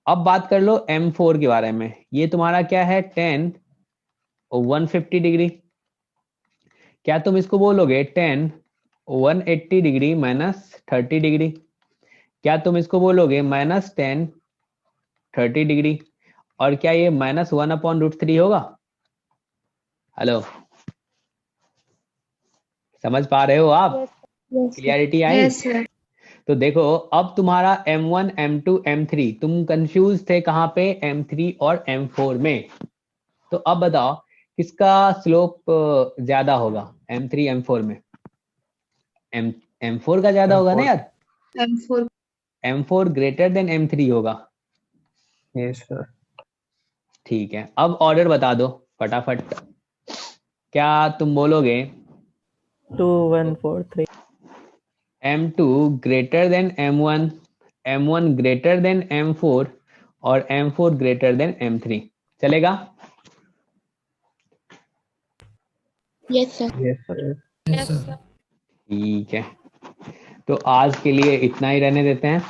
अब बात कर लो m4 के बारे में, ये तुम्हारा क्या है 10-150 डिग्री, क्या तुम इसको बोलोगे 10-180 डिग्री माइनस 30 डिग्री, क्या तुम इसको बोलोगे -10-30 डिग्री, और क्या ये -1/√3 होगा? हेलो, समझ पा रहे हो आप? क्लियरिटी आई? Yes, sir. तो देखो अब तुम्हारा m1 m2 m3, तुम कंफ्यूज थे कहाँ पे? m3 और m4 में। तो अब बताओ किसका स्लोप ज्यादा होगा m3 m4 में? m4 का ज्यादा होगा ना यार, M4. m4 greater than m3 होगा। Yes, sir. ठीक है, अब ऑर्डर बता दो फटाफट, क्या तुम बोलोगे 2 1 4 3 m2 greater than m1, m1 greater than m4 और m4 ग्रेटर देन m3, चलेगा? Yes, sir. Yes, sir. Yes, sir. ठीक है, तो आज के लिए इतना ही रहने देते हैं।